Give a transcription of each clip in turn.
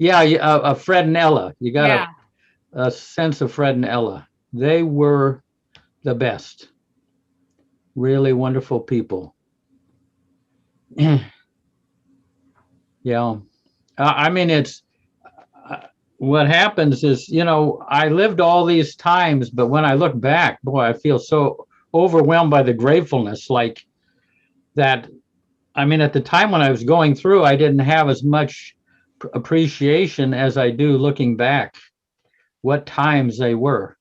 Yeah, Fred and Ella. You got Yeah. a sense of Fred and Ella. They were the best. Really wonderful people. Yeah. I mean, it's uh, what happens is, I lived all these times, but when I look back, boy, I feel so overwhelmed by the gratefulness. Like that. I mean, at the time when I was going through, I didn't have as much appreciation as I do looking back. What times they were.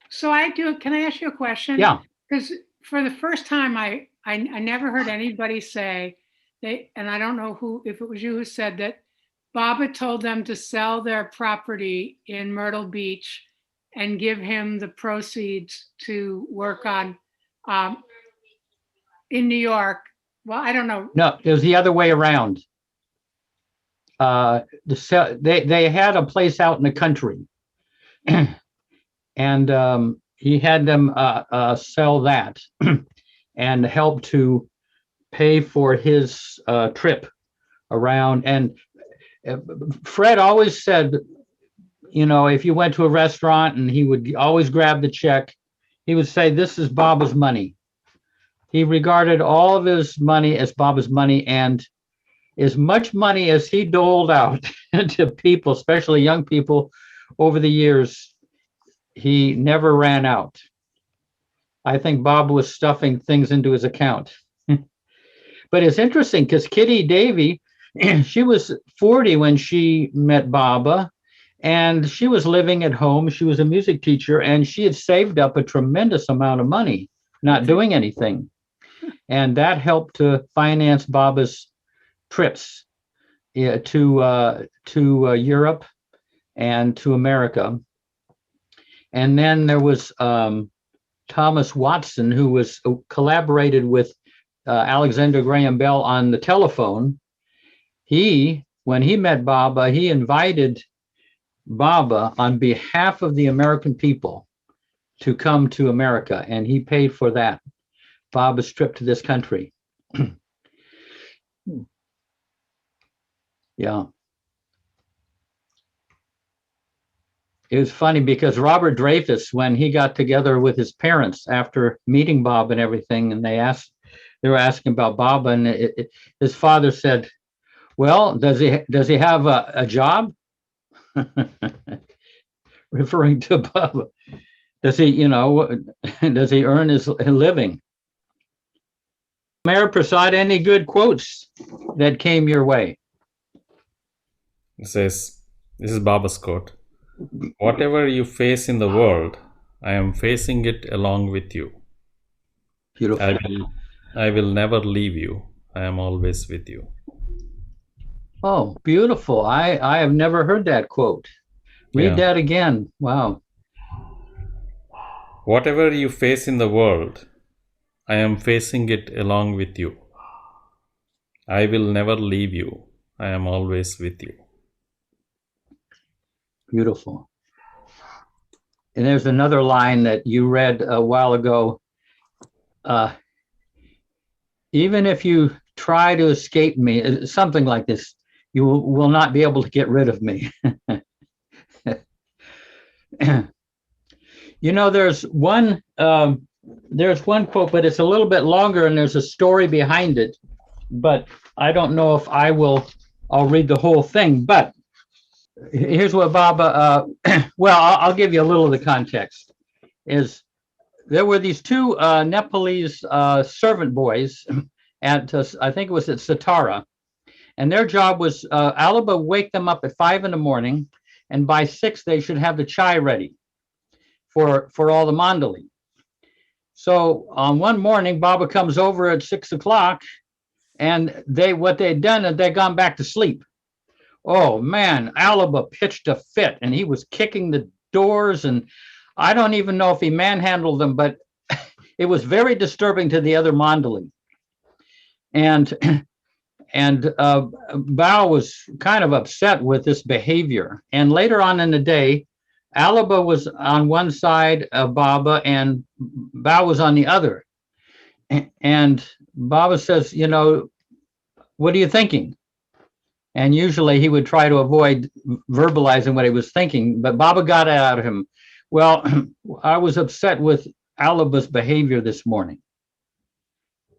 So I do. Can I ask you a question? Yeah. Because for the first time, I never heard anybody say they, and I don't know who, if it was you who said that Baba told them to sell their property in Myrtle Beach and give him the proceeds to work on um, in New York. Well, I don't know. No, it was the other way around. They had a place out in the country, and he had them sell that and help to pay for his trip around. And uh, Fred always said, if you went to a restaurant and he would always grab the check, he would say, "This is Baba's money." He regarded all of his money as Baba's money, and as much money as he doled out to people, especially young people, over the years, he never ran out. I think Bob was stuffing things into his account. But it's interesting because Kitty Davy, she was 40 when she met Baba, and she was living at home. She was a music teacher, and she had saved up a tremendous amount of money, not doing anything. And that helped to finance Baba's trips, yeah, to Europe and to America. And then there was Thomas Watson, who was collaborated with Alexander Graham Bell on the telephone. When he met Baba, he invited Baba on behalf of the American people to come to America, and he paid for that, Baba's trip to this country. Yeah. It was funny because Robert Dreyfus, when he got together with his parents after meeting Bob and everything, and they were asking about Bob, and his father said, "Well, does he have a job?" Referring to Bob. Does he, does he earn his living? Mayor Prasad, any good quotes that came your way? It says, this is Baba's quote. Whatever you face in the world, I am facing it along with you. Beautiful. I will never leave you. I am always with you. Oh, beautiful. I have never heard that quote. Read Yeah. that again. Wow. Whatever you face in the world, I am facing it along with you. I will never leave you. I am always with you. Beautiful. And there's another line that you read a while ago. Even if you try to escape me, something like this, you will not be able to get rid of me. There's one quote, but it's a little bit longer, and there's a story behind it. But I don't know if I'll read the whole thing. But here's what Baba. Well, I'll give you a little of the context. Is there were these two Nepalese servant boys at I think it was at Satara, and their job was Alaba wake them up at 5 a.m, and by 6 they should have the chai ready for all the mandali. So on one morning, Baba comes over at 6 o'clock, and what they'd done is they'd gone back to sleep. Oh man, Alaba pitched a fit, and he was kicking the doors, and I don't even know if he manhandled them, but it was very disturbing to the other mandali. And Bao was kind of upset with this behavior. And later on in the day, Alaba was on one side of Baba, and Bao was on the other. And Baba says, "What are you thinking?" And usually he would try to avoid verbalizing what he was thinking, but Baba got it out of him. Well, I was upset with Aliba's behavior this morning.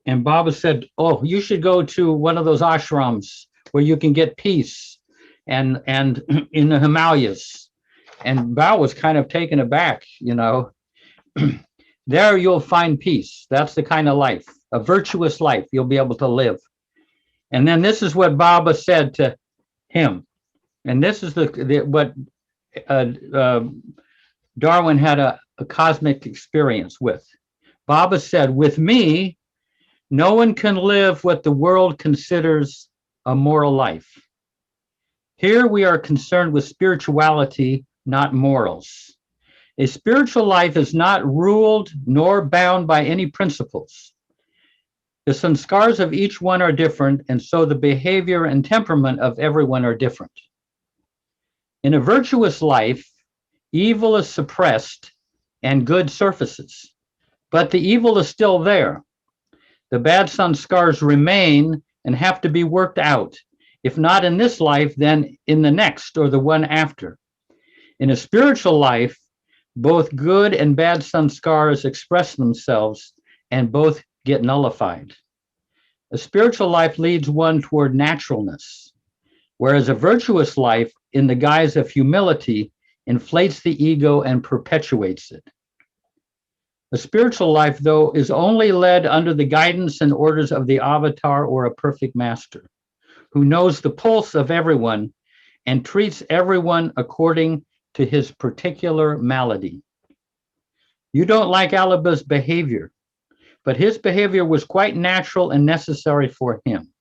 And Baba said, oh, you should go to one of those ashrams where you can get peace and in the Himalayas. And Bao was kind of taken aback, you know. There you'll find peace. That's the kind of life, a virtuous life you'll be able to live. And then this is what Baba said to him. And this is what Darwin had a cosmic experience with. Baba said, with me, no one can live what the world considers a moral life. Here we are concerned with spirituality, not morals. A spiritual life is not ruled nor bound by any principles. The sanskars of each one are different, and so the behavior and temperament of everyone are different. In a virtuous life, evil is suppressed and good surfaces, but the evil is still there. The bad sanskars remain and have to be worked out. If not in this life, then in the next or the one after. In a spiritual life, both good and bad sanskars express themselves and both get nullified. A spiritual life leads one toward naturalness, whereas a virtuous life, in the guise of humility, inflates the ego and perpetuates it. A spiritual life, though, is only led under the guidance and orders of the avatar or a perfect master, who knows the pulse of everyone and treats everyone according to his particular malady. You don't like Aliba's behavior, but his behavior was quite natural and necessary for him.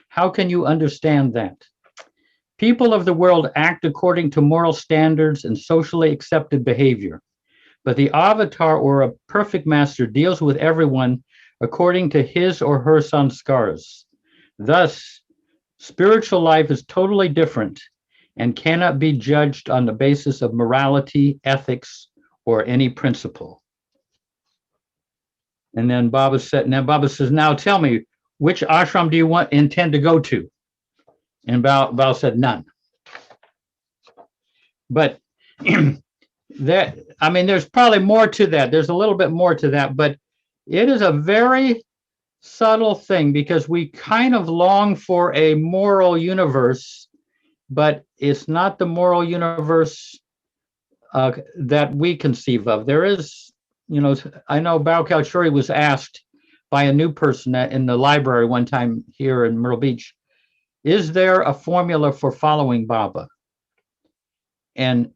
How can you understand that? People of the world act according to moral standards and socially accepted behavior, but the avatar or a perfect master deals with everyone according to his or her sanskars. Thus, spiritual life is totally different and cannot be judged on the basis of morality, ethics, or any principle. And then Baba says, now tell me, which ashram do you intend to go to? And Bao said, none. But there's probably more to that. There's a little bit more to that, but it is a very subtle thing because we kind of long for a moral universe, but it's not the moral universe that we conceive of. There is, I know Bao Kalchuri was asked by a new person in the library one time here in Myrtle Beach, is there a formula for following Baba? And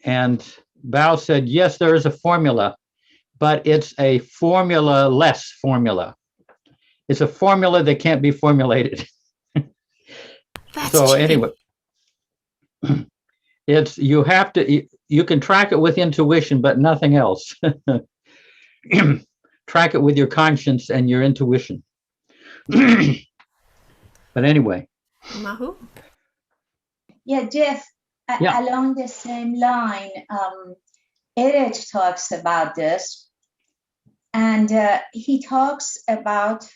Bao said, yes, there is a formula, but it's a formula-less formula. It's a formula that can't be formulated. So anyway, you can track it with intuition, but nothing else. Track it with your conscience and your intuition. But anyway. Mahu? Yeah, Jeff, along the same line, Eric talks about this, and he talks about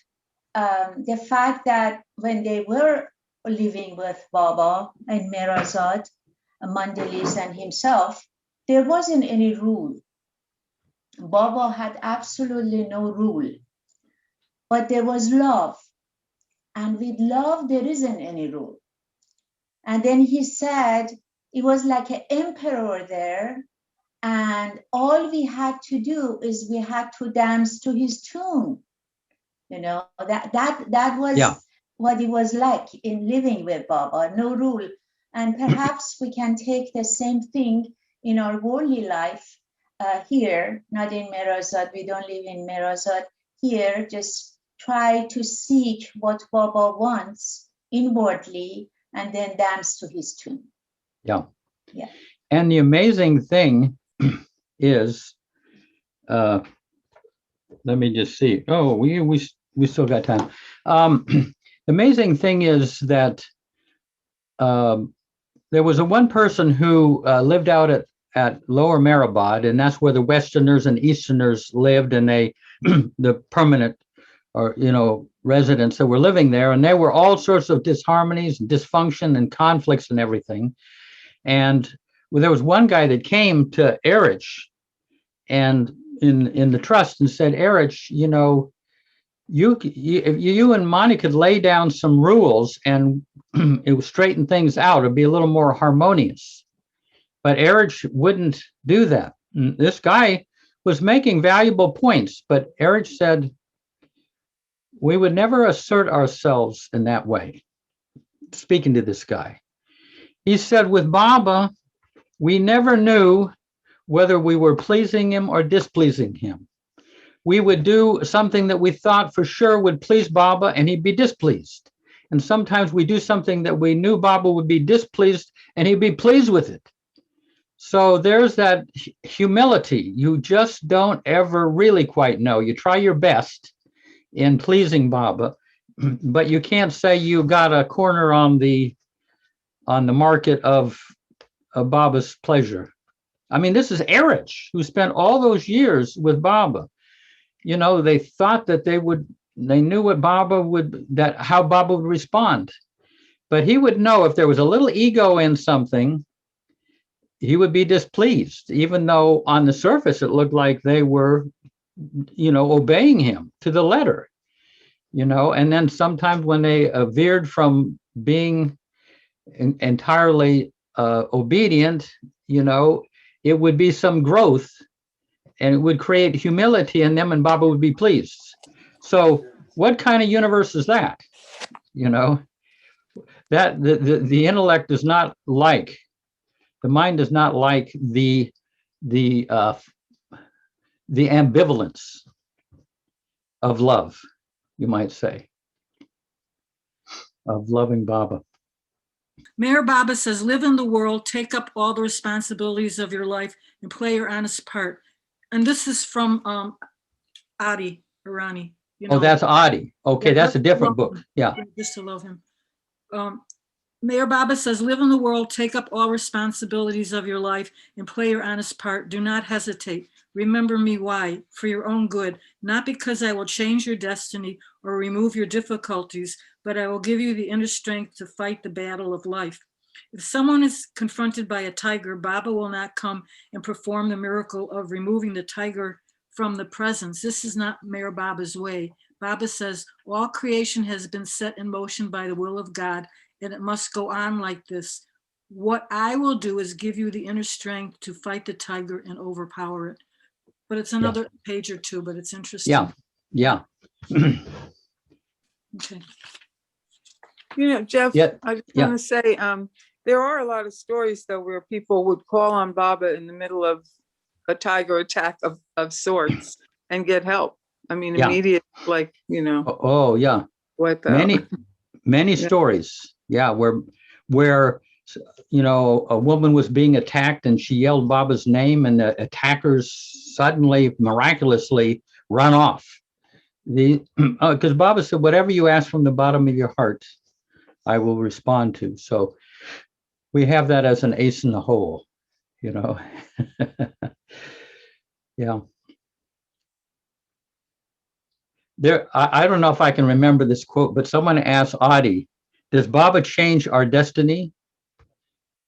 the fact that when they were living with Baba and Mirazad, Mandalis and himself, there wasn't any rule. Baba had absolutely no rule, but there was love. And with love, there isn't any rule. And then he said, it was like an emperor there. And all we had to do is we had to dance to his tune. That was what it was like in living with Baba, no rule. And perhaps we can take the same thing in our worldly life here, not in Mirazad. We don't live in Mirazad. Here, just try to seek what Baba wants inwardly and then dance to his tune. Yeah. And the amazing thing is, let me just see. Oh, we still got time. The amazing thing is that there was one person who lived out at Lower Mehrabad, and that's where the Westerners and Easterners lived, and the permanent or, residents that were living there, and there were all sorts of disharmonies, dysfunction, and conflicts and everything. And there was one guy that came to Erich and in the trust and said, Erich, you and Monty could lay down some rules and it would straighten things out. It'd be a little more harmonious. But Erich wouldn't do that. And this guy was making valuable points, but Erich said, we would never assert ourselves in that way. Speaking to this guy, he said, with Baba, we never knew whether we were pleasing him or displeasing him. We would do something that we thought for sure would please Baba, and he'd be displeased. And sometimes we do something that we knew Baba would be displeased, and he'd be pleased with it. So there's that humility. You just don't ever really quite know. You try your best in pleasing Baba, but you can't say you got a corner on the market of Baba's pleasure. I mean, this is Erich, who spent all those years with Baba. They thought that they knew what Baba how Baba would respond. But he would know if there was a little ego in something, he would be displeased, even though on the surface it looked like they were, obeying him to the letter, and then sometimes when they veered from being entirely obedient, it would be some growth and it would create humility in them and Baba would be pleased. So what kind of universe is that? That the intellect does not like, the mind does not like the ambivalence of love, you might say, of loving Baba. Mayor Baba says, live in the world, take up all the responsibilities of your life and play your honest part. And this is from Adi Irani. Oh, that's Adi. Okay, that's a different book. Yeah. Just to love him. Mayor Baba says, live in the world, take up all responsibilities of your life and play your honest part. Do not hesitate. Remember me why? For your own good, not because I will change your destiny or remove your difficulties, but I will give you the inner strength to fight the battle of life. If someone is confronted by a tiger, Baba will not come and perform the miracle of removing the tiger from the presence. This is not Mayor Baba's way. Baba says, all creation has been set in motion by the will of God, and it must go on like this. What I will do is give you the inner strength to fight the tiger and overpower it. But it's another page or two, but it's interesting. Yeah. Okay. Jeff, Yeah. I just want to say, there are a lot of stories though where people would call on Baba in the middle of a tiger attack of sorts and get help. I mean, immediate, like, Oh, yeah. What the? Many stories. Yeah, where a woman was being attacked and she yelled Baba's name and the attackers suddenly, miraculously run off. Because Baba said, whatever you ask from the bottom of your heart, I will respond to. So we have that as an ace in the hole, Yeah. I don't know if I can remember this quote, but someone asked Adi, does Baba change our destiny?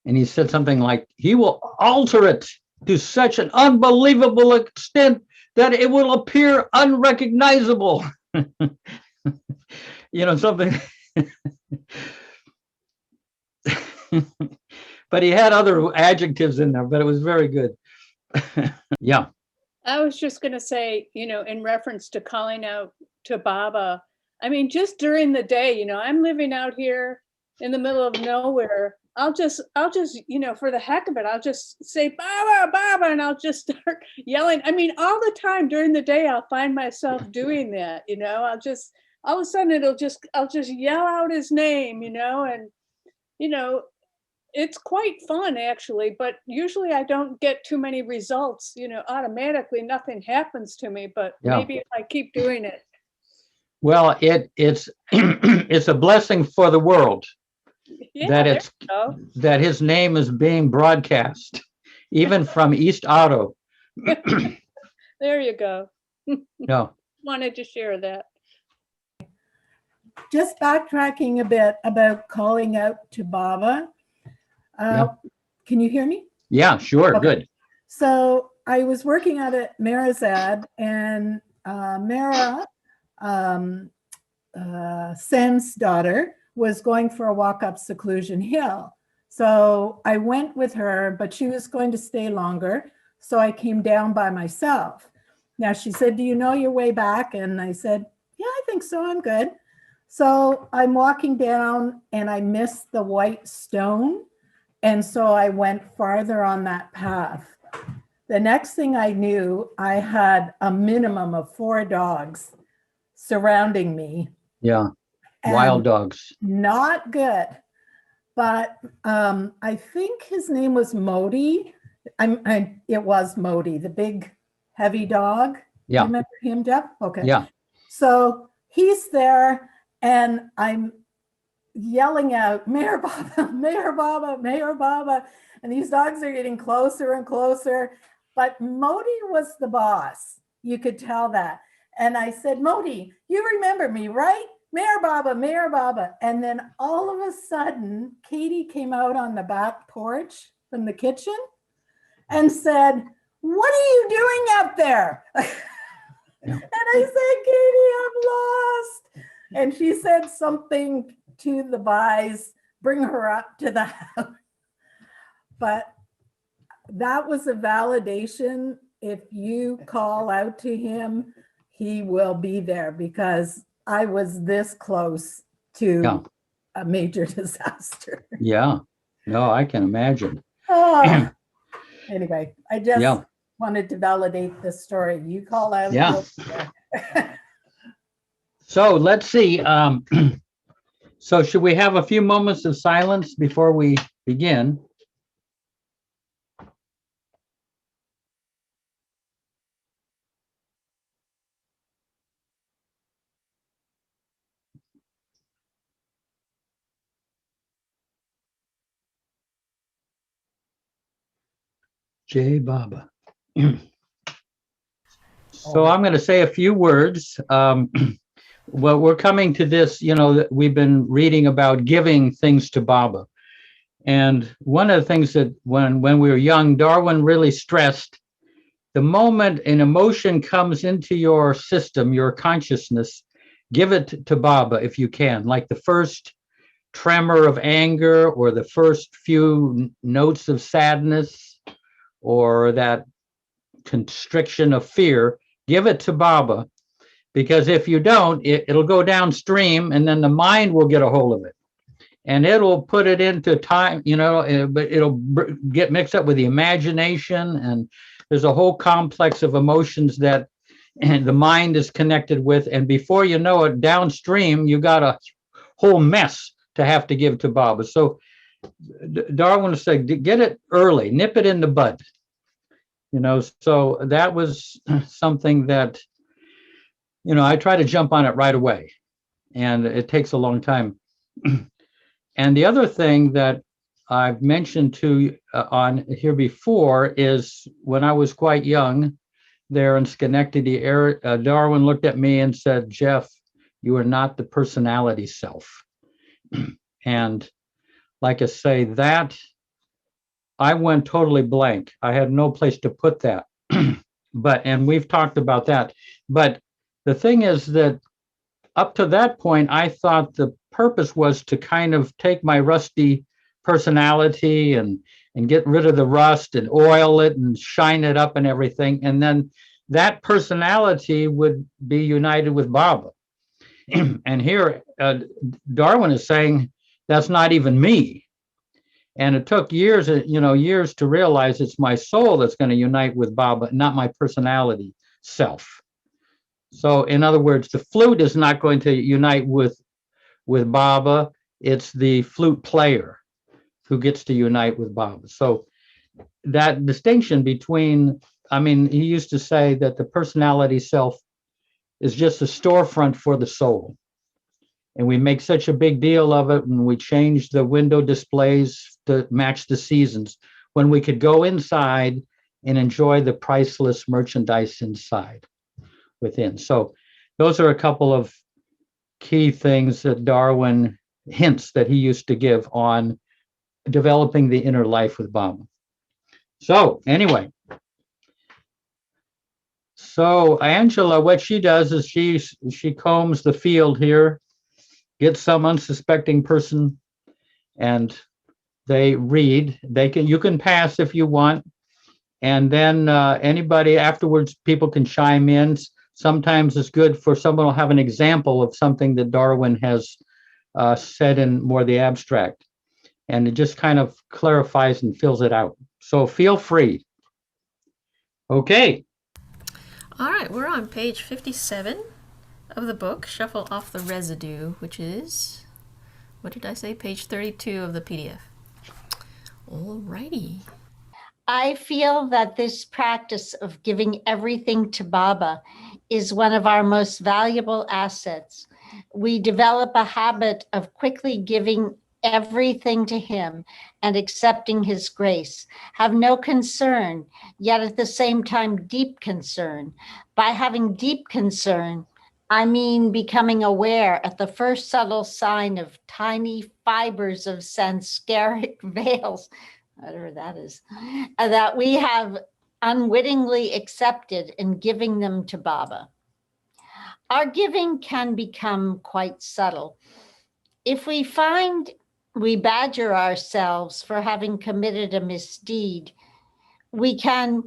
And he said something like, he will alter it to such an unbelievable extent that it will appear unrecognizable. Something. But he had other adjectives in there, but it was very good. Yeah. I was just going to say, in reference to calling out to Baba, I mean, just during the day, I'm living out here in the middle of nowhere. I'll just, for the heck of it, I'll just say, Baba, Baba, and I'll just start yelling. I mean, all the time during the day, I'll find myself doing that, I'll just, all of a sudden I'll just yell out his name, and, it's quite fun actually, but usually I don't get too many results, automatically nothing happens to me, but maybe if I keep doing it. Well, it's it's a blessing for the world that his name is being broadcast, even from East Otto. There you go. No. Wanted to share that. just backtracking a bit about calling out to Baba. Can you hear me? Yeah, sure. Okay. Good. So I was working at a Marazad, and Mara, Sam's daughter, was going for a walk up Seclusion Hill. So I went with her, but she was going to stay longer. So I came down by myself. Now she said, "Do you know your way back?" And I said, "Yeah, I think so. I'm good." So I'm walking down and I missed the white stone. And so I went farther on that path. The next thing I knew, I had a minimum of 4 dogs surrounding me. Yeah. Wild dogs. Not good. But I think his name was Modi. It was Modi, the big heavy dog. Yeah. You remember him, Jeff? Okay. Yeah. So he's there and I'm yelling out, "Mayor Baba, Mayor Baba, Mayor Baba." And these dogs are getting closer and closer. But Modi was the boss. You could tell that. And I said, "Modi, you remember me, right? Mayor Baba, Mayor Baba." And then all of a sudden, Katie came out on the back porch from the kitchen and said, "What are you doing up there?" And I said, "Katie, I'm lost." And she said something to the boys, bring her up to the house. But that was a validation. If you call out to him, he will be there, because I was this close to a major disaster. Yeah. No, I can imagine. Oh. Anyway, I just wanted to validate this story. You call out. Yeah. So let's see. So should we have a few moments of silence before we begin? Jai Baba. So I'm going to say a few words. Well, we're coming to this, we've been reading about giving things to Baba. And one of the things that when we were young, Darwin really stressed, the moment an emotion comes into your system, your consciousness, give it to Baba if you can. Like the first tremor of anger, or the first few notes of sadness, or that constriction of fear, give it to Baba. Because if you don't, it'll go downstream, and then the mind will get a hold of it. And it'll put it into time, but it'll get mixed up with the imagination. And there's a whole complex of emotions that the mind is connected with. And before you know it, downstream, you got a whole mess to have to give to Baba. So Darwin said, get it early, nip it in the bud. So that was something that, I try to jump on it right away, and it takes a long time. And the other thing that I've mentioned to on here before is when I was quite young there in Schenectady, Darwin looked at me and said, "Jeff, you are not the personality self." And like I say, that I went totally blank. I had no place to put that. And we've talked about that. But the thing is that up to that point, I thought the purpose was to kind of take my rusty personality and get rid of the rust and oil it and shine it up and everything. And then that personality would be united with Baba. And here, Darwin is saying, that's not even me. And it took years to realize it's my soul that's going to unite with Baba, not my personality self. So in other words, the flute is not going to unite with Baba. It's the flute player who gets to unite with Baba. So that distinction between, he used to say that the personality self is just a storefront for the soul. And we make such a big deal of it, and we change the window displays to match the seasons, when we could go inside and enjoy the priceless merchandise inside within. So those are a couple of key things that Darwin hints that he used to give on developing the inner life with Baba. So anyway, so Angela, what she does is she combs the field here, gets some unsuspecting person, and they read. You can pass if you want, and then anybody afterwards, people can chime in. Sometimes it's good for someone to have an example of something that Darwin has said in more the abstract, and it just kind of clarifies and fills it out. So feel free. Okay. All right, we're on page 57 of the book, Shuffle Off the Residue, which is, what did I say, page 32 of the PDF. All righty. I feel that this practice of giving everything to Baba is one of our most valuable assets. We develop a habit of quickly giving everything to him and accepting his grace. Have no concern, yet at the same time, deep concern. By having deep concern, I mean becoming aware at the first subtle sign of tiny fibers of sanskaric veils, whatever that is, that we have unwittingly accepted in giving them to Baba. Our giving can become quite subtle. If we find we badger ourselves for having committed a misdeed, we can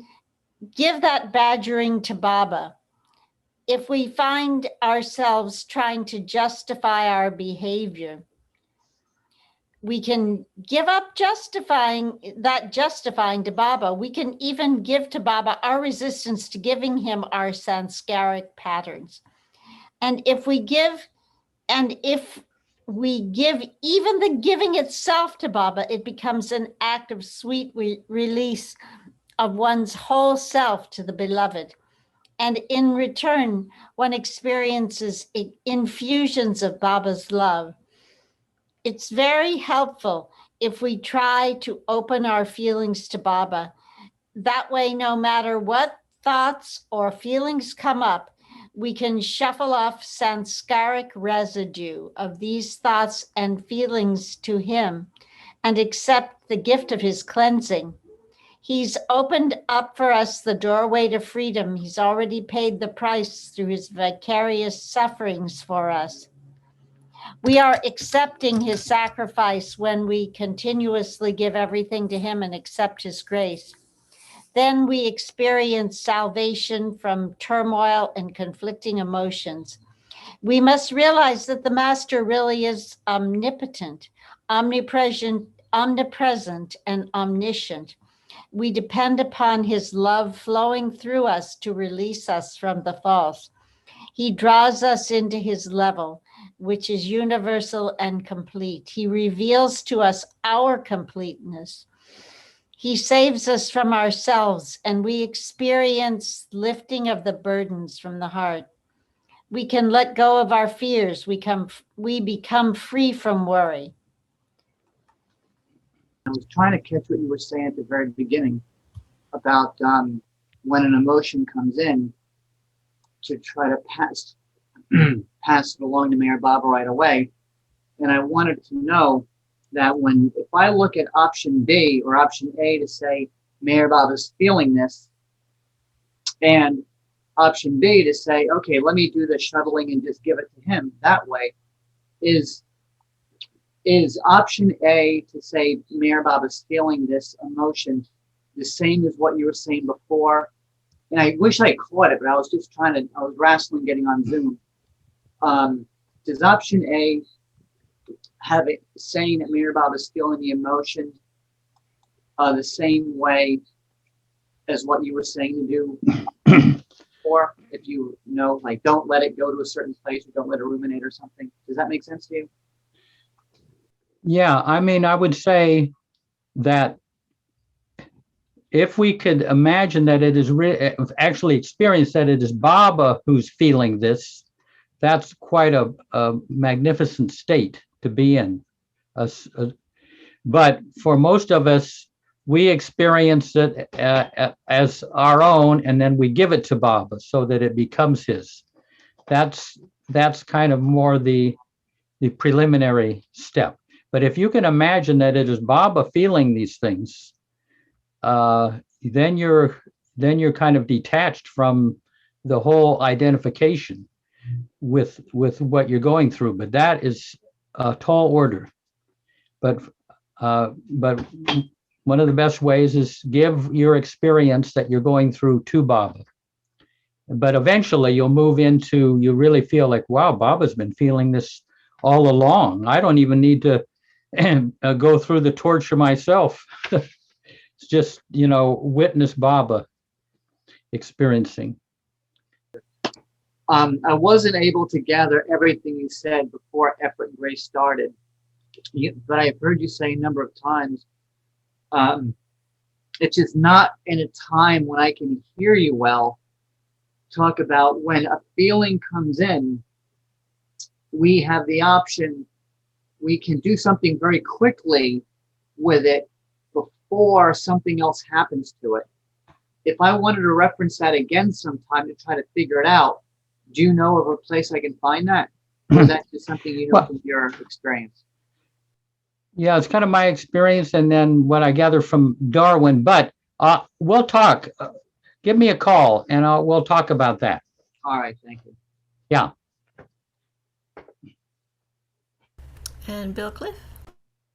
give that badgering to Baba. If we find ourselves trying to justify our behavior, we can give up justifying to Baba. We can even give to Baba our resistance to giving him our sanskaric patterns. And if we give even the giving itself to Baba, it becomes an act of sweet release of one's whole self to the beloved. And in return, one experiences infusions of Baba's love. It's very helpful if we try to open our feelings to Baba. That way, no matter what thoughts or feelings come up, we can shuffle off sanskaric residue of these thoughts and feelings to him and accept the gift of his cleansing. He's opened up for us the doorway to freedom. He's already paid the price through his vicarious sufferings for us. We are accepting his sacrifice when we continuously give everything to him and accept his grace. Then we experience salvation from turmoil and conflicting emotions. We must realize that the Master really is omnipotent, omnipresent, and omniscient. We depend upon his love flowing through us to release us from the false. He draws us into his level, which is universal and complete. He reveals to us our completeness. He saves us from ourselves, and we experience lifting of the burdens from the heart. We can let go of our fears. We become free from worry. I was trying to catch what you were saying at the very beginning about when an emotion comes in, to try to pass it along to Mayor Baba right away. And I wanted to know that if I look at option B or option A to say Mayor Baba's feeling this, and option B to say, okay, let me do the shuttling and just give it to him that way, is option A to say Mayor Baba's feeling this emotion the same as what you were saying before? And I wish I caught it, but I was wrestling getting on Zoom. Does option A have it saying that Mayor Baba's feeling the emotion the same way as what you were saying to do? Or if you know, like, don't let it go to a certain place, or don't let it ruminate or something. Does that make sense to you? Yeah, I mean, I would say that if we could imagine that it is actually experience that it is Baba who's feeling this, that's quite a magnificent state to be in. But for most of us, we experience it as our own, and then we give it to Baba so that it becomes his. That's that's kind of more the preliminary step. But if you can imagine that it is Baba feeling these things, then you're kind of detached from the whole identification with what you're going through. But that is a tall order. But one of the best ways is give your experience that you're going through to Baba. But eventually you'll move into, you really feel like, wow, Baba's been feeling this all along. I don't even need to go through the torture myself. It's just, witness Baba experiencing. I wasn't able to gather everything you said before Effort&Grace started, but I've heard you say a number of times, it's just not in a time when I can hear you well talk about when a feeling comes in, we have the option, we can do something very quickly with it before something else happens to it. If I wanted to reference that again sometime to try to figure it out, do you know of a place I can find that? Or is that just something you know from your experience? Yeah, it's kind of my experience and then what I gather from Darwin, but we'll talk. Give me a call and we'll talk about that. All right, thank you. Yeah. And Bill Cliff?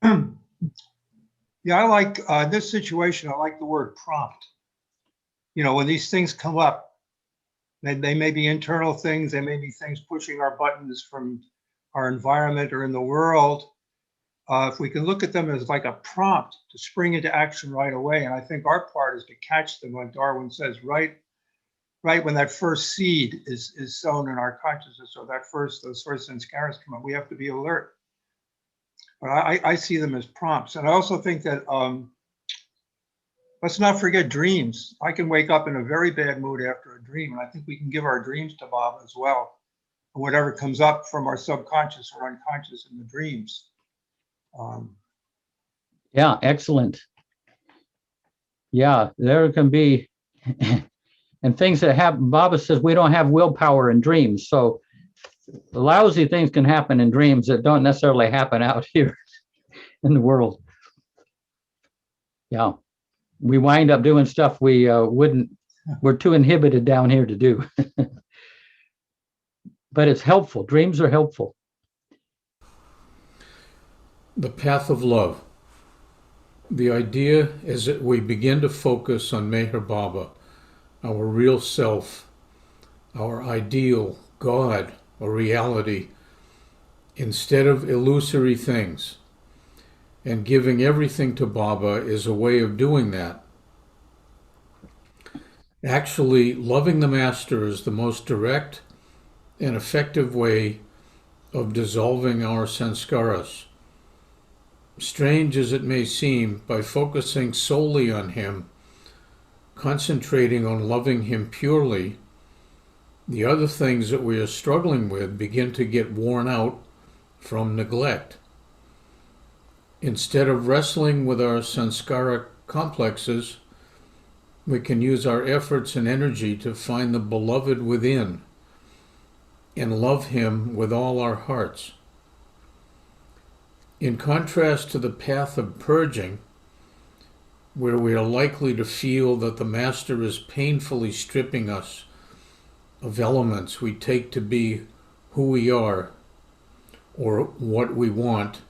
Yeah, I like this situation. I like the word prompt. When these things come up, they may be internal things, they may be things pushing our buttons from our environment or in the world. If we can look at them as like a prompt to spring into action right away, and I think our part is to catch them when Darwin says, right when that first seed is sown in our consciousness, or those first sanskaras come up, we have to be alert. But I see them as prompts. And I also think that let's not forget dreams. I can wake up in a very bad mood after a dream, and I think we can give our dreams to Bob as well. And whatever comes up from our subconscious or unconscious in the dreams. Yeah, excellent. Yeah, there can be, and things that happen. Baba says we don't have willpower in dreams. So lousy things can happen in dreams that don't necessarily happen out here in the world. Yeah, we wind up doing stuff we're too inhibited down here to do. But it's helpful. Dreams are helpful. The path of love. The idea is that we begin to focus on Meher Baba, our real self, our ideal, God, or reality, instead of illusory things. And giving everything to Baba is a way of doing that. Actually, loving the Master is the most direct and effective way of dissolving our sanskaras. Strange as it may seem, by focusing solely on him, concentrating on loving him purely, the other things that we are struggling with begin to get worn out from neglect. Instead of wrestling with our sanskara complexes, we can use our efforts and energy to find the beloved within and love him with all our hearts. In contrast to the path of purging, where we are likely to feel that the Master is painfully stripping us of elements we take to be who we are or what we want,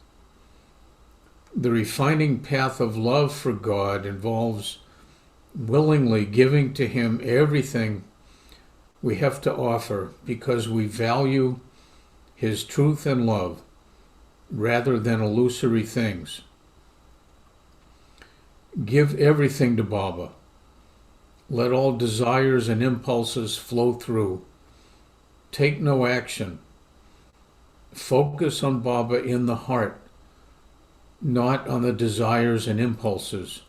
the refining path of love for God involves willingly giving to him everything we have to offer because we value his truth and love rather than illusory things. Give everything to Baba. Let all desires and impulses flow through. Take no action. Focus on Baba in the heart, not on the desires and impulses.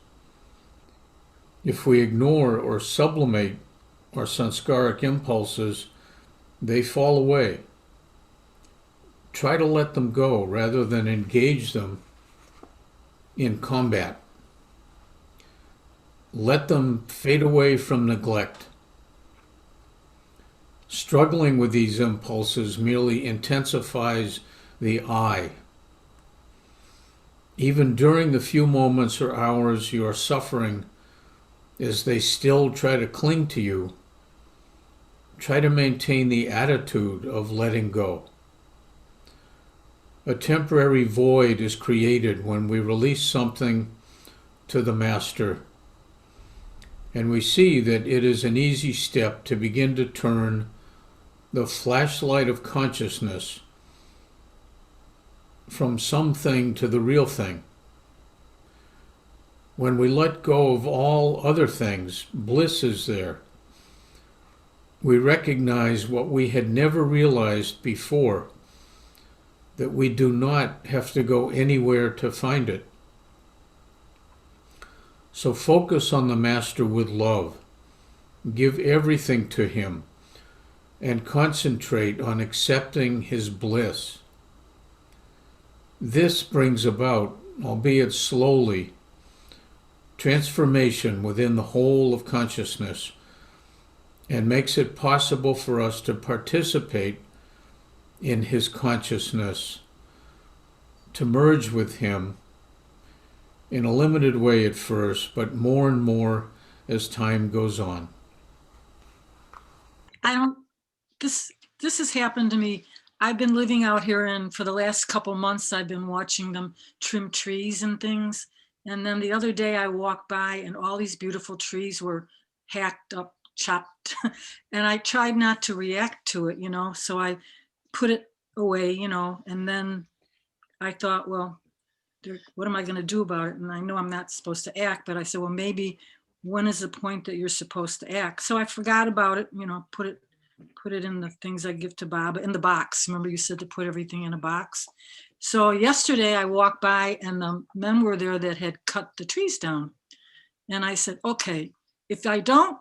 If we ignore or sublimate our sanskaric impulses, they fall away. Try to let them go rather than engage them in combat. Let them fade away from neglect. Struggling with these impulses merely intensifies the I. Even during the few moments or hours you are suffering, as they still try to cling to you, try to maintain the attitude of letting go. A temporary void is created when we release something to the Master, and we see that it is an easy step to begin to turn the flashlight of consciousness from something to the real thing. When we let go of all other things, bliss is there. We recognize what we had never realized before, that we do not have to go anywhere to find it. So focus on the Master with love. Give everything to him and concentrate on accepting his bliss. This brings about, albeit slowly, transformation within the whole of consciousness and makes it possible for us to participate in his consciousness, to merge with him in a limited way at first, but more and more as time goes on. This has happened to me. I've been living out here, and for the last couple months, I've been watching them trim trees and things. And then the other day I walked by and all these beautiful trees were hacked up, chopped. And I tried not to react to it, so I put it away, and then I thought, well, what am I going to do about it? And I know I'm not supposed to act, but I said, well, maybe when is the point that you're supposed to act? So I forgot about it, put it in the things I give to Bob, in the box. Remember you said to put everything in a box? So yesterday I walked by and the men were there that had cut the trees down. And I said, okay, if I don't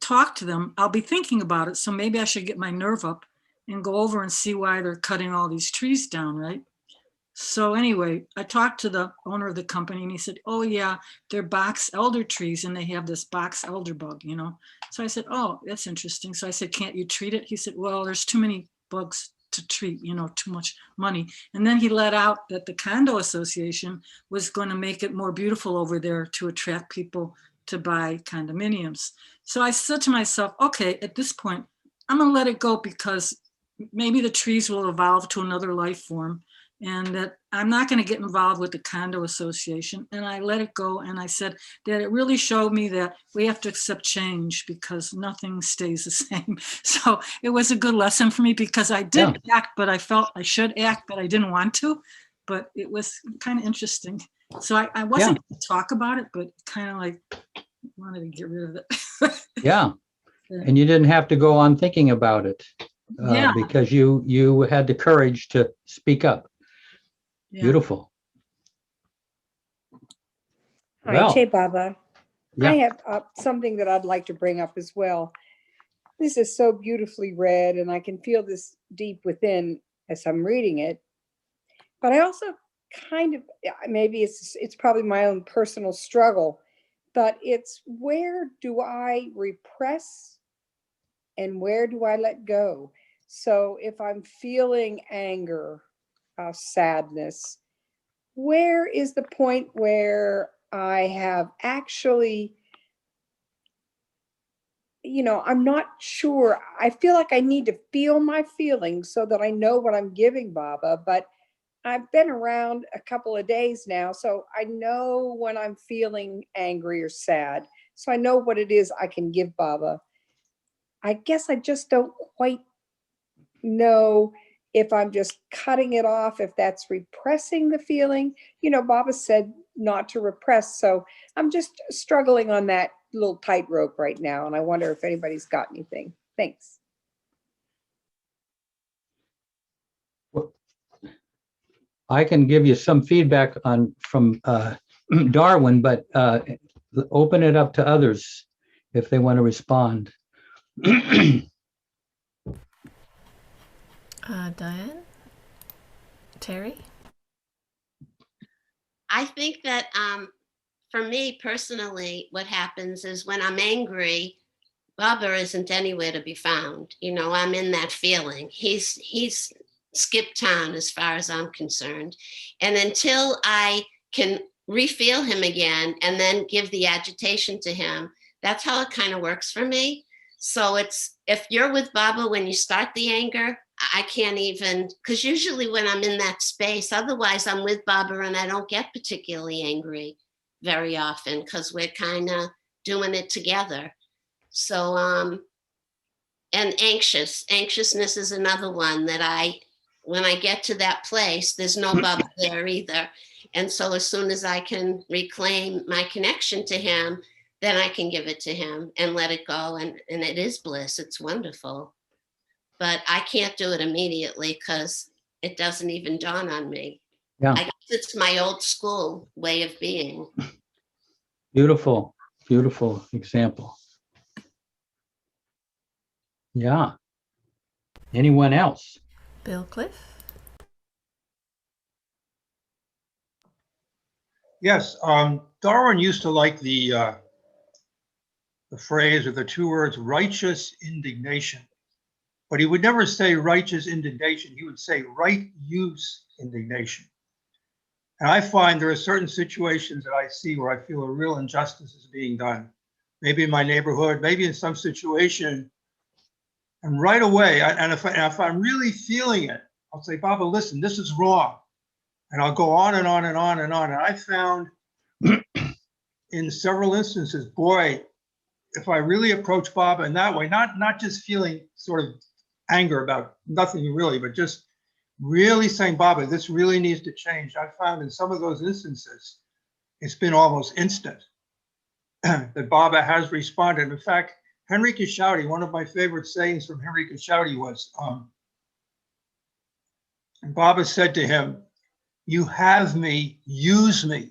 talk to them, I'll be thinking about it. So maybe I should get my nerve up and go over and see why they're cutting all these trees down, right? So anyway, I talked to the owner of the company and he said, oh yeah, they're box elder trees and they have this box elder bug, So I said, oh, that's interesting. So I said, can't you treat it? He said, well, there's too many bugs to treat, too much money. And then he let out that the condo association was going to make it more beautiful over there to attract people to buy condominiums. So I said to myself, okay, at this point, I'm going to let it go because maybe the trees will evolve to another life form and that I'm not going to get involved with the condo association. And I let it go. And I said that it really showed me that we have to accept change because nothing stays the same. So it was a good lesson for me because I did act, but I felt I should act, but I didn't want to. But it was kind of interesting. So I wasn't going to talk about it, but kind of like wanted to get rid of it. Yeah. And you didn't have to go on thinking about it because you had the courage to speak up. Yeah. Beautiful. Hi, Che Baba. Yeah. I have something that I'd like to bring up as well. This is so beautifully read, and I can feel this deep within as I'm reading it. But I also kind of, maybe it's probably my own personal struggle, but it's where do I repress and where do I let go? So if I'm feeling anger, sadness, where is the point where I have actually, I'm not sure. I feel like I need to feel my feelings so that I know what I'm giving Baba, but I've been around a couple of days now, so I know when I'm feeling angry or sad. So I know what it is I can give Baba. I guess I just don't quite know if I'm just cutting it off, if that's repressing the feeling. Baba said not to repress. So I'm just struggling on that little tightrope right now. And I wonder if anybody's got anything. Thanks. I can give you some feedback from Darwin, but open it up to others if they want to respond. Diane? Terry? I think that for me personally, what happens is when I'm angry, Baba isn't anywhere to be found. You know, I'm in that feeling. He's skipped town as far as I'm concerned. And until I can refeel him again and then give the agitation to him, that's how it kind of works for me. So it's, if you're with Baba when you start the anger, I can't even, because usually when I'm in that space, otherwise I'm with Baba and I don't get particularly angry very often because we're kind of doing it together. So, and anxiousness is another one that when I get to that place, there's no Baba there either. And so as soon as I can reclaim my connection to him, then I can give it to him and let it go. And it is bliss. It's wonderful. But I can't do it immediately because it doesn't even dawn on me. Yeah. I guess it's my old school way of being. Beautiful, beautiful example. Yeah. Anyone else? Bill Cliff? Yes, Darwin used to like the phrase or the two words righteous indignation, but he would never say righteous indignation. He would say right use indignation. And I find there are certain situations that I see where I feel a real injustice is being done, maybe in my neighborhood, maybe in some situation. And right away, if I'm really feeling it, I'll say, Baba, listen, this is wrong. And I'll go on and on and on and on. And I found in several instances, boy, if I really approach Baba in that way, not just feeling sort of anger about nothing really, but just really saying, Baba, this really needs to change. I found in some of those instances, it's been almost instant that Baba has responded. In fact, Henry Cashauti, one of my favorite sayings from Henry Cashauti was, Baba said to him, you have me, use me.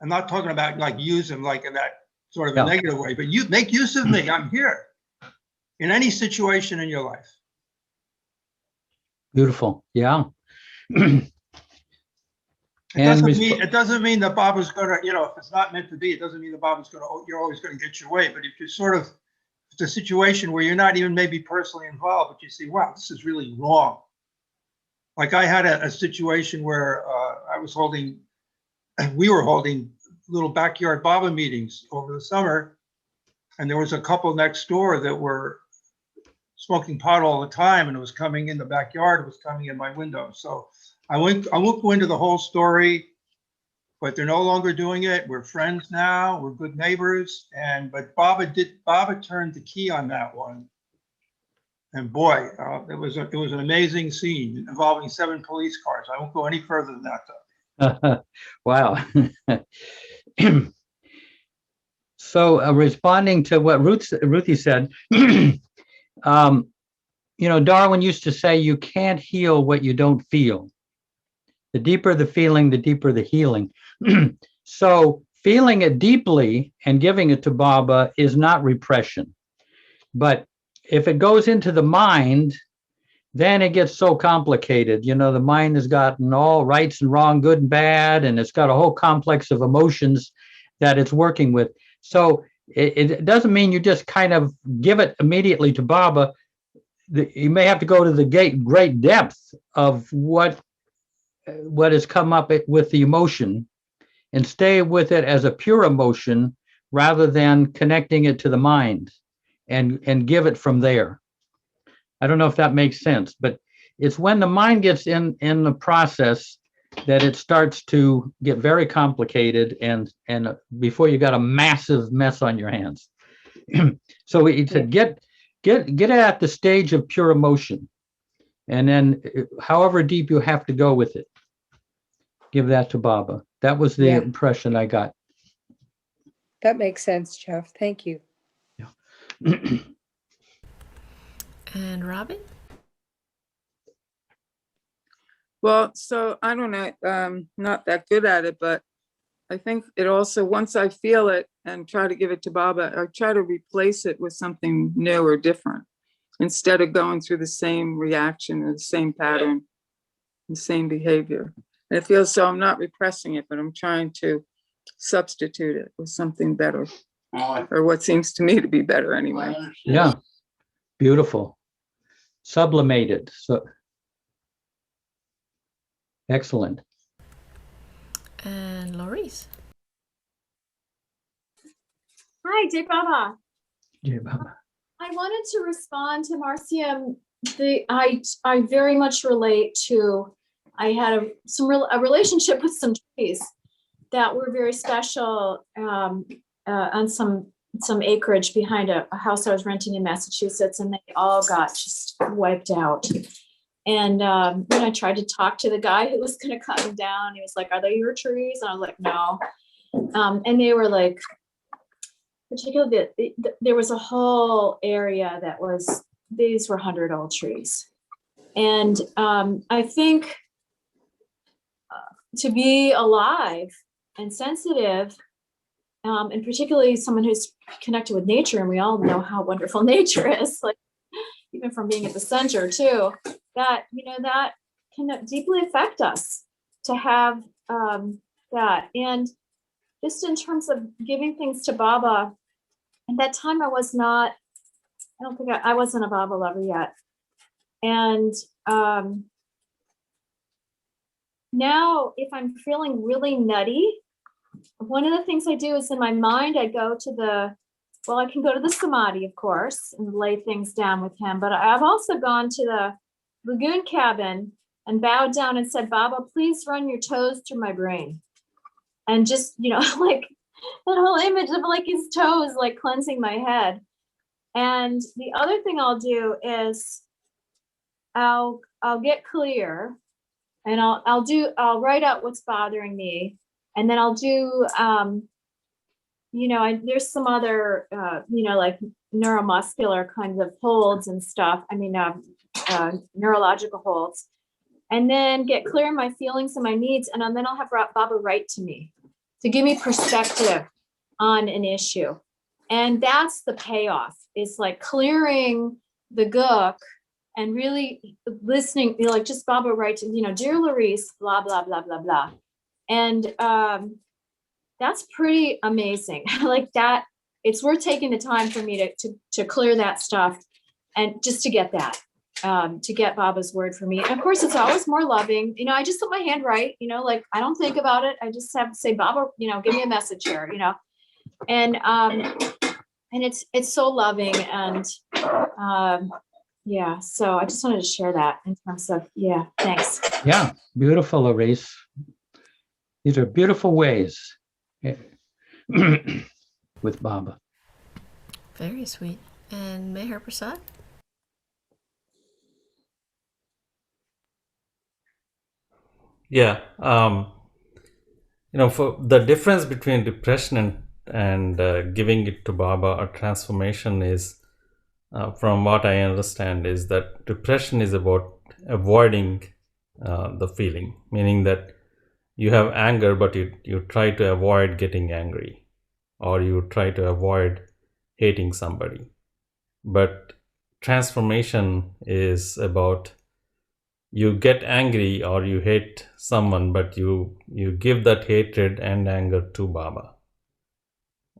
I'm not talking about like use him like in that sort of a negative way, but you make use of me. I'm here in any situation in your life. Beautiful. Yeah. It doesn't mean that Baba's going to, if it's not meant to be, it doesn't mean that Baba's going to, you're always going to get your way. But if you're sort of, it's a situation where you're not even maybe personally involved, but you see, wow, this is really wrong. Like I had a situation where we were holding little backyard Baba meetings over the summer. And there was a couple next door that were smoking pot all the time, and it was coming in the backyard, it was coming in my window. So I won't go into the whole story, but they're no longer doing it. We're friends now, we're good neighbors. But Baba turned the key on that one. And boy, it was an amazing scene involving 7 police cars. I won't go any further than that though. Wow. So responding to what Ruthie said, Darwin used to say, you can't heal what you don't feel. The deeper the feeling, the deeper the healing. So feeling it deeply and giving it to Baba is not repression. But if it goes into the mind, then it gets so complicated. The mind has gotten all rights and wrong, good and bad, and it's got a whole complex of emotions that it's working with. So it doesn't mean you just kind of give it immediately to Baba. You may have to go to the great depth of what has come up with the emotion and stay with it as a pure emotion rather than connecting it to the mind and give it from there. I don't know if that makes sense, but it's when the mind gets in the process that it starts to get very complicated and before you got a massive mess on your hands. So he said, get at the stage of pure emotion, and then however deep you have to go with it, give that to Baba. That was the impression I got. That makes sense, Jeff. Thank you. Yeah. And Robin? Well, so I don't know, not that good at it, but I think it also, once I feel it and try to give it to Baba, I try to replace it with something new or different instead of going through the same reaction or the same pattern, the same behavior. And it feels so I'm not repressing it, but I'm trying to substitute it with something better. or what seems to me to be better anyway. Yeah, beautiful. Sublimated. So excellent. And Laurice. Hi, Jay Baba. Yeah, Baba. I wanted to respond to Marcia. I very much relate to. I had a relationship with some trees that were very special on some acreage behind a house I was renting in Massachusetts, and they all got just wiped out. And then I tried to talk to the guy who was going to cut them down. He was like, "Are they your trees?" And I was like, "No." And they were like, particularly there was a whole area that was, these were 100-old trees. And I think to be alive and sensitive, and particularly someone who's connected with nature, and we all know how wonderful nature is, like even from being at the center too, that, that can deeply affect us to have that. And just in terms of giving things to Baba, at that time I wasn't a Baba lover yet. And now if I'm feeling really nutty, one of the things I do is in my mind, I go to I can go to the Samadhi, of course, and lay things down with him. But I've also gone to the lagoon cabin and bowed down and said, "Baba, please run your toes through my brain." And just, like that whole image of like his toes, like cleansing my head. And the other thing I'll do is I'll get clear and I'll write out what's bothering me. And then I'll do, there's some other, like neuromuscular kinds of holds and stuff. I mean, neurological holds. And then get clear in my feelings and my needs. And then I'll have Baba write to me to give me perspective on an issue. And that's the payoff. It's like clearing the gook and really listening, like just Baba writes, "Dear Laurice, blah, blah, blah, blah, blah." And that's pretty amazing. Like that, it's worth taking the time for me to clear that stuff and just to get that, to get Baba's word for me. And of course, it's always more loving. I just put my hand right, like I don't think about it. I just have to say, "Baba, give me a message here," and it's so loving. And yeah, so I just wanted to share that in terms of, thanks. Yeah, beautiful, Laurice. These are beautiful ways with Baba. Very sweet. And Meher Prasad? Yeah. For the difference between depression and giving it to Baba or transformation is, from what I understand, is that depression is about avoiding the feeling, meaning that you have anger, but you try to avoid getting angry, or you try to avoid hating somebody. But transformation is about you get angry or you hate someone, but you give that hatred and anger to Baba.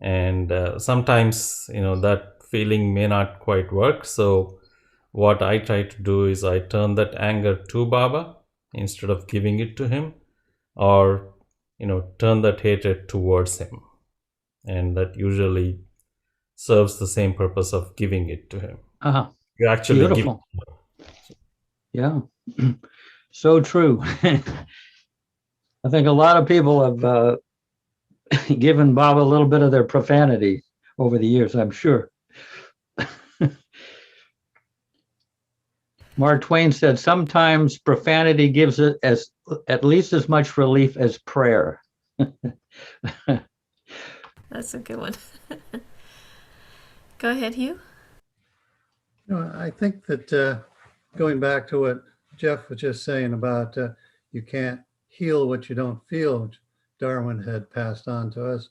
And sometimes, that feeling may not quite work. So what I try to do is I turn that anger to Baba instead of giving it to him, or, turn that hatred towards him. And that usually serves the same purpose of giving it to him. You actually Beautiful. Yeah, so true. I think a lot of people have given Baba a little bit of their profanity over the years, I'm sure. Mark Twain said, "Sometimes profanity gives it at least as much relief as prayer." That's a good one. Go ahead, Hugh. I think that going back to what Jeff was just saying about you can't heal what you don't feel, which Darwin had passed on to us.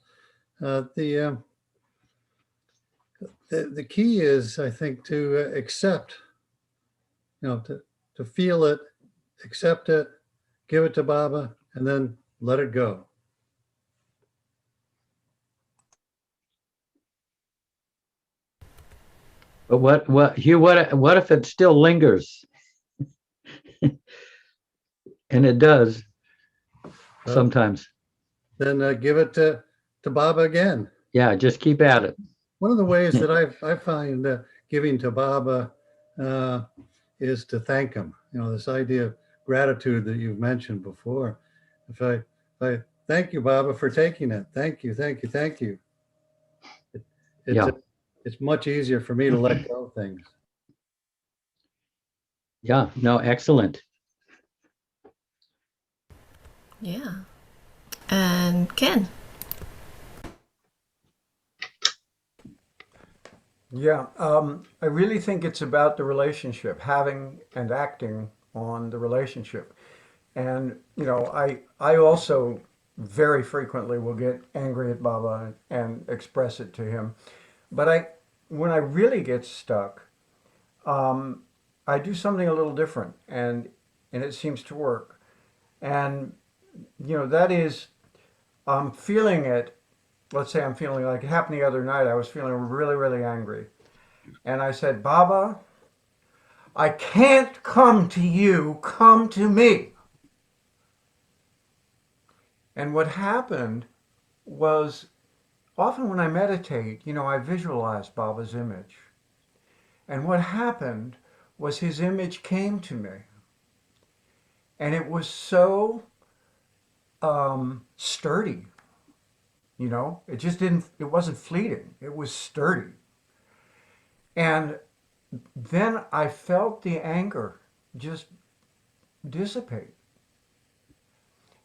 The key is, I think, to accept, to feel it, accept it, give it to Baba, and then let it go. But what if it still lingers? And it does sometimes. Then give it to Baba again. Yeah, just keep at it. One of the ways that I find giving to Baba is to thank him. You know, this idea of gratitude that you've mentioned before. If I thank you, Baba, for taking it. Thank you, thank you, thank you. It's much easier for me to let go of things. Yeah, no, excellent. Yeah. And Ken. Yeah, I really think it's about the relationship, having and acting on the relationship. And, you know, I also very frequently will get angry at Baba and express it to him. But when I really get stuck, I do something a little different, and it seems to work. And, you know, that is, I'm feeling it. Let's say I'm feeling like it happened the other night. I was feeling really, really angry. And I said, Baba, I can't come to you, come to me. And what happened was, often when I meditate, you know, I visualize Baba's image. And what happened was his image came to me. And it was so sturdy, you know, it wasn't fleeting, it was sturdy. And then I felt the anger just dissipate.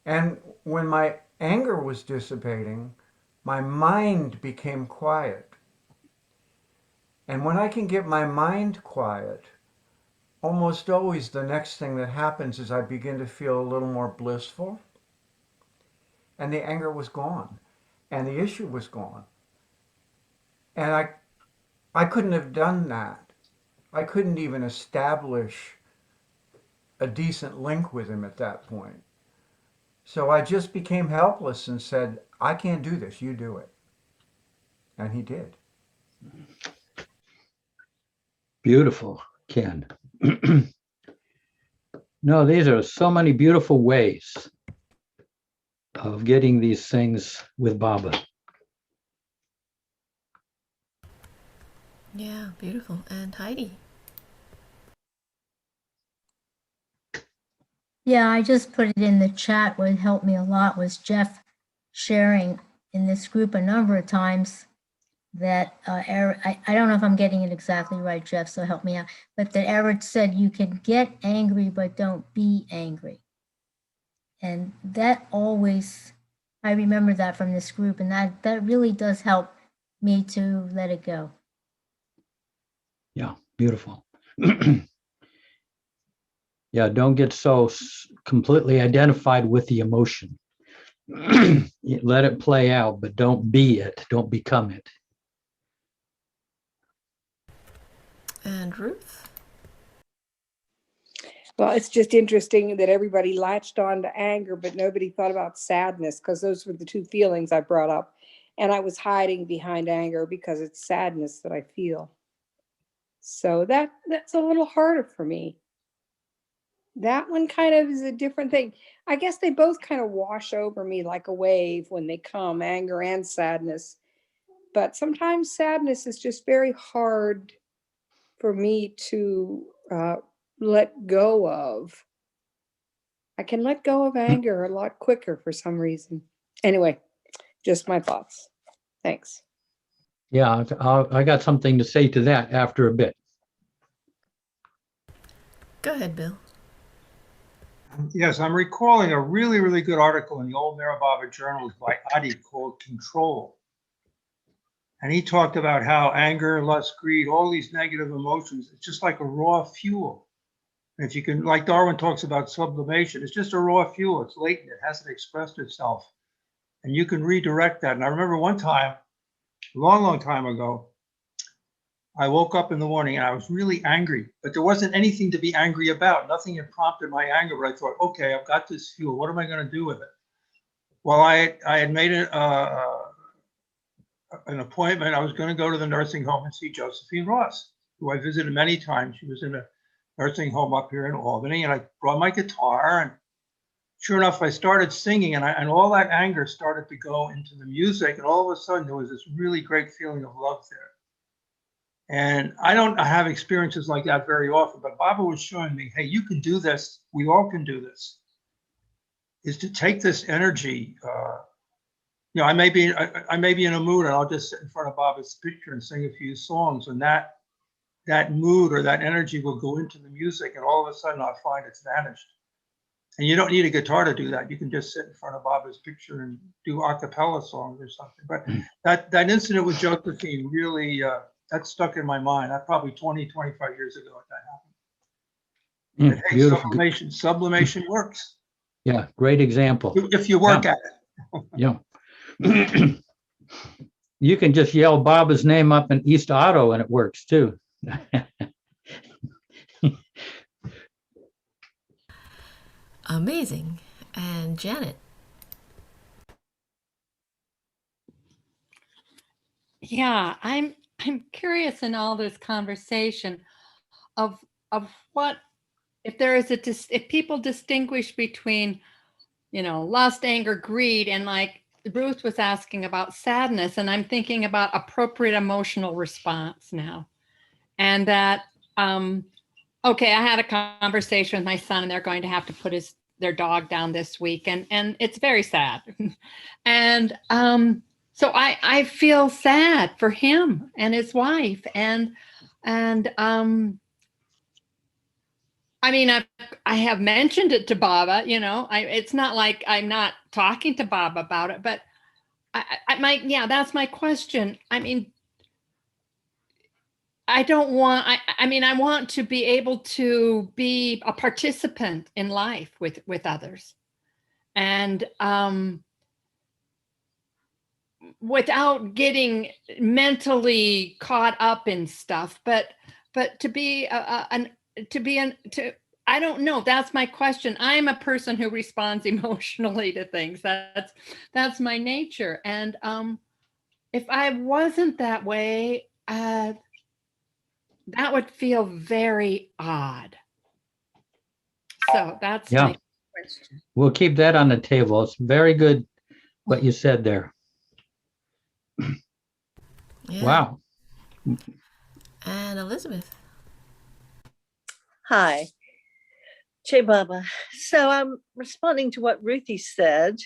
And when my anger was dissipating, my mind became quiet. And when I can get my mind quiet, almost always the next thing that happens is I begin to feel a little more blissful. And the anger was gone. And the issue was gone. And I couldn't have done that. I couldn't even establish a decent link with him at that point. So I just became helpless and said, I can't do this, you do it. And he did. Beautiful, Ken. No, these are so many beautiful ways of getting these things with Baba. Yeah, beautiful. And Heidi. Yeah, I just put it in the chat. What helped me a lot was Jeff sharing in this group a number of times that I don't know if I'm getting it exactly right, Jeff, so help me out. But that Eric said you can get angry, but don't be angry. And that always, I remember that from this group, and that really does help me to let it go. Yeah, beautiful. Yeah, don't get so completely identified with the emotion. Let it play out, but don't be it. Don't become it. And Ruth? Well, it's just interesting that everybody latched on to anger, but nobody thought about sadness, because those were the two feelings I brought up. And I was hiding behind anger because it's sadness that I feel. So that's a little harder for me. That one kind of is a different thing. I guess they both kind of wash over me like a wave when they come, anger and sadness. But sometimes sadness is just very hard for me to let go of. I can let go of anger a lot quicker for some reason. Anyway, just my thoughts. Thanks. Yeah, I got something to say to that after a bit. Go ahead, Bill. Yes, I'm recalling a really, really good article in the old Mehrababa journals by Adi called Control. And he talked about how anger, lust, greed, all these negative emotions, it's just like a raw fuel. And if you can, like Darwin talks about sublimation, it's just a raw fuel. It's latent. It hasn't expressed itself. And you can redirect that. And I remember one time, a long, long time ago, I woke up in the morning and I was really angry, but there wasn't anything to be angry about. Nothing had prompted my anger, but I thought, okay, I've got this fuel. What am I going to do with it? Well, I had made an appointment. I was going to go to the nursing home and see Josephine Ross, who I visited many times. She was in a nursing home up here in Albany, and I brought my guitar, and sure enough, I started singing, and all that anger started to go into the music, and all of a sudden there was this really great feeling of love there. And I don't have experiences like that very often, but Baba was showing me, hey, you can do this. We all can do this. Is to take this energy. I may be in a mood, and I'll just sit in front of Baba's picture and sing a few songs, and that mood or that energy will go into the music, and all of a sudden I'll find it's vanished. And you don't need a guitar to do that. You can just sit in front of Baba's picture and do a cappella songs or something. But that incident with Josephine really, that stuck in my mind. That probably 20, 25 years ago that happened. Hey, Beautiful. Sublimation works. Yeah, great example. If you work at it. Yeah. You can just yell Baba's name up in East Otto and it works too. Amazing. And Janet. Yeah, I'm curious in all this conversation of what, if there is if people distinguish between, lust, anger, greed, and like Ruth was asking about sadness, and I'm thinking about appropriate emotional response now. And that, okay, I had a conversation with my son, and they're going to have to put their dog down this week, and it's very sad. And so I feel sad for him and his wife, and I mean, I have mentioned it to Baba, it's not like I'm not talking to Baba about it, but that's my question. I mean, I want to be able to be a participant in life with others, and without getting mentally caught up in stuff, but to be I don't know. That's my question. I'm a person who responds emotionally to things. That's my nature. And if I wasn't that way, that would feel very odd. So that's my question. We'll keep that on the table. It's very good what you said there. Yeah. Wow. And Elizabeth. Hi, Che Baba. So I'm responding to what Ruthie said,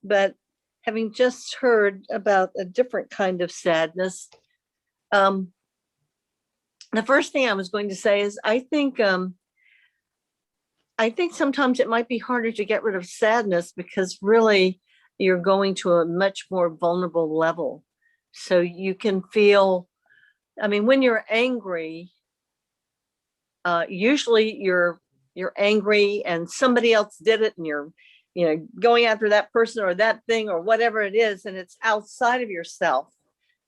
but having just heard about a different kind of sadness, the first thing I was going to say is I think sometimes it might be harder to get rid of sadness because really you're going to a much more vulnerable level. So you can feel, when you're angry, usually you're angry and somebody else did it, and you're going after that person or that thing or whatever it is, and it's outside of yourself.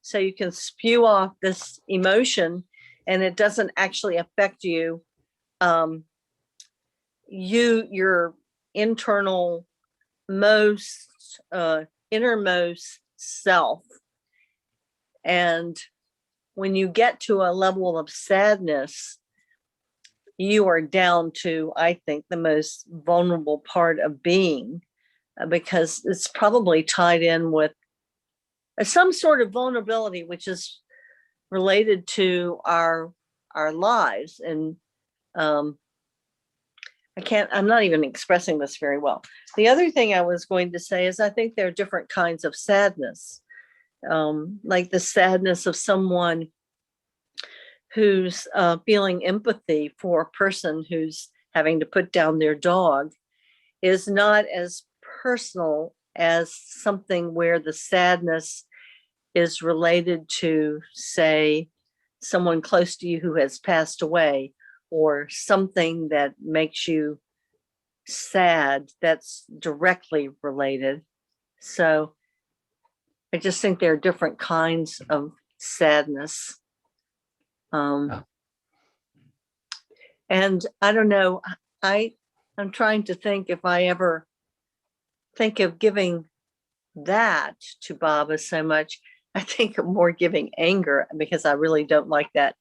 So you can spew off this emotion and it doesn't actually affect you. Your innermost self. And when you get to a level of sadness, you are down to, I think, the most vulnerable part of being, because it's probably tied in with some sort of vulnerability, which is related to our lives. And I'm not even expressing this very well. The other thing I was going to say is I think there are different kinds of sadness, like the sadness of someone who's feeling empathy for a person who's having to put down their dog is not as personal as something where the sadness is related to, say, someone close to you who has passed away, or something that makes you sad that's directly related. So I just think there are different kinds of sadness. And I don't know, I'm trying to think if I ever think of giving that to Baba so much. I think of more giving anger, because I really don't like that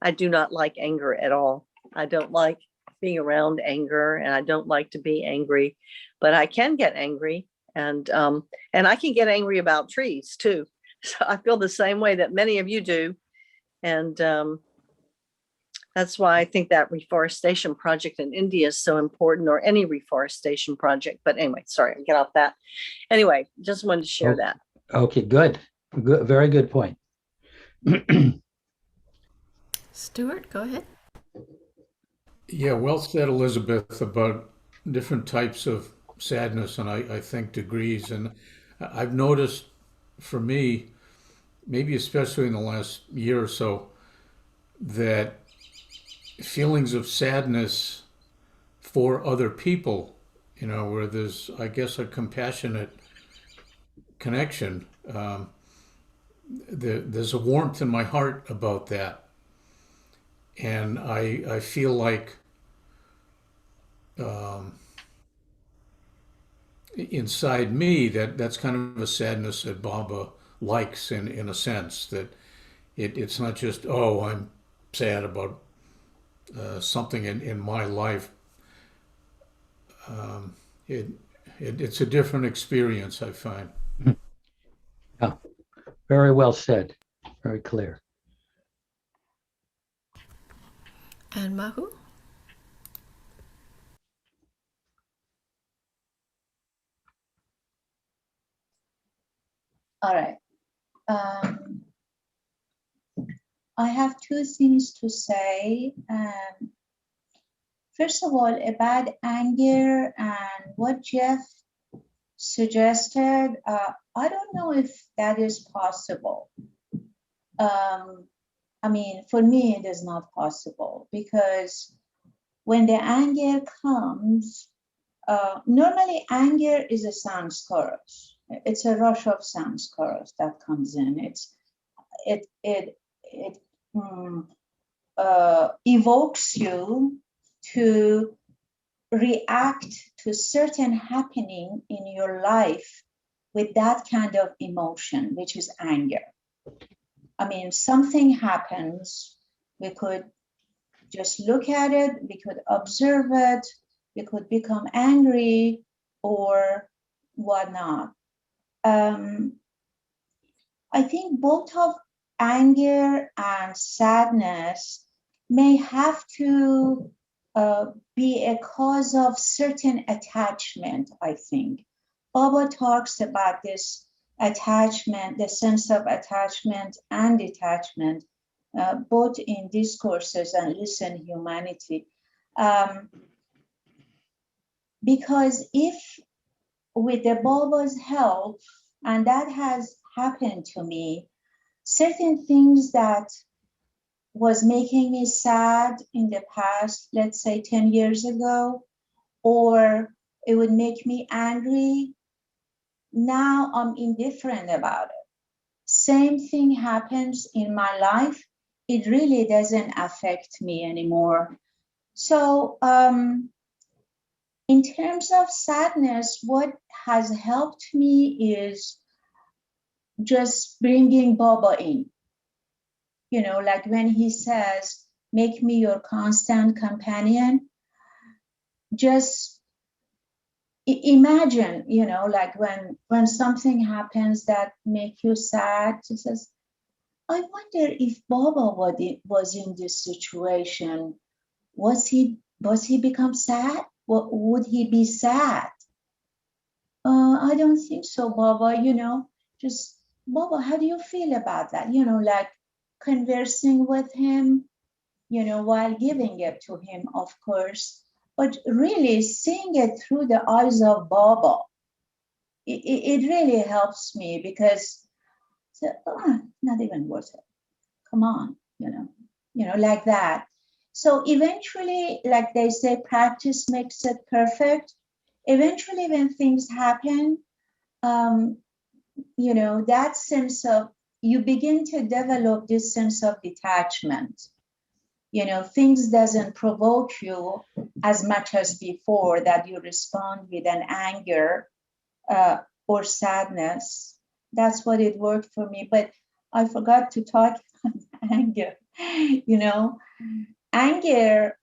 I do not like anger at all. I don't like being around anger, and I don't like to be angry, but I can get angry, and I can get angry about trees too. So I feel the same way that many of you do. And that's why I think that reforestation project in India is so important, or any reforestation project. But anyway, sorry, I'll get off that. Anyway, just wanted to share that. Okay, good. Good, very good point. Stuart, go ahead. Yeah, well said, Elizabeth, about different types of sadness, and I think degrees. And I've noticed for me, maybe especially in the last year or so, that feelings of sadness for other people, where there's, I guess, a compassionate connection. There's a warmth in my heart about that. And I feel like inside me that's kind of a sadness that Baba likes in a sense, that it's not just, oh, I'm sad about something in my life. It's a different experience, I find. Yeah, very well said. Very clear. And Mahu? All right. I have two things to say. First of all, about anger and what Jeff suggested, I don't know if that is possible. I mean, for me, it is not possible, because when the anger comes, normally anger is a sanskaras. It's a rush of sanskaras that comes in. It evokes you to react to certain happening in your life with that kind of emotion, which is anger. I mean, something happens, we could just look at it, we could observe it, we could become angry or whatnot. I think both of anger and sadness may have to be a cause of certain attachment, I think. Baba talks about this attachment, the sense of attachment and detachment, both in discourses and Listen Humanity. Because if with the Baba's help, and that has happened to me, certain things that was making me sad in the past, let's say 10 years ago, or it would make me angry, now I'm indifferent about it. Same thing happens in my life. It really doesn't affect me anymore. So in terms of sadness, what has helped me is just bringing Baba in. Like when he says, make me your constant companion, just imagine, like when something happens that makes you sad, he says, I wonder if Baba was in this was he become sad? Would he be sad? I don't think so, Baba, just, Baba, how do you feel about that? Like conversing with him, while giving it to him, of course, but really seeing it through the eyes of Baba. It really helps me, because not even worth it. Come on, like that. So eventually, like they say, practice makes it perfect. Eventually, when things happen, that sense of, you begin to develop this sense of detachment. Things doesn't provoke you as much as before, that you respond with an anger or sadness. That's what it worked for me. But I forgot to talk about anger. You know, anger,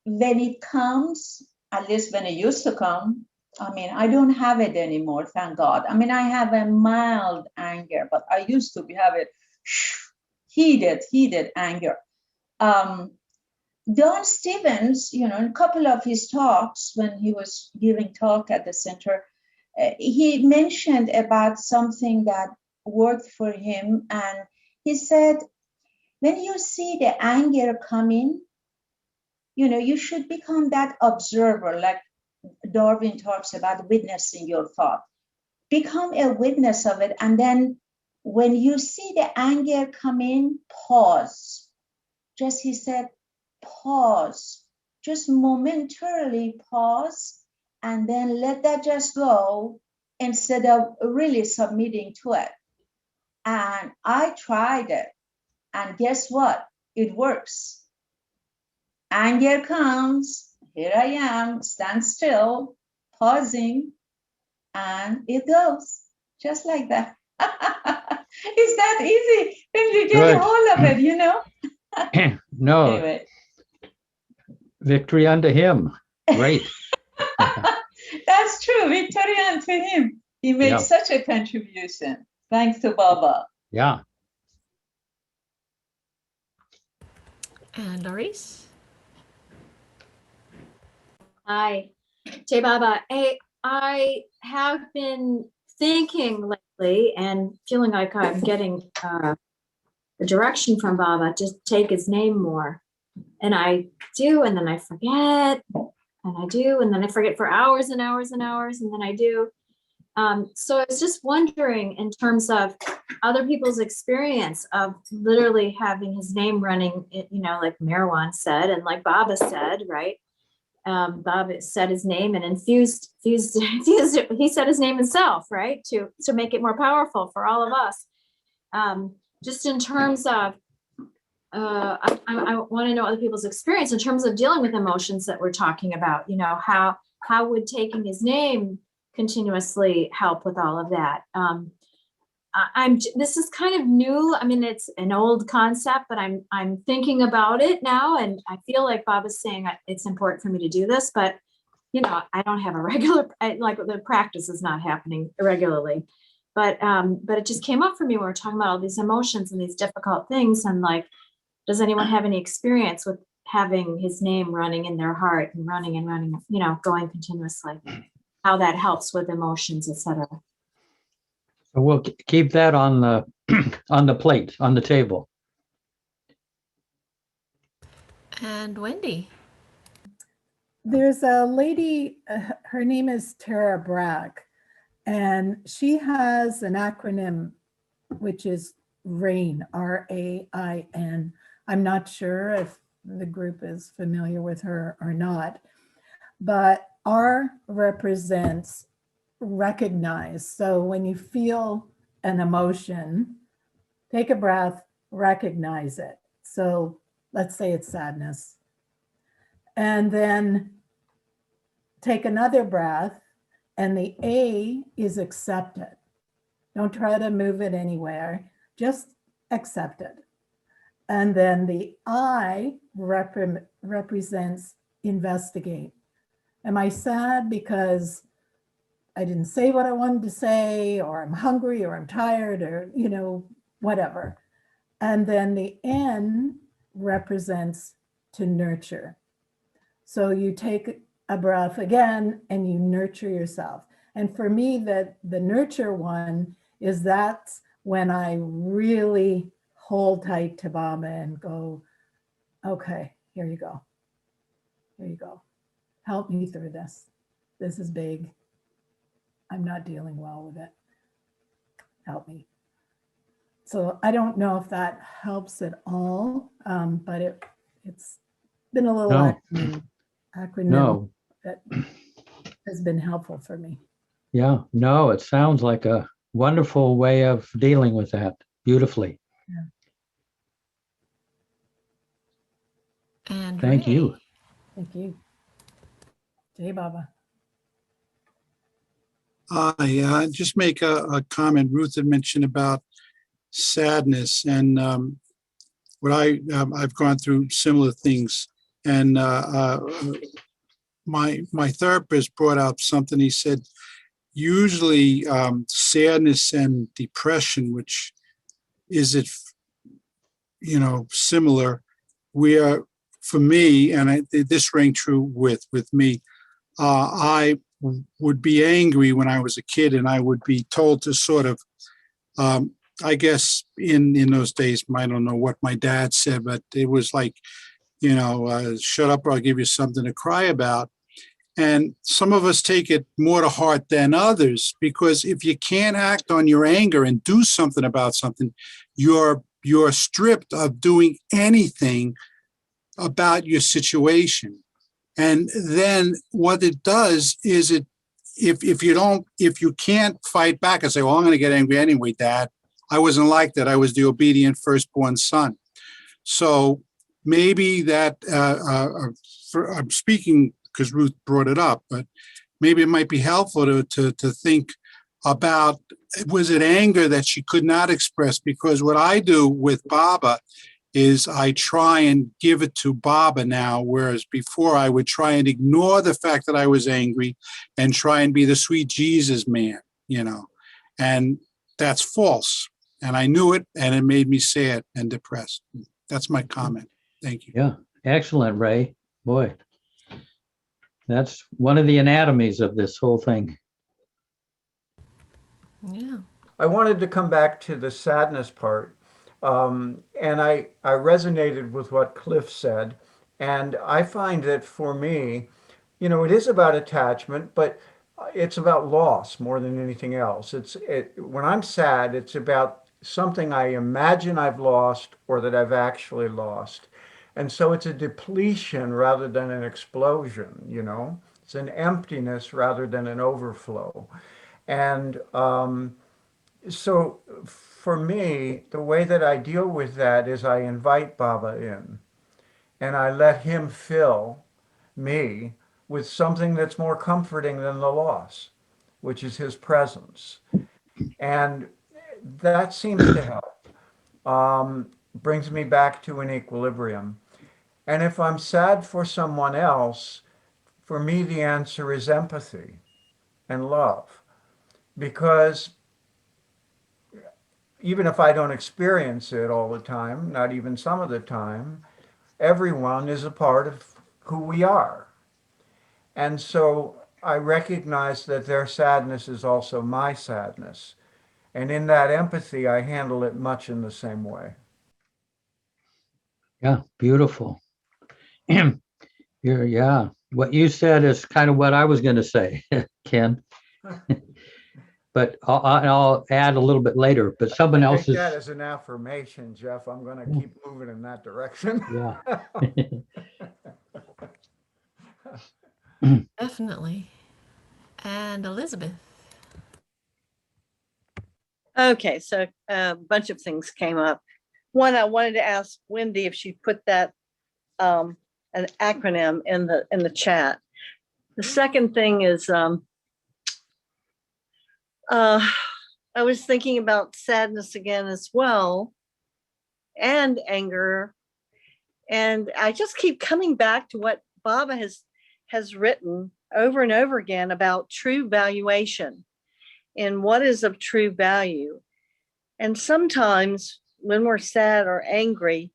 when it comes, at least when it used to come, I mean, I don't have it anymore, thank God. I mean, I have a mild anger, but I used to have it heated anger. Don Stevens, you know, in a couple of his talks, when he was giving talk at the center, he mentioned about something that worked for him. And he said, when you see the anger coming, you know, you should become that observer, like Darwin talks about witnessing your thought. Become a witness of it. And then when you see the anger come in, pause. Just, he said, pause. Just momentarily pause, and then let that just go instead of really submitting to it. And I tried it. And guess what? It works. Anger comes. Here I am, stand still, pausing, and it goes just like that. It's that easy when you get a hold of it, you know? No. Anyway. Victory unto him. Great. That's true. Victory unto him. He made such a contribution. Thanks to Baba. Yeah. And Doris? Hi, Jay Baba. I have been thinking lately and feeling like I'm getting a direction from Baba to take his name more. And I do, and then I forget, and I do, and then I forget for hours and hours and hours, and then I do. So I was just wondering, in terms of other people's experience of literally having his name running, you know, like Marwan said, and like Baba said, right? Baba said his name and infused he said his name himself, right? To make it more powerful for all of us. Just in terms of, I want to know other people's experience in terms of dealing with emotions that we're talking about. You know, how would taking his name continuously help with all of that? This is kind of new. I mean, it's an old concept, but I'm thinking about it now, and I feel like Bob is saying it's important for me to do this, but you know, I don't have a regular, like the practice is not happening regularly, but it just came up for me when we're talking about all these emotions and these difficult things, and like, does anyone have any experience with having his name running in their heart and running, you know, going continuously? How that helps with emotions, etc. So we'll keep that on the on the plate, on the table. And Wendy. There's a lady, her name is Tara Bragg, and she has an acronym which is RAIN, R-A-I-N. I'm not sure if the group is familiar with her or not, but R represents recognize. So when you feel an emotion, take a breath, recognize it. So let's say it's sadness. And then take another breath, and the A is accept it. Don't try to move it anywhere, just accept it. And then the I represents investigate. Am I sad because I didn't say what I wanted to say, or I'm hungry, or I'm tired, or, you know, whatever. And then the N represents to nurture. So you take a breath again and you nurture yourself. And for me, the nurture one is that's when I really hold tight to Baba and go, okay, here you go. Here you go. Help me through this. This is big. I'm not dealing well with it. Help me. So I don't know if that helps at all, but it's been a little acronym that has been helpful for me. Yeah, no, it sounds like a wonderful way of dealing with that beautifully. Yeah. And thank you. Thank you. Jai Baba. Yeah, just make a comment. Ruth had mentioned about sadness, and I've gone through similar things, and my therapist brought up something. He said, usually sadness and depression, which is it, similar. We are, for me, and this rang true with me. I would be angry when I was a kid, and I would be told to sort of, I guess in those days, I don't know what my dad said, but it was like, shut up or I'll give you something to cry about. And some of us take it more to heart than others, because if you can't act on your anger and do something about something, you're stripped of doing anything about your situation. And then what it does is if you can't fight back and say, well, I'm going to get angry anyway, Dad. I wasn't like that. I was the obedient firstborn son. So maybe that, I'm speaking because Ruth brought it up, but maybe it might be helpful to think about, was it anger that she could not express? Because what I do with Baba is I try and give it to Baba now, whereas before I would try and ignore the fact that I was angry and try and be the sweet Jesus man, and that's false. And I knew it, and it made me sad and depressed. That's my comment. Thank you. Yeah, excellent, Ray. Boy, that's one of the anatomies of this whole thing. Yeah. I wanted to come back to the sadness part. And I resonated with what Cliff said. And I find that for me, it is about attachment, but it's about loss more than anything else. When I'm sad, it's about something I imagine I've lost or that I've actually lost. And so it's a depletion rather than an explosion, It's an emptiness rather than an overflow. And so for me, the way that I deal with that is I invite Baba in and I let him fill me with something that's more comforting than the loss, which is his presence. And that seems to help. Brings me back to an equilibrium. And if I'm sad for someone else, for me, the answer is empathy and love. Because even if I don't experience it all the time, not even some of the time, everyone is a part of who we are. And so I recognize that their sadness is also my sadness. And in that empathy, I handle it much in the same way. Yeah, beautiful. Yeah, what you said is kind of what I was going to say, Ken. But I'll add a little bit later. But someone else is. Take that as an affirmation, Jeff. I'm going to keep moving in that direction. Yeah. Definitely. And Elizabeth. Okay, so a bunch of things came up. One, I wanted to ask Wendy if she put that an acronym in the chat. The second thing is I was thinking about sadness again as well, and anger, and I just keep coming back to what Baba has written over and over again about true valuation and what is of true value. And sometimes when we're sad or angry,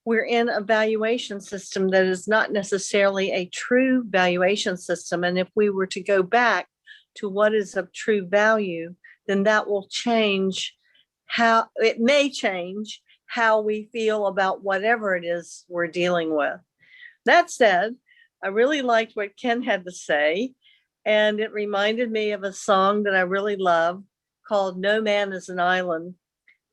we're in a valuation system that is not necessarily a true valuation system. And if we were to go back to what is of true value, then that will change it may change how we feel about whatever it is we're dealing with. That said, I really liked what Ken had to say, and it reminded me of a song that I really love called No Man is an Island.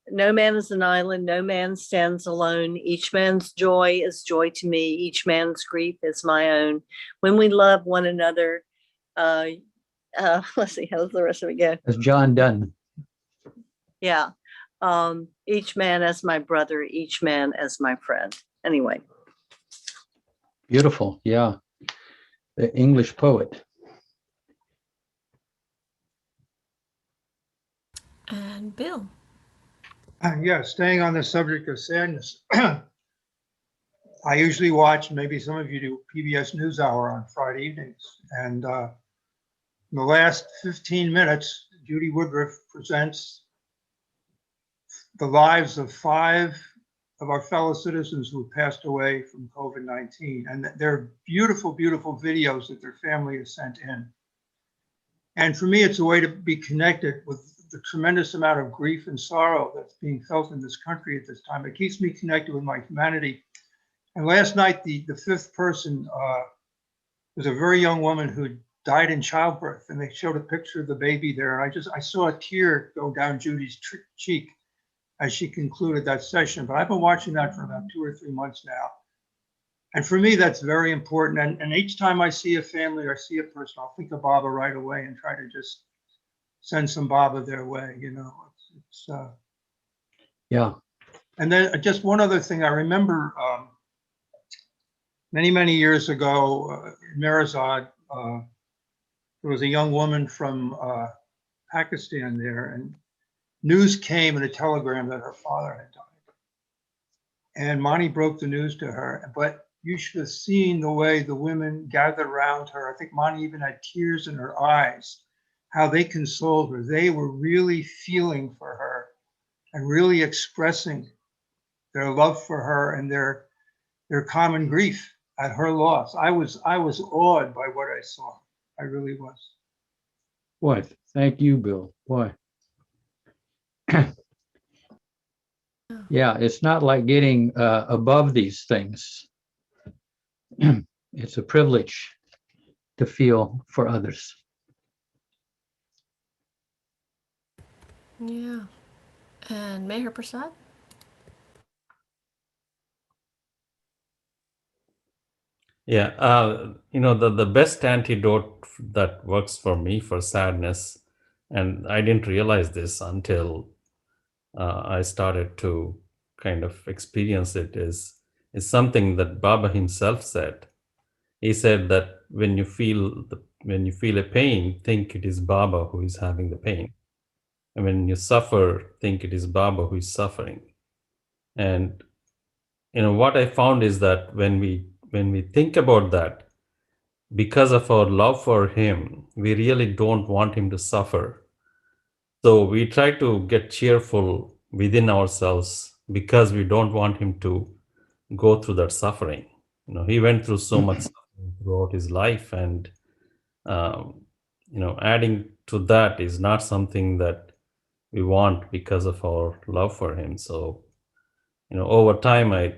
No man is an island, no man stands alone. Each man's joy is joy to me. Each man's grief is my own. When we love one another, let's see, how's the rest of it go? That's John Donne. Yeah. Each man as my brother, each man as my friend. Anyway. Beautiful. Yeah. The English poet. And Bill. Yeah, staying on the subject of sadness. I usually watch, maybe some of you do, PBS NewsHour on Friday evenings. And in the last 15 minutes, Judy Woodruff presents the lives of 5 of our fellow citizens who passed away from COVID-19. And they're beautiful, beautiful videos that their family has sent in. And for me, it's a way to be connected with the tremendous amount of grief and sorrow that's being felt in this country at this time. It keeps me connected with my humanity. And last night, the 5th person was a very young woman who died in childbirth, and they showed a picture of the baby there. And I saw a tear go down Judy's cheek as she concluded that session. But I've been watching that for about 2 or 3 months now. And for me, that's very important. And each time I see a family or see a person, I'll think of Baba right away and try to just send some Baba their way, you know. Yeah. And then just one other thing, I remember many, many years ago in Mirazad, there was a young woman from Pakistan there, and news came in a telegram that her father had died. And Mani broke the news to her, but you should have seen the way the women gathered around her. I think Mani even had tears in her eyes, how they consoled her. They were really feeling for her and really expressing their love for her and their common grief at her loss. I was awed by what I saw. I really was. Boy, thank you, Bill. Boy. Yeah, it's not like getting above these things. It's a privilege to feel for others. Yeah. And Meher Prasad? Yeah, you know, the best antidote that works for me for sadness, and I didn't realize this until I started to kind of experience it, is something that Baba himself said. He said that when you feel a pain, think it is Baba who is having the pain. And when you suffer, think it is Baba who is suffering. And you know what I found is that when we think about that, because of our love for him, we really don't want him to suffer. So we try to get cheerful within ourselves because we don't want him to go through that suffering. You know, he went through so much suffering throughout his life, and you know, adding to that is not something that we want because of our love for him. So, you know, over time, I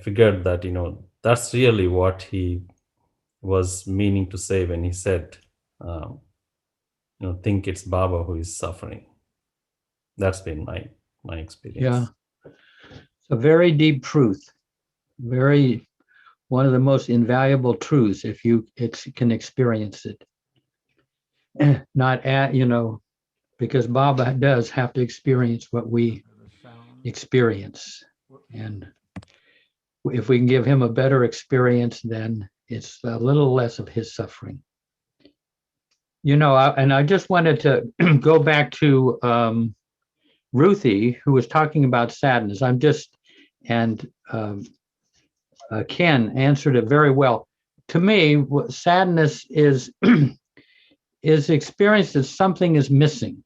figured that, you know, that's really what he was meaning to say when he said, you know, think it's Baba who is suffering. That's been my experience. Yeah, it's a very deep truth. Very, one of the most invaluable truths if you can experience it. Not at, you know, because Baba does have to experience what we experience. And if we can give him a better experience, then it's a little less of his suffering. You know, and I just wanted to go back to Ruthie, who was talking about sadness. Ken answered it very well. To me, sadness is is experienced as something is missing.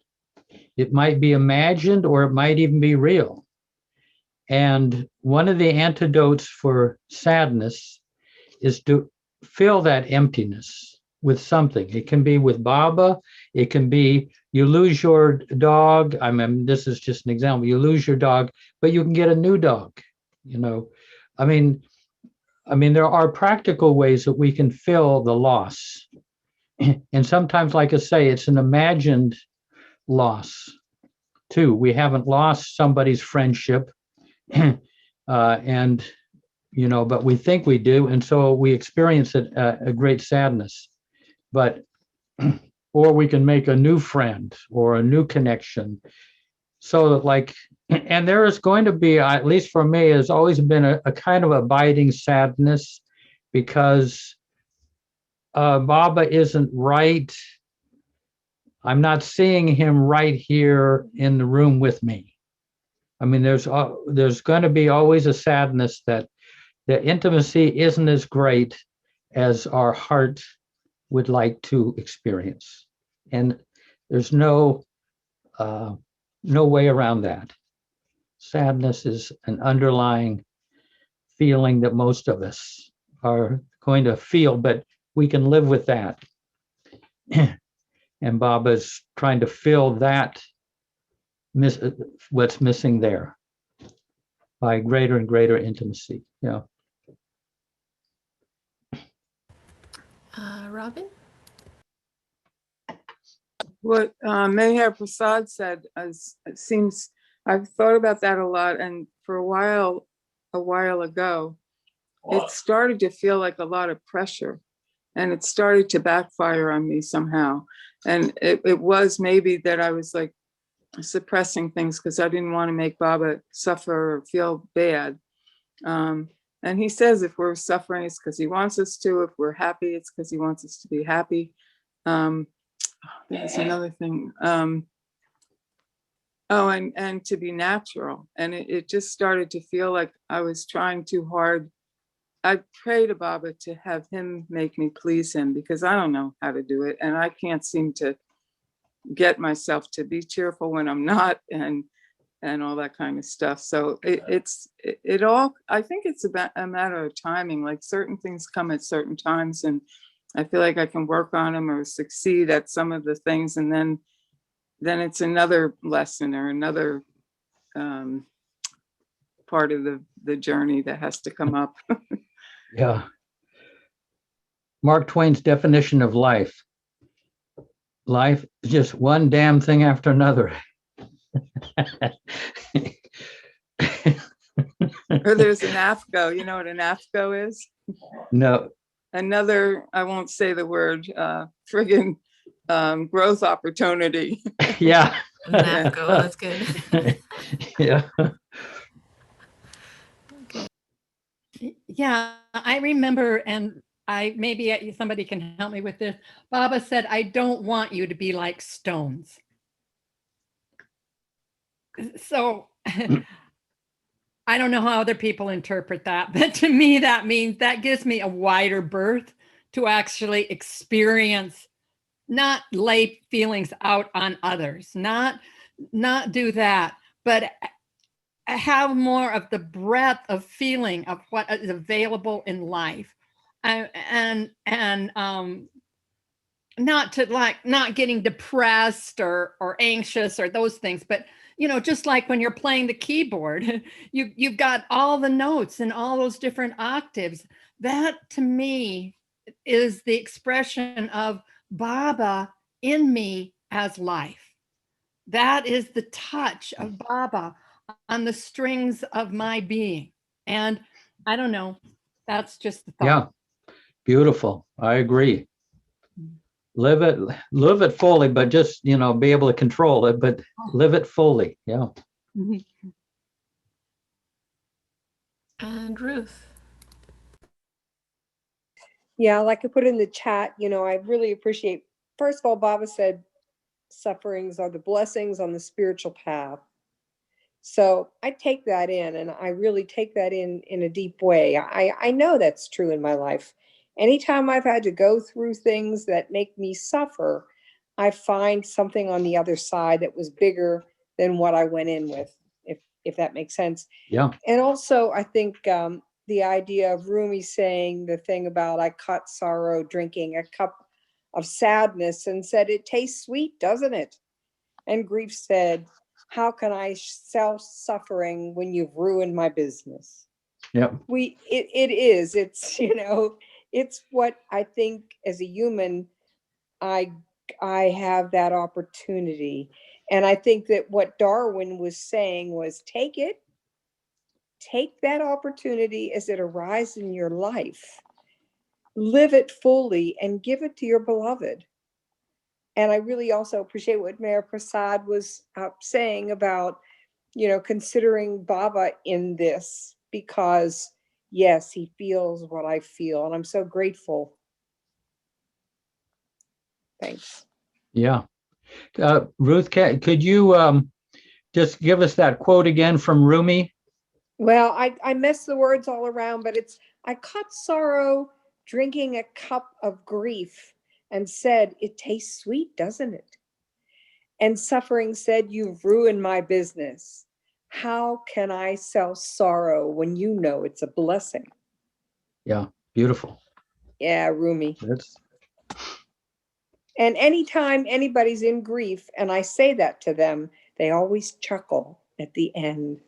It might be imagined or it might even be real. And one of the antidotes for sadness is to fill that emptiness with something. It can be with Baba. It can be you lose your dog. I mean, this is just an example. You lose your dog, but you can get a new dog. You know, I mean, there are practical ways that we can fill the loss. And sometimes, like I say, it's an imagined loss too. We haven't lost somebody's friendship, and you know, but we think we do, and so we experience it a great sadness. But or we can make a new friend or a new connection, so that like, and there is going to be, at least for me, has always been a kind of abiding sadness because Baba isn't right. I'm not seeing him right here in the room with me. I mean, there's going to be always a sadness that the intimacy isn't as great as our heart would like to experience. And there's no way around that. Sadness is an underlying feeling that most of us are going to feel, but we can live with that. And Baba's trying to fill that, what's missing there, by greater and greater intimacy. Yeah. Robin? What Meher Prasad said, it seems I've thought about that a lot, and for a while ago, it started to feel like a lot of pressure, and it started to backfire on me somehow. And it was maybe that I was like suppressing things because I didn't want to make Baba suffer or feel bad. And he says if we're suffering, it's because he wants us to. If we're happy, it's because he wants us to be happy. There's another thing. And to be natural. And it just started to feel like I was trying too hard. I pray to Baba to have him make me please him, because I don't know how to do it. And I can't seem to get myself to be cheerful when I'm not, and all that kind of stuff. So it all, I think it's about a matter of timing. Like certain things come at certain times, and I feel like I can work on them or succeed at some of the things. And then it's another lesson or another part of the journey that has to come up. Yeah. Mark Twain's definition of life. Life is just one damn thing after another. Or there's an AFGO. You know what an AFGO is? No. Another, I won't say the word, friggin' growth opportunity. Yeah. An AFGO, that's good. Yeah. Yeah, I remember, and maybe somebody can help me with this. Baba said, I don't want you to be like stones. So I don't know how other people interpret that, but to me, that means that gives me a wider berth to actually experience, not lay feelings out on others, not do that, but have more of the breadth of feeling of what is available in life, and not getting depressed or anxious or those things, but just like when you're playing the keyboard, you've got all the notes and all those different octaves. That to me is the expression of Baba in me as life. That is the touch of Baba on the strings of my being. And I don't know, that's just the thought. Yeah, beautiful. I agree. Live it fully, but just, be able to control it, but live it fully. Yeah. And Ruth. Yeah, like I put in the chat, I really appreciate, first of all, Baba said sufferings are the blessings on the spiritual path. So I take that in, and I really take that in a deep way. I know that's true in my life. Anytime I've had to go through things that make me suffer, I find something on the other side that was bigger than what I went in with, if that makes sense. Yeah. And also, I think the idea of Rumi saying the thing about I caught sorrow drinking a cup of sadness and said, it tastes sweet, doesn't it? And grief said, how can I sell suffering when you've ruined my business? Yep. It's what I think as a human, I have that opportunity. And I think that what Darwin was saying was take that opportunity as it arises in your life, live it fully and give it to your beloved. And I really also appreciate what Mayor Prasad was saying about, considering Baba in this, because yes, he feels what I feel. And I'm so grateful. Thanks. Yeah. Ruth, could you just give us that quote again from Rumi. Well, I messed the words all around, but it's, I caught sorrow drinking a cup of grief and said, it tastes sweet, doesn't it? And suffering said, you've ruined my business. How can I sell sorrow when you know it's a blessing? Yeah, beautiful. Yeah, Rumi. That's And anytime anybody's in grief and I say that to them, they always chuckle at the end.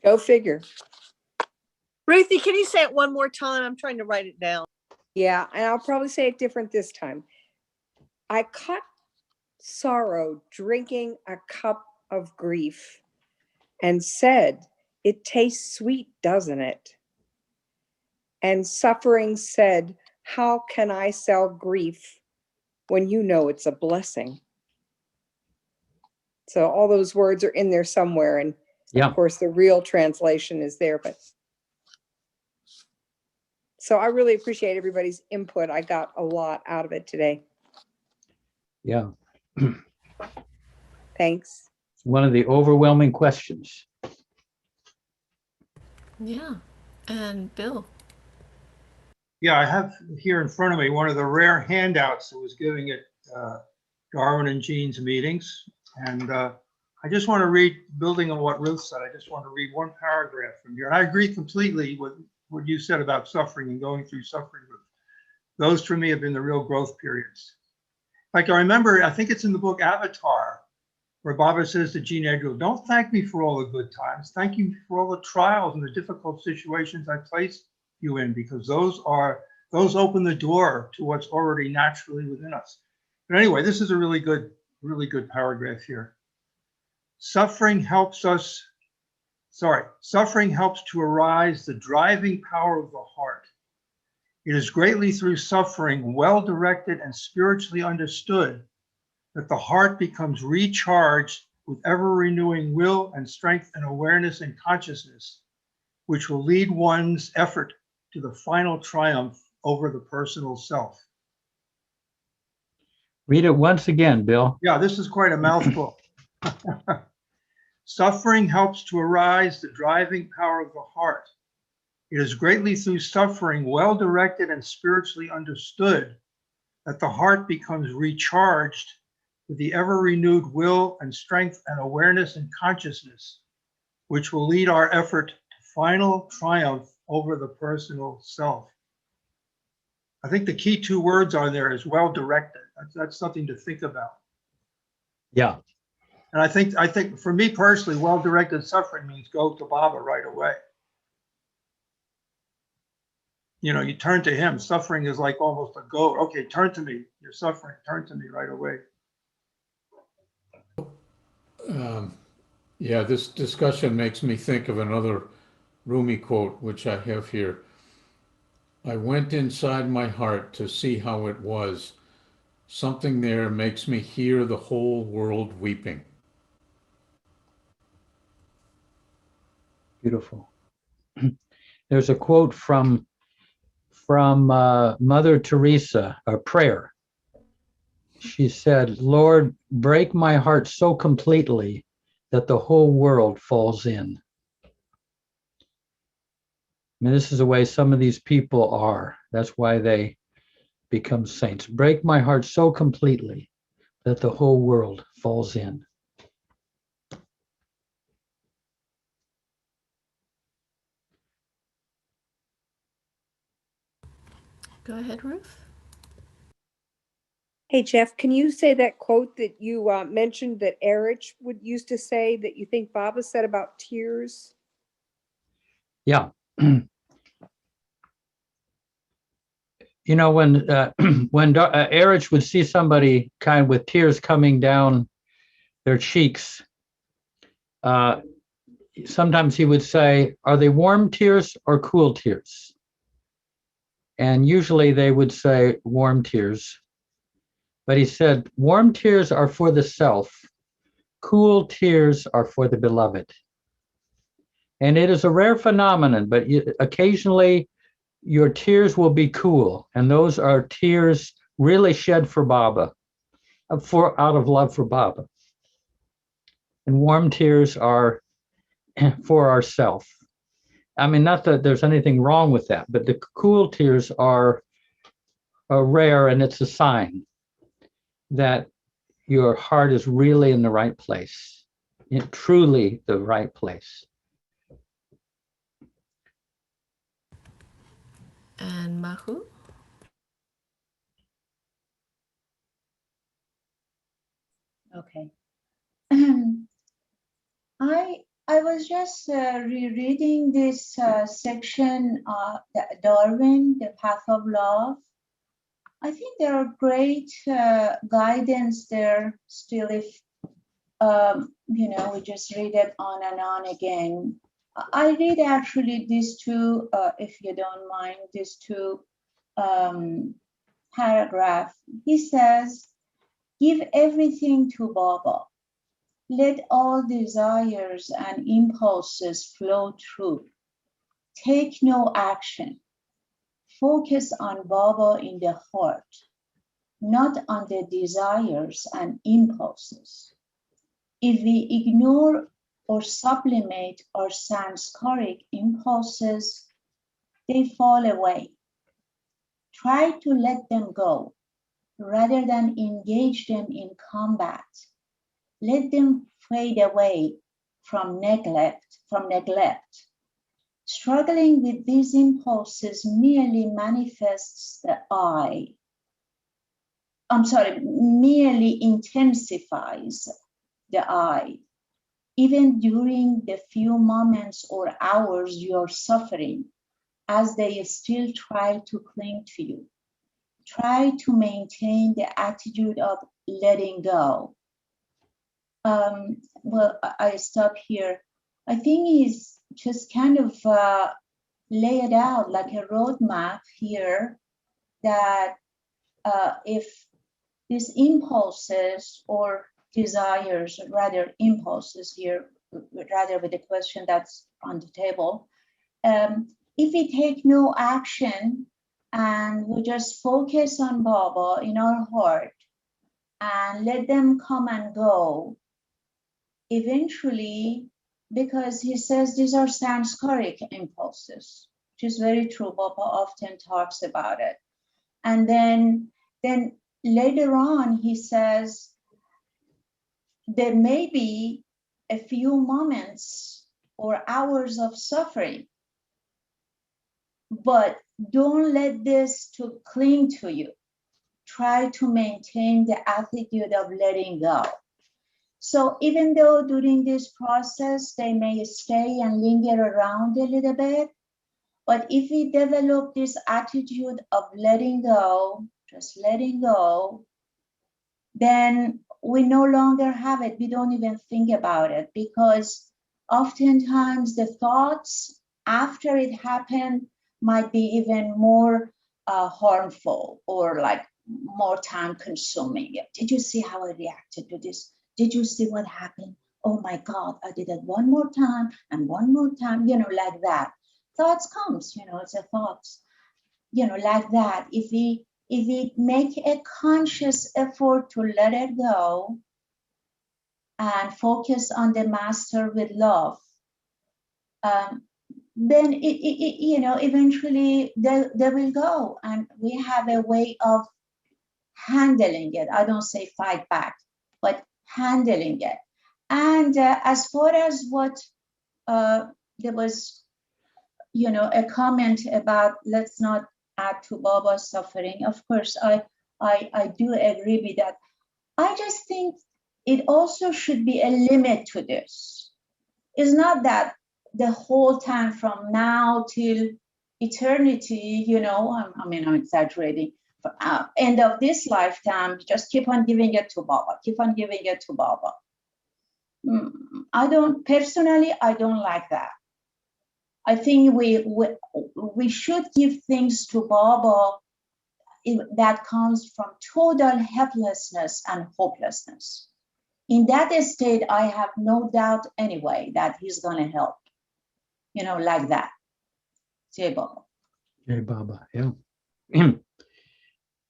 Go figure. Ruthie, can you say it one more time? I'm trying to write it down. Yeah, and I'll probably say it different this time. I caught sorrow drinking a cup of grief and said, it tastes sweet, doesn't it? And suffering said, how can I sell grief when you know it's a blessing? So all those words are in there somewhere. And yeah, of course, the real translation is there. But so I really appreciate everybody's input. I got a lot out of it today. Yeah. Thanks. One of the overwhelming questions. Yeah. And Bill. Yeah, I have here in front of me one of the rare handouts that was giving at Darwin and Jean's meetings. And I just want to read, building on what Ruth said, I just want to read one paragraph from here. And I agree completely with what you said about suffering and going through suffering. Those for me have been the real growth periods. Like I remember, I think it's in the book Avatar, where Baba says to Jean Edgar, don't thank me for all the good times. Thank you for all the trials and the difficult situations I placed you in, because those open the door to what's already naturally within us. But anyway, this is a really good paragraph here. Suffering helps to arise the driving power of the heart. It is greatly through suffering, well-directed and spiritually understood, that the heart becomes recharged with ever-renewing will and strength and awareness and consciousness, which will lead one's effort to the final triumph over the personal self. Read it once again, Bill. Yeah, this is quite a mouthful. Suffering helps to arise the driving power of the heart. It is greatly through suffering, well-directed and spiritually understood, that the heart becomes recharged with the ever-renewed will and strength and awareness and consciousness, which will lead our effort to final triumph over the personal self. I think the key two words on there is well-directed. That's something to think about. Yeah. And I think for me personally, well-directed suffering means go to Baba right away. You know, you turn to him. Suffering is like almost a go. Okay, turn to me. You're suffering. Turn to me right away. Yeah, this discussion makes me think of another Rumi quote, which I have here. I went inside my heart to see how it was. Something there makes me hear the whole world weeping. Beautiful. There's a quote from Mother Teresa, a prayer. She said, Lord, break my heart so completely that the whole world falls in. I mean, this is the way some of these people are. That's why they become saints. Break my heart so completely that the whole world falls in. Go ahead, Ruth. Hey, Jeff, can you say that quote that you mentioned that Erich used to say that you think Baba said about tears? Yeah. You know, when Erich would see somebody kind of with tears coming down their cheeks, sometimes he would say, are they warm tears or cool tears? And usually they would say warm tears. But he said, warm tears are for the self, cool tears are for the beloved. And it is a rare phenomenon, but occasionally your tears will be cool. And those are tears really shed for Baba, out of love for Baba. and warm tears are for ourself. I mean, not that there's anything wrong with that, but the cool tears are rare, and it's a sign that your heart is really in the right place, truly the right place. And Mahu? Okay. I was just rereading this section, Darwin, The Path of Love. I think there are great guidance there still if, we just read it on and on again. I read actually these two, if you don't mind, these two paragraphs. He says, give everything to Baba. Let all desires and impulses flow through. Take no action. Focus on Baba in the heart, not on the desires and impulses. If we ignore or sublimate our samskaric impulses, they fall away. Try to let them go rather than engage them in combat. Let them fade away from neglect. Struggling with these impulses merely merely intensifies the I. Even during the few moments or hours you're suffering, as they still try to cling to you. Try to maintain the attitude of letting go. Well, I stop here. I think he's just kind of laid out like a roadmap here that if these impulses or desires, rather impulses here, rather with the question that's on the table, if we take no action and we just focus on Baba in our heart and let them come and go, eventually, because he says these are samskaric impulses, which is very true. Baba often talks about it. And then later on, he says there may be a few moments or hours of suffering, but don't let this to cling to you. Try to maintain the attitude of letting go. So even though during this process, they may stay and linger around a little bit, but if we develop this attitude of letting go, just letting go, then we no longer have it. We don't even think about it, because oftentimes the thoughts after it happened might be even more harmful or like more time consuming. Did you see how I reacted to this? Did you see what happened? Oh my God, I did it one more time and one more time, like that. Thoughts comes, it's a thoughts, like that. If we make a conscious effort to let it go and focus on the master with love, then eventually they will go, and we have a way of handling it. I don't say fight back, but handling it. And as far as what there was, a comment about let's not add to Baba's suffering. Of course, I do agree with that. I just think it also should be a limit to this. It's not that the whole time from now till eternity, I'm exaggerating, end of this lifetime, just keep on giving it to Baba, keep on giving it to Baba. I don't like that. I think we should give things to Baba that comes from total helplessness and hopelessness. In that state, I have no doubt anyway that he's going to help, like that. Jai Baba. Jai Baba, yeah.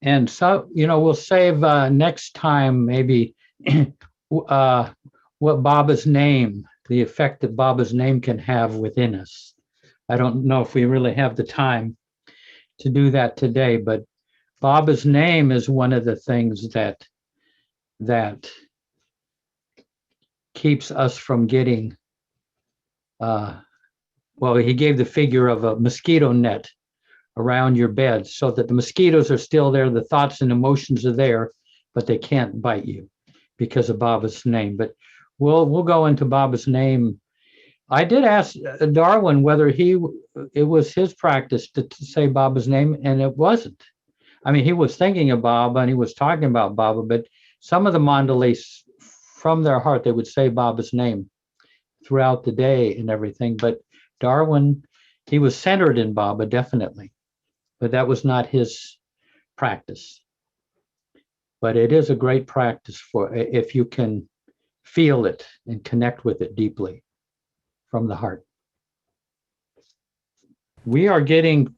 And so, we'll save next time maybe what Baba's name, the effect that Baba's name can have within us. I don't know if we really have the time to do that today, but Baba's name is one of the things that keeps us from getting, well, he gave the figure of a mosquito net around your bed so that the mosquitoes are still there, the thoughts and emotions are there, but they can't bite you because of Baba's name. But we'll go into Baba's name. I did ask Darwin whether it was his practice to say Baba's name, and it wasn't. I mean, he was thinking of Baba and he was talking about Baba, but some of the Mandalays from their heart, they would say Baba's name throughout the day and everything. But Darwin, he was centered in Baba, definitely, but that was not his practice. But it is a great practice for if you can feel it and connect with it deeply from the heart. We are getting,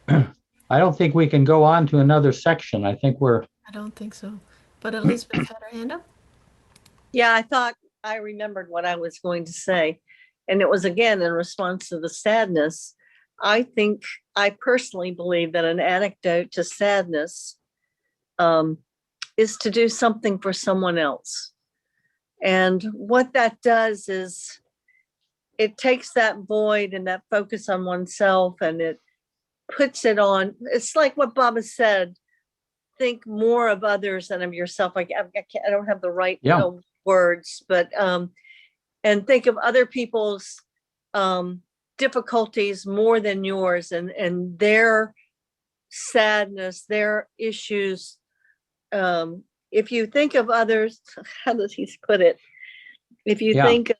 I don't think we can go on to another section. I think we're. I don't think so. But Elizabeth had her hand up. Yeah, I thought I remembered what I was going to say. And it was again in response to the sadness. I personally believe that an antidote to sadness is to do something for someone else. And what that does is it takes that void and that focus on oneself and it puts it on. It's like what Baba said, think more of others than of yourself. I don't have the right words, but and think of other people's difficulties more than yours and their sadness, their issues. If you think of others, how does he put it? If you think,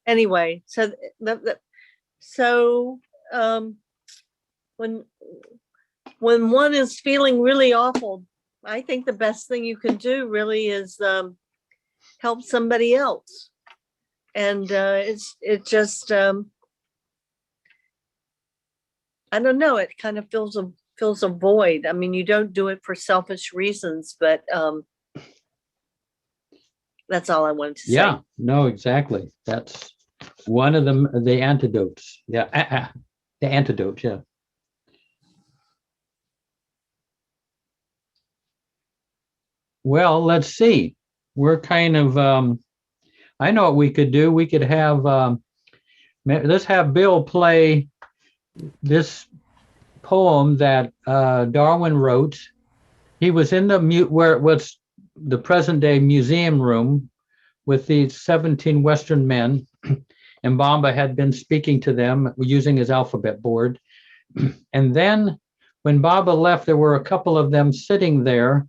anyway, so when one is feeling really awful, I think the best thing you can do really is help somebody else. And it just, I don't know, it kind of fills a void. I mean, you don't do it for selfish reasons, but that's all I wanted to say. Yeah, no, exactly. That's one of the antidotes. Yeah, the antidote, yeah. Well, let's see. We're kind of, I know what we could do. We could have, let's have Bill play this poem that Darwin wrote. He was in where it was the present day museum room with these 17 Western men, and Baba had been speaking to them using his alphabet board. And then when Baba left, there were a couple of them sitting there,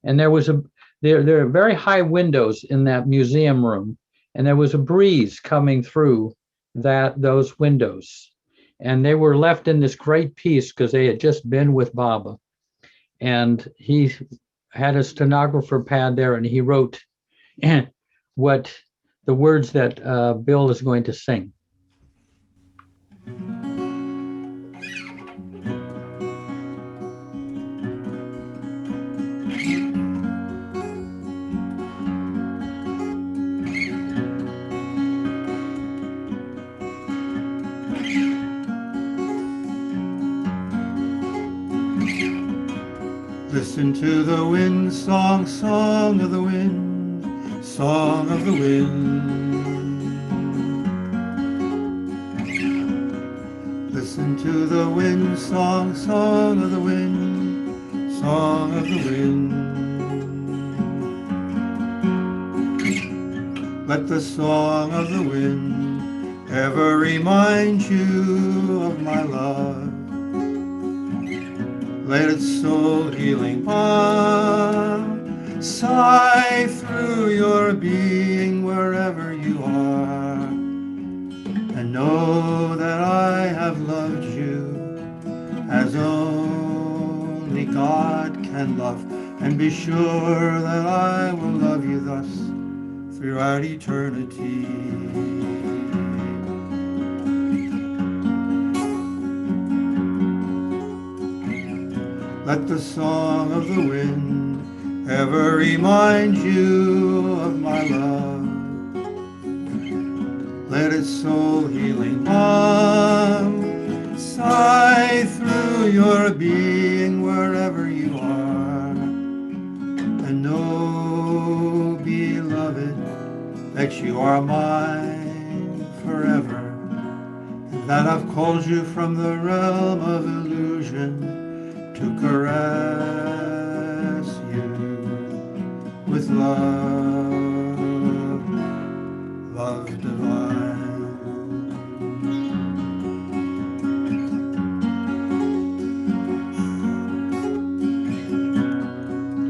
and there are very high windows in that museum room, and there was a breeze coming through those windows. And they were left in this great peace because they had just been with Baba. And he had a stenographer pad there, and he wrote what the words that Bill is going to sing. Listen to the wind song, song of the wind, song of the wind. Listen to the wind song, song of the wind, song of the wind. Let the song of the wind ever remind you of my love. Let its soul healing balm sigh through your being wherever you are. And know that I have loved you as only God can love. And be sure that I will love you thus throughout eternity. Let the song of the wind ever remind you of my love. let its soul healing balm sigh through your being wherever you are. And know, beloved, that you are mine forever, and that I've called you from the realm of illusion to caress you with love, love divine.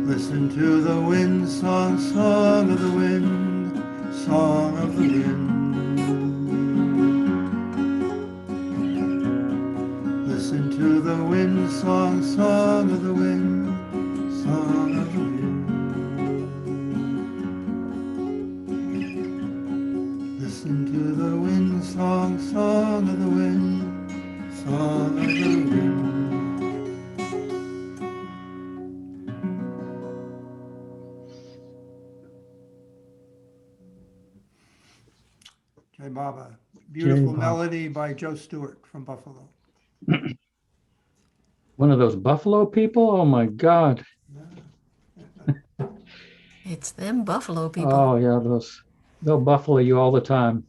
Listen to the wind song, song of the wind, song of the wind. Listen to the wind song, song of the wind, song of the wind. Listen to the wind song, song of the wind, song of the wind. Jai Baba. Beautiful Baba. melody by Joe Stewart from Buffalo. One of those Buffalo people? Oh my God. It's them Buffalo people. Oh yeah, they'll buffalo you all the time.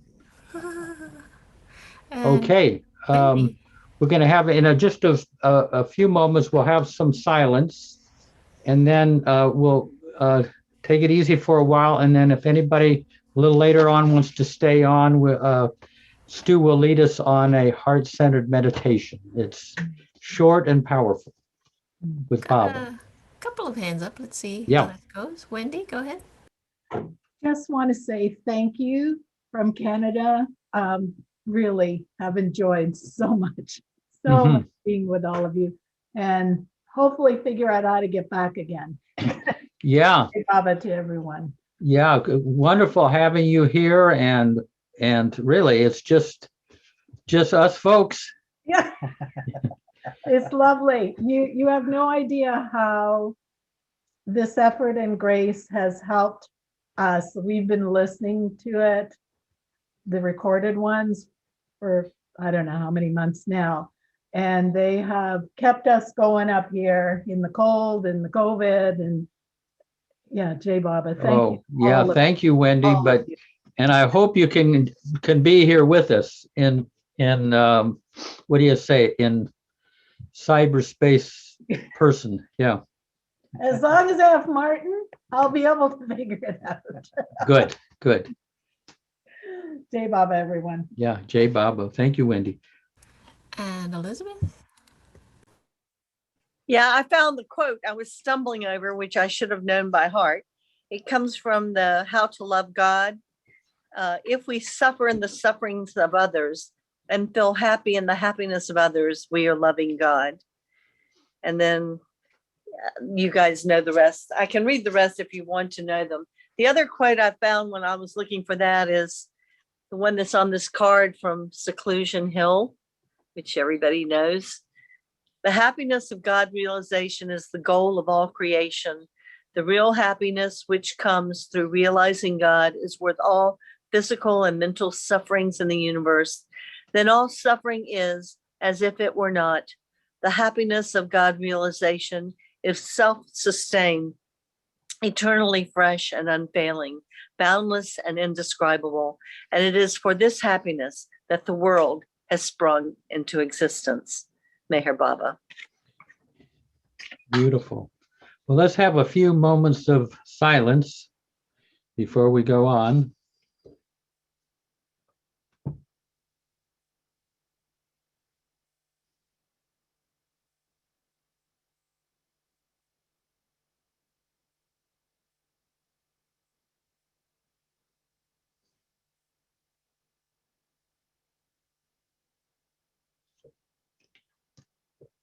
Okay. We're going to have, in just a few moments, we'll have some silence, and then we'll take it easy for a while. And then if anybody a little later on wants to stay on, Stu will lead us on a heart-centered meditation. It's short and powerful with Bob. A couple of hands up. Let's see Yeah. how that goes. Wendy, go ahead. Just want to say thank you from Canada. Really have enjoyed so much being with all of you, and hopefully figure out how to get back again. Yeah. Hey, Baba, to everyone. Yeah. Wonderful having you here. And really, it's just us folks. Yeah. It's lovely. You have no idea how this Effort and Grace has helped us. We've been listening to it, the recorded ones, for I don't know how many months now. And they have kept us going up here in the cold and the COVID. And yeah, Jai Baba, thank you. Yeah, thank you, Wendy. And I hope you can be here with us in what do you say, in cyberspace person. Yeah. As long as I have Martin, I'll be able to figure it out. Good. Jai Baba, everyone. Yeah, Jai Baba. Thank you, Wendy. And Elizabeth? Yeah, I found the quote I was stumbling over, which I should have known by heart. It comes from the How to Love God. If we suffer in the sufferings of others and feel happy in the happiness of others, we are loving God. And then you guys know the rest. I can read the rest if you want to know them. The other quote I found when I was looking for that is the one that's on this card from Seclusion Hill, which everybody knows. The happiness of God realization is the goal of all creation. The real happiness which comes through realizing God is worth all physical and mental sufferings in the universe. Then all suffering is as if it were not. The happiness of God realization is self-sustained, eternally fresh and unfailing, boundless and indescribable. And it is for this happiness that the world has sprung into existence. Meher Baba. Beautiful. Well, let's have a few moments of silence before we go on.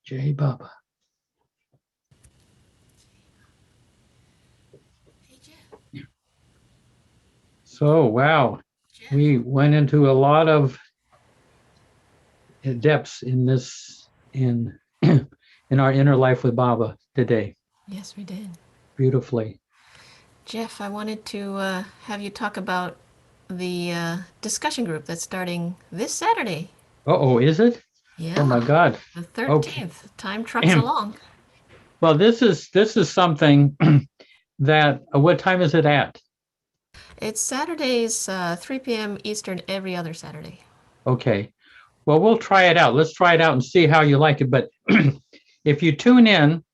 Jai Baba. So, wow, we went into a lot of depths in this, in our inner life with Baba today. Yes, we did. Beautifully. Jeff, I wanted to have you talk about the discussion group that's starting this Saturday. Uh-oh, is it? Yeah. Oh my God. The 13th. Time trucks along. Well, this is something that, what time is it at? It's Saturdays, 3 p.m. Eastern every other Saturday. Okay. Well, we'll try it out. Let's try it out and see how you like it. But if you tune in,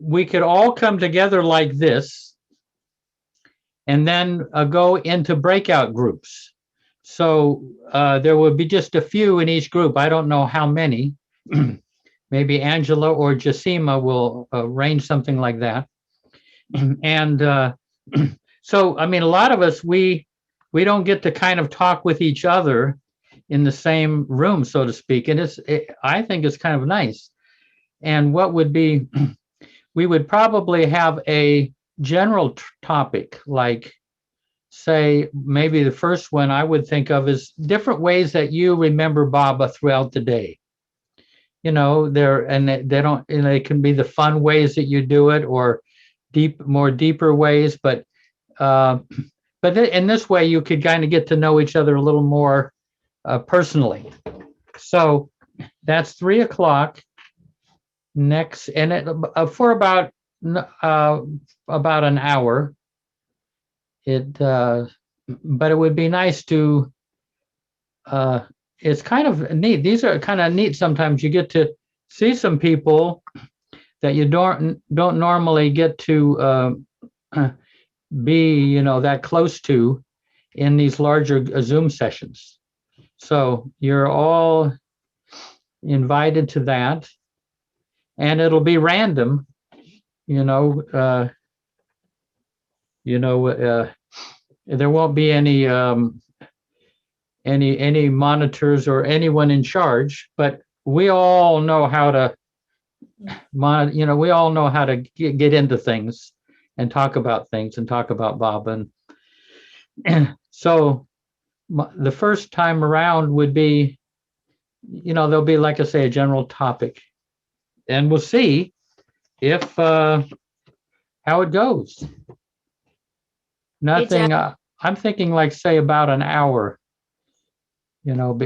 we could all come together like this and then go into breakout groups. So there would be just a few in each group. I don't know how many. Maybe Angela or Jacima will arrange something like that. And so, I mean, a lot of us, we don't get to kind of talk with each other in the same room, so to speak. And I think it's kind of nice. And what would be, we would probably have a general topic, like, say, maybe the first one I would think of is different ways that you remember Baba throughout the day. You know, they don't, you know, it can be the fun ways that you do it or more deeper ways, but in this way you could kind of get to know each other a little more personally. So that's 3 o'clock next, and for about an hour. But it would be nice to. It's kind of neat. These are kind of neat. Sometimes you get to see some people that you don't normally get to be, you know, that close to in these larger Zoom sessions. So you're all invited to that, and it'll be random, you know. There won't be any monitors or anyone in charge, but we all know how to we all know how to get into things and talk about things and talk about Baba. And so the first time around would be, you know, there'll be, like I say, a general topic, and we'll see if how it goes. Nothing. I'm thinking, like, say, about an hour. You know,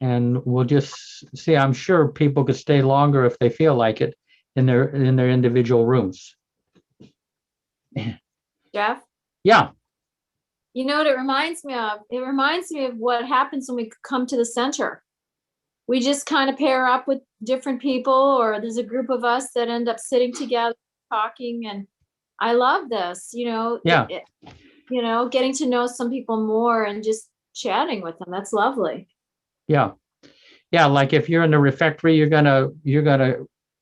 and we'll just see. I'm sure people could stay longer if they feel like it in their individual rooms. Jeff? Yeah. You know what it reminds me of? It reminds me of what happens when we come to the center. We just kind of pair up with different people, or there's a group of us that end up sitting together talking, and I love this, you know. Yeah. You know, getting to know some people more and just chatting with them. That's lovely. Yeah. Like if you're in the refectory, you're gonna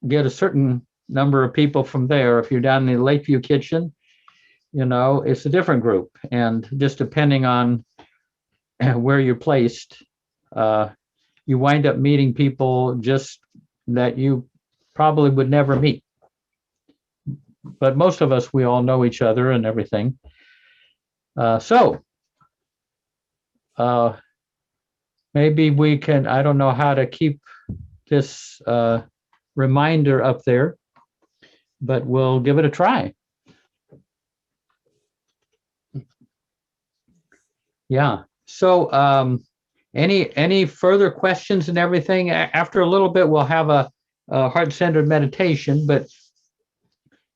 get a certain number of people from there. If you're down in the Lakeview kitchen, you know, it's a different group. And just depending on where you're placed, you wind up meeting people just that you probably would never meet. But most of us, we all know each other and everything. Maybe we can, I don't know how to keep this reminder up there, but we'll give it a try. Yeah. So any further questions and everything? After a little bit, we'll have a heart-centered meditation, but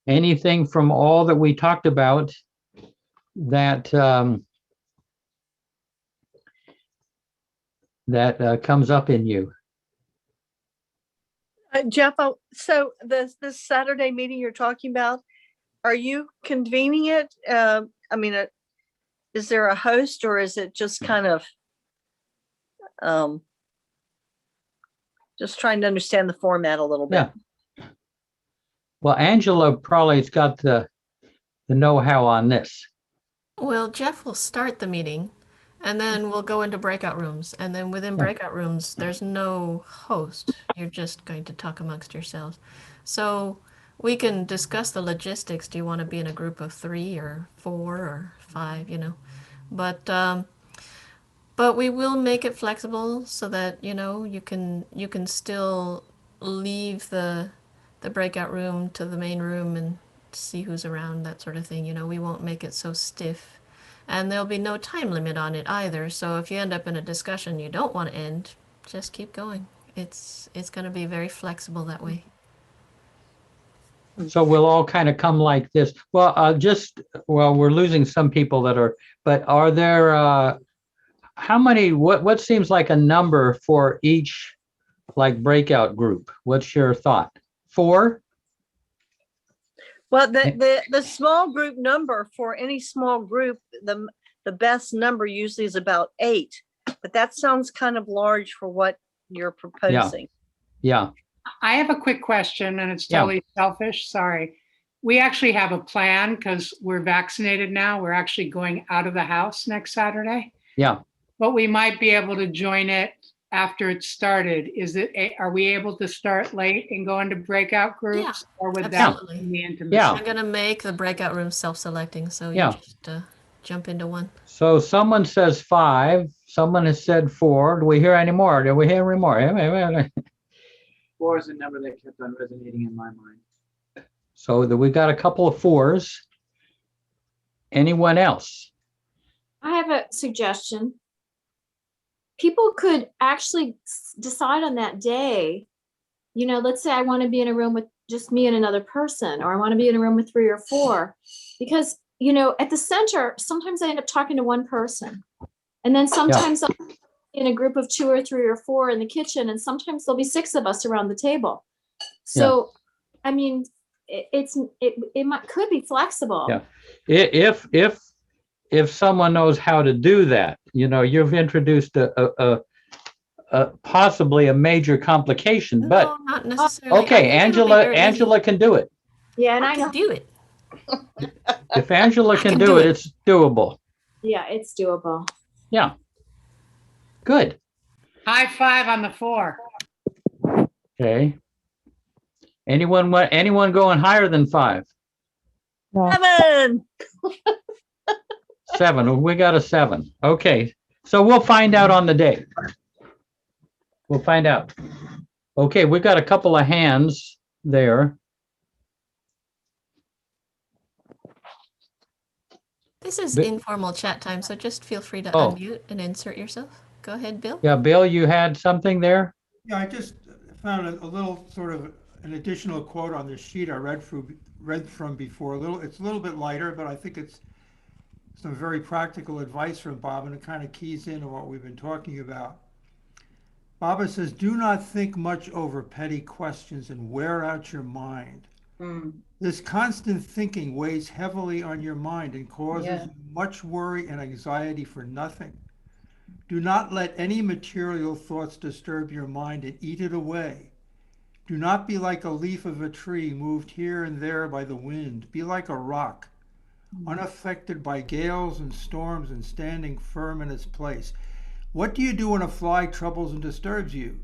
anything from all that we talked about that comes up in you? Jeff, so this Saturday meeting you're talking about, are you convening it? I mean, is there a host, or is it just kind of just trying to understand the format a little bit? Yeah. Well, Angela probably's got the know-how on this. Well, Jeff will start the meeting, and then we'll go into breakout rooms. And then within breakout rooms, there's no host. You're just going to talk amongst yourselves. So we can discuss the logistics. Do you want to be in a group of 3 or 4 or 5, you know? But we will make it flexible so that, you know, you can still leave the breakout room to the main room and see who's around, that sort of thing. You know, we won't make it so stiff. And there'll be no time limit on it either. So if you end up in a discussion you don't want to end, just keep going. It's going to be very flexible that way. So we'll all kind of come like this. Well, we're losing some people that are, but are there, how many, what seems like a number for each like breakout group? What's your thought? 4? Well, the small group number for any small group, the best number usually is about 8, but that sounds kind of large for what you're proposing. Yeah. I have a quick question, and it's totally selfish. Sorry. We actually have a plan because we're vaccinated now. We're actually going out of the house next Saturday. Yeah. But we might be able to join it after it's started. Are we able to start late and go into breakout groups? Or would Absolutely. that be intimacy? Yeah. I'm going to make the breakout room self-selecting, so Yeah. you just jump into one. So someone says 5, someone has said 4. Do we hear any more? Do we hear any more? 4 is a number that kept on resonating in my mind. So we got a couple of 4s. Anyone else? I have a suggestion. People could actually decide on that day, let's say I want to be in a room with just me and another person, or I want to be in a room with 3 or 4, because, at the center, sometimes I end up talking to one person, and then sometimes I'll be in a group of 2 or 3 or 4 in the kitchen, and sometimes there'll be 6 of us around the table. So, I mean, could be flexible. Yeah. If someone knows how to do that, you've introduced a possibly a major complication, but No, not necessarily. okay, Angela can do it. Yeah, and I can do it. If Angela can do it, it's doable. Yeah, it's doable. Yeah. Good. High 5 on the 4. Okay. Anyone going higher than 5? 7. 7. We got a 7. Okay. So we'll find out on the day. We'll find out. Okay, we got a couple of hands there. This is informal chat time, so just feel free to unmute and insert yourself. Go ahead, Bill. Yeah, Bill, you had something there? Yeah, I just found a little sort of an additional quote on the sheet I read from before. It's a little bit lighter, but I think it's some very practical advice from Bob, and it kind of keys into what we've been talking about. Baba says, do not think much over petty questions and wear out your mind. This constant thinking weighs heavily on your mind and causes much worry and anxiety for nothing. Do not let any material thoughts disturb your mind and eat it away. Do not be like a leaf of a tree moved here and there by the wind. Be like a rock, unaffected by gales and storms and standing firm in its place. What do you do when a fly troubles and disturbs you?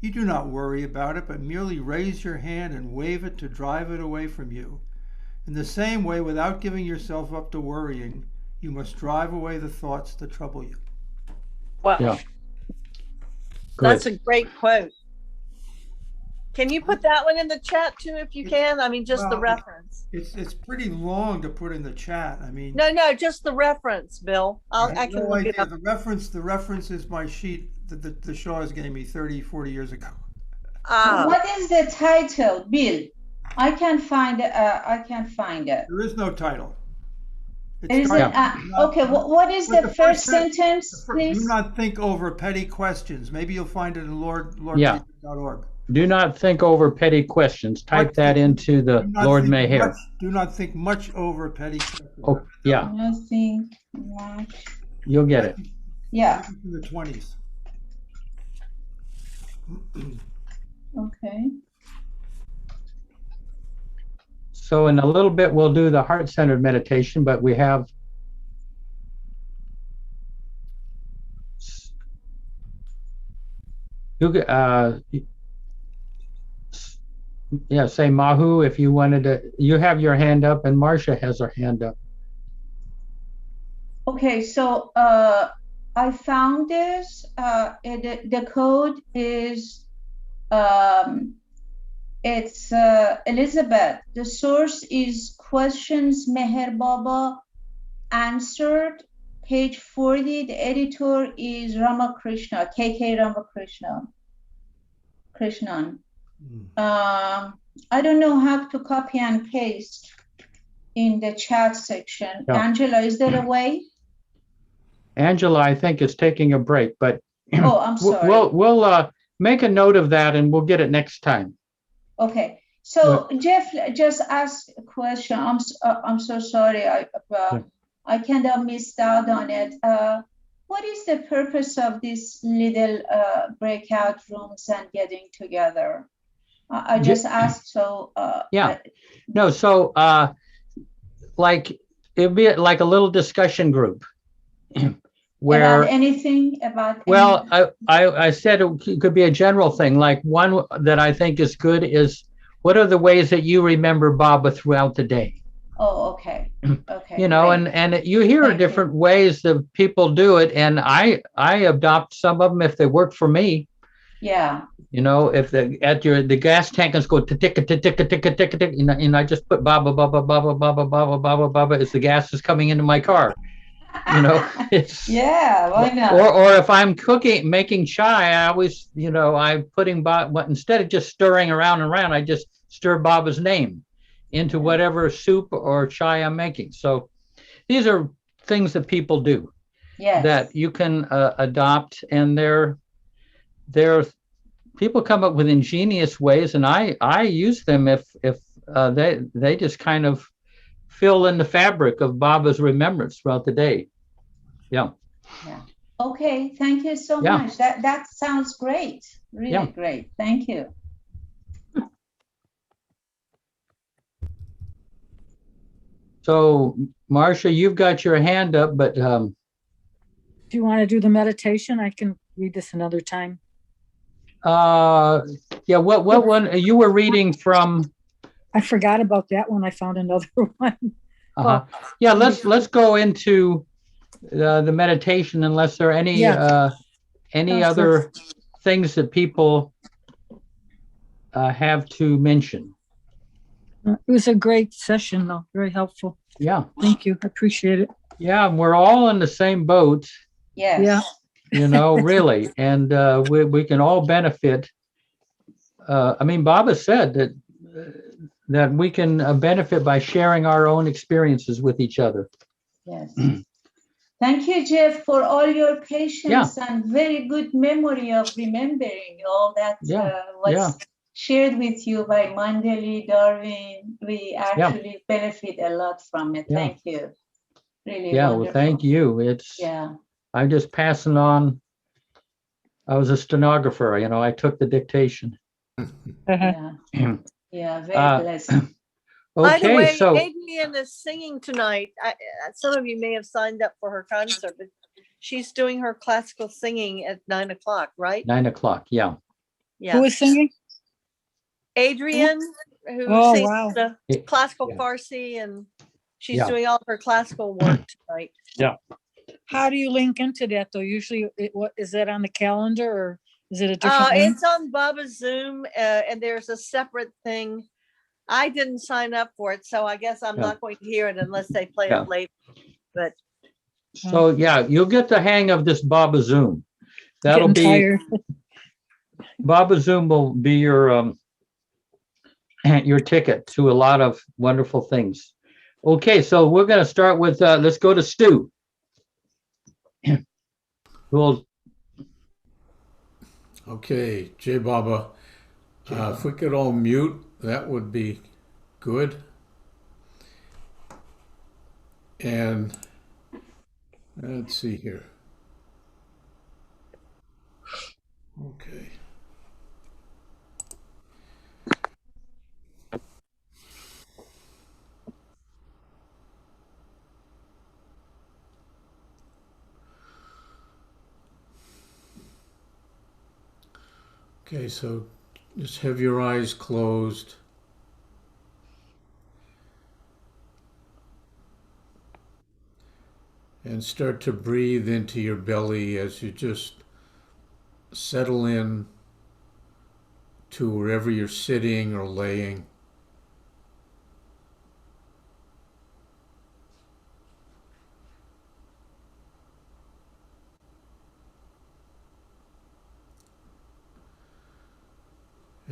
You do not worry about it, but merely raise your hand and wave it to drive it away from you. In the same way, without giving yourself up to worrying, you must drive away the thoughts that trouble you. Wow. Yeah. That's a great quote. Can you put that one in the chat too, if you can? I mean, just the reference. It's pretty long to put in the chat. I mean, no, just the reference, Bill. I can look it up. The reference is my sheet that the Shaws gave me 40 years ago. What is the title, Bill? I can't find it. There is no title. Okay, what is the first sentence, please? Do not think over petty questions. Maybe you'll find it in lordmayor.org. Do not think over petty questions. Type that into the Lord Mayor. Do not think much over petty questions. Oh, yeah. Do not think much. You'll get it. Yeah. In the 20s. Okay. So in a little bit, we'll do the heart-centered meditation, but we have say Mahu if you wanted to. You have your hand up, and Marcia has her hand up. Okay, so I found this. The code is it's Elizabeth. The source is questions Meher Baba answered page 40, the editor is Ramakrishna, KK Ramakrishna. Krishnan. I don't know how to copy and paste in the chat section. Yeah. Angela, is there a way? Angela, I think, is taking a break, but Oh, I'm sorry. we'll make a note of that and we'll get it next time. Okay. So Jeff just asked a question. I'm so sorry. I kind of missed out on it. What is the purpose of these little breakout rooms and getting together? I just asked. So no. So like it'd be like a little discussion group. Where about anything about well I said it could be a general thing. Like one that I think is good is, what are the ways that you remember Baba throughout the day? Oh, okay. Okay. You know, great. and you hear different ways that people do it, and I adopt some of them if they work for me. Yeah. You know, if the gas tank is go tick tick tick tick tick tick tick, and I just put Baba Baba Baba Baba Baba Baba Baba as the gas is coming into my car. You know, it's yeah, why not? Or if I'm making chai, I always, you know, I'm putting instead of just stirring around and around, I just stir Baba's name into whatever soup or chai I'm making. So these are things that people do that you can adopt, and they're people come up with ingenious ways, and I use them if they just kind of fill in the fabric of Baba's remembrance throughout the day. Yeah. Okay, thank you so much. That sounds great. Really great. Thank you. So, Marcia, you've got your hand up, but do you want to do the meditation? I can read this another time. Yeah, what one you were reading from? I forgot about that one. I found another one. Well, yeah, let's go into the meditation, unless there are any other things that people have to mention. It was a great session, though. Very helpful. Yeah. Thank you. I appreciate it. Yeah, we're all in the same boat. Yes. Yeah. You know, really, and we can all benefit. I mean, Baba said that we can benefit by sharing our own experiences with each other. Yes. Thank you, Jeff, for all your patience and very good memory of remembering all that was shared with you by Mandeli, Darwin. We actually benefit a lot from it. Thank you. Really wonderful. Well, thank you. It's I'm just passing on. I was a stenographer, you know, I took the dictation. Very blessed. By the way, so Adrienne is singing tonight. Some of you may have signed up for her concert, but she's doing her classical singing at 9 o'clock, right? 9 o'clock, yeah. Who is singing? Adrienne, who sings the classical Farsi, and she's doing all of her classical work tonight. Yeah. How do you link into that, though? Usually, what is that on the calendar, or is it a different link? It's on Baba's Zoom, and there's a separate thing. I didn't sign up for it, so I guess I'm not going to hear it unless they play it later. But so you'll get the hang of this Baba Zoom. That'll be Baba Zoom will be your ticket to a lot of wonderful things. Okay, so we're going to start with let's go to Stu. Okay, Jai Baba. If we could all mute, that would be good. And let's see here. Okay. Okay, so just have your eyes closed. And start to breathe into your belly as you just settle in to wherever you're sitting or laying.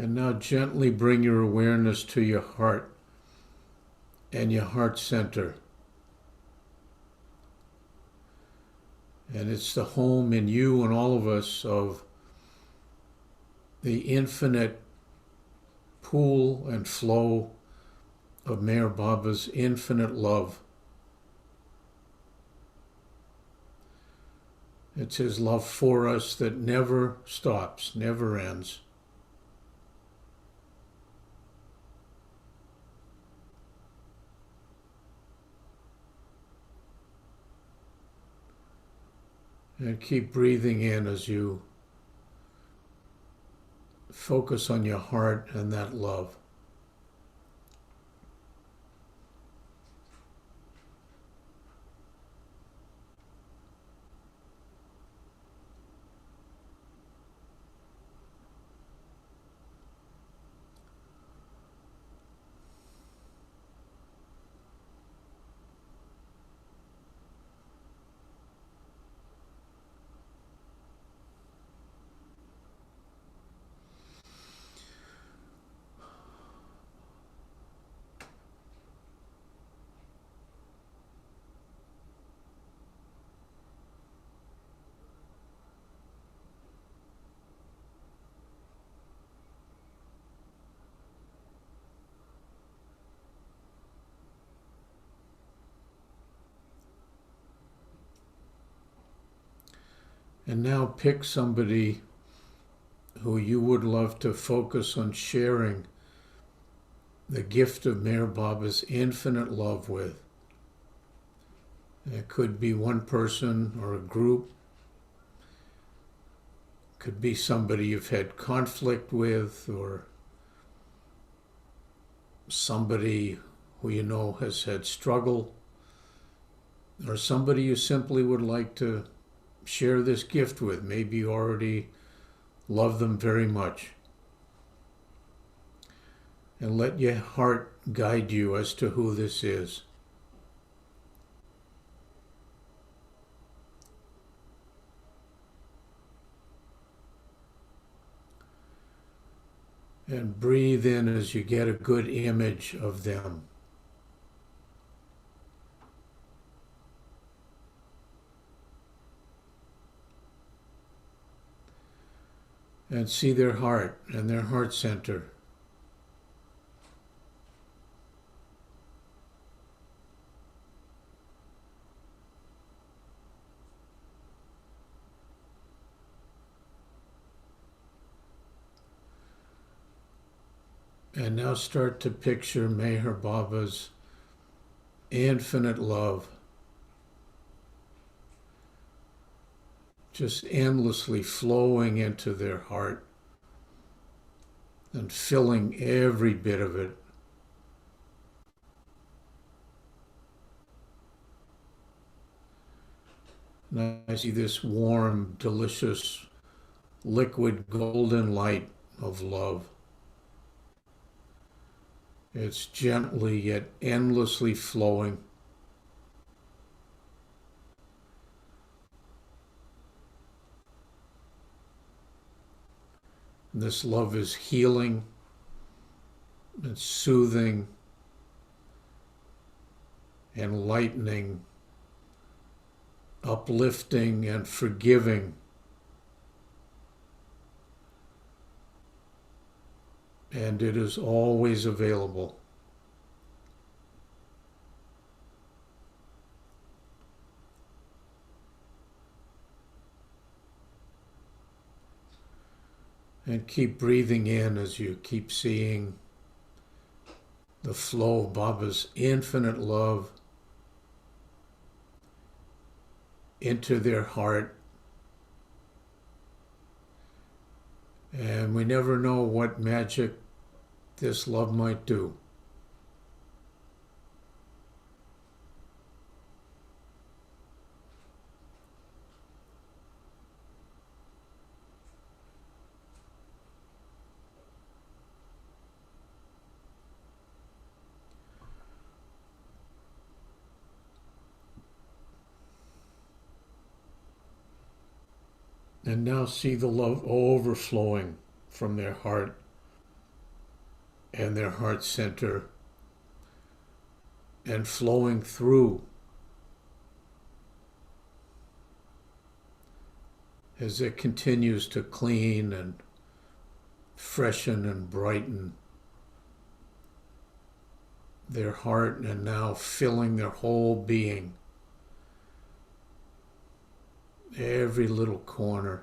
And now gently bring your awareness to your heart and your heart center. And it's the home in you and all of us of the infinite pool and flow of Meher Baba's infinite love. It's his love for us that never stops, never ends. And keep breathing in as you focus on your heart and that love. And now pick somebody who you would love to focus on sharing the gift of Meher Baba's infinite love with. It could be one person or a group. Could be somebody you've had conflict with, or somebody who you know has had struggle, or somebody you simply would like to share this gift with. Maybe you already love them very much. And let your heart guide you as to who this is. And breathe in as you get a good image of them. And see their heart and their heart center. And now start to picture Meher Baba's infinite love, just endlessly flowing into their heart and filling every bit of it. And I see this warm, delicious, liquid golden light of love. It's gently yet endlessly flowing. And this love is healing, it's soothing, enlightening, uplifting, and forgiving. And it is always available. And keep breathing in as you keep seeing the flow of Baba's infinite love into their heart. And we never know what magic this love might do. And now see the love overflowing from their heart and their heart center and flowing through as it continues to clean and freshen and brighten their heart, and now filling their whole being, every little corner.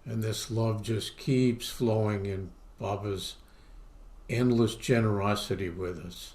And this love just keeps flowing in Baba's endless generosity with us.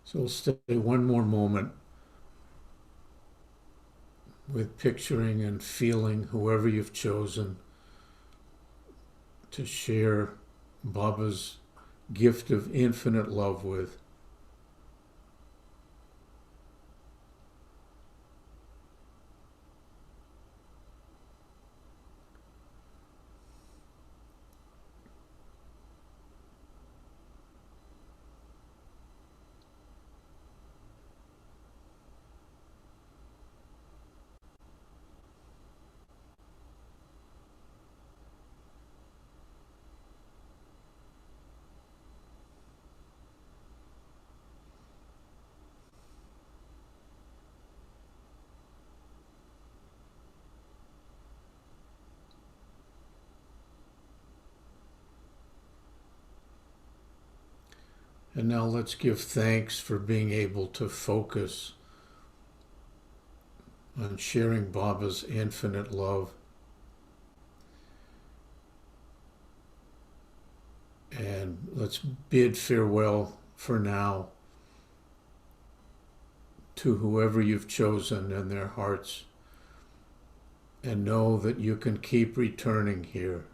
So we'll stay one more moment with picturing and feeling whoever you've chosen to share Baba's gift of infinite love with. And now let's give thanks for being able to focus on sharing Baba's infinite love. And let's bid farewell for now to whoever you've chosen in their hearts, and know that you can keep returning here.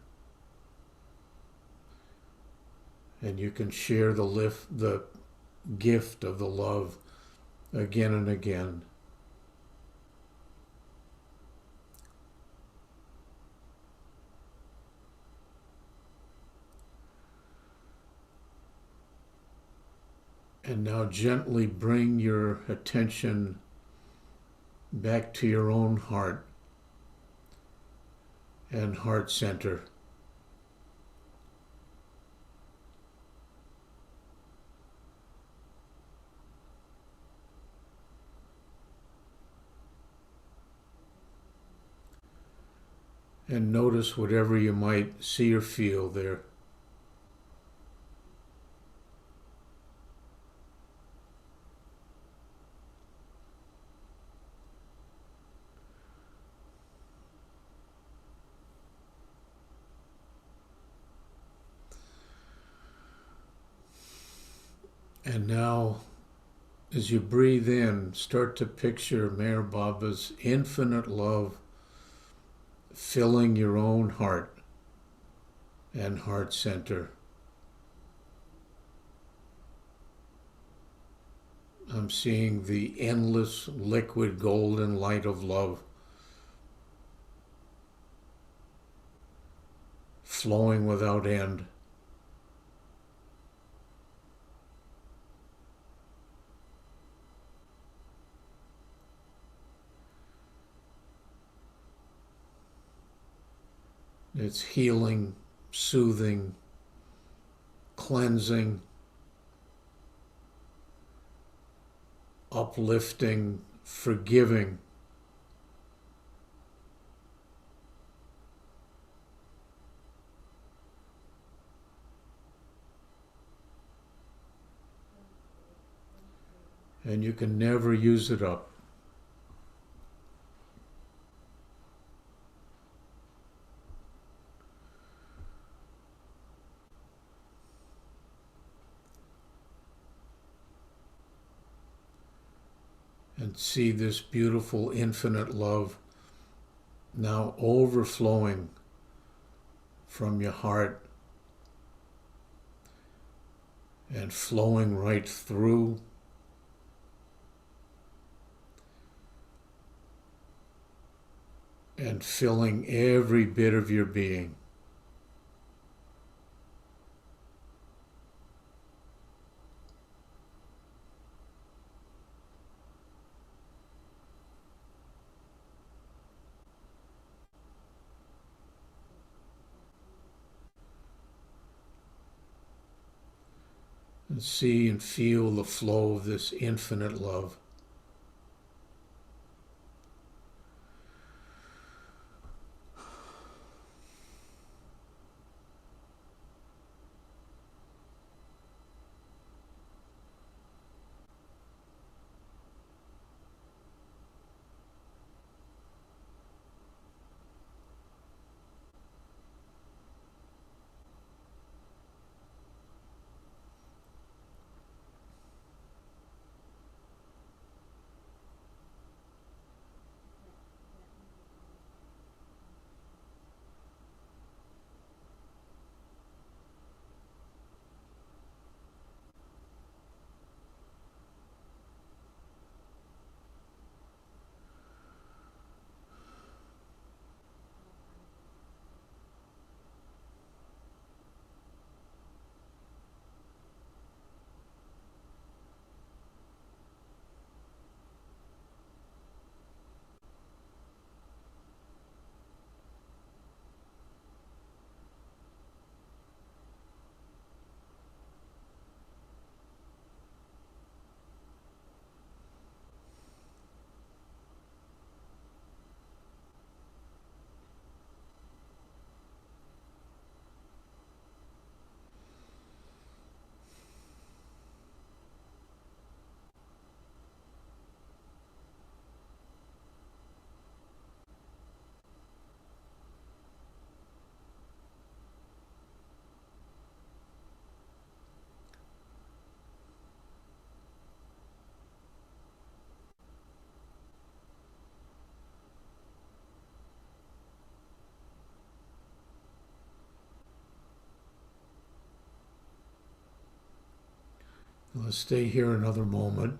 And you can share the gift of the love again and again. And now gently bring your attention back to your own heart and heart center. And notice whatever you might see or feel there. And now, as you breathe in, start to picture Meher Baba's infinite love filling your own heart and heart center. I'm seeing the endless liquid golden light of love flowing without end. It's healing, soothing, cleansing, uplifting, forgiving. And you can never use it up. And see this beautiful infinite love now overflowing from your heart and flowing right through and filling every bit of your being. And see and feel the flow of this infinite love. Let's stay here another moment.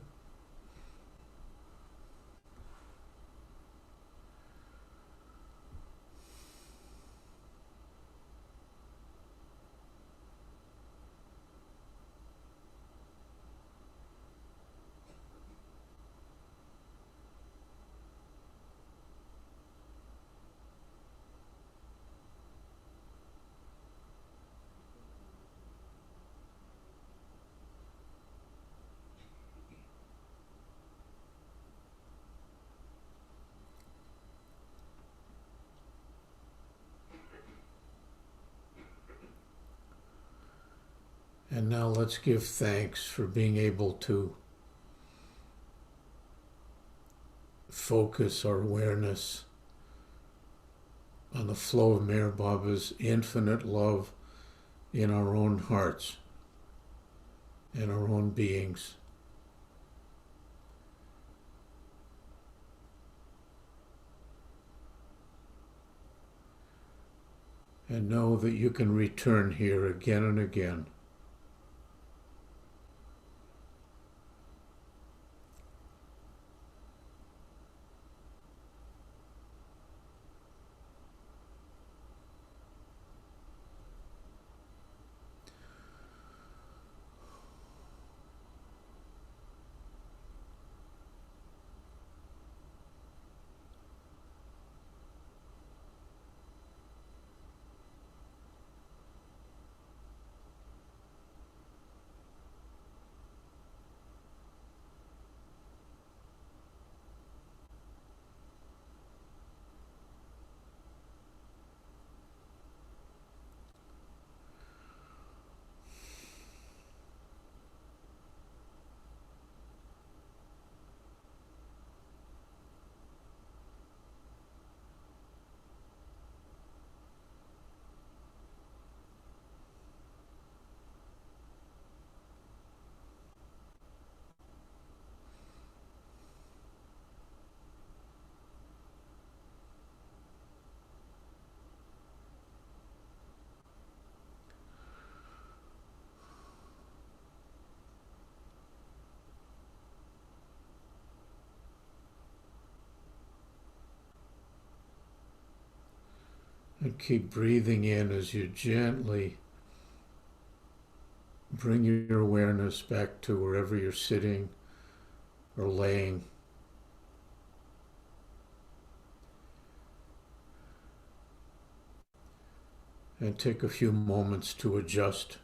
now let's give thanks for being able to focus our awareness on the flow of Meher Baba's infinite love in our own hearts, in our own beings. And know that you can return here again and again. And keep breathing in as you gently bring your awareness back to wherever you're sitting or laying. And take a few moments to adjust.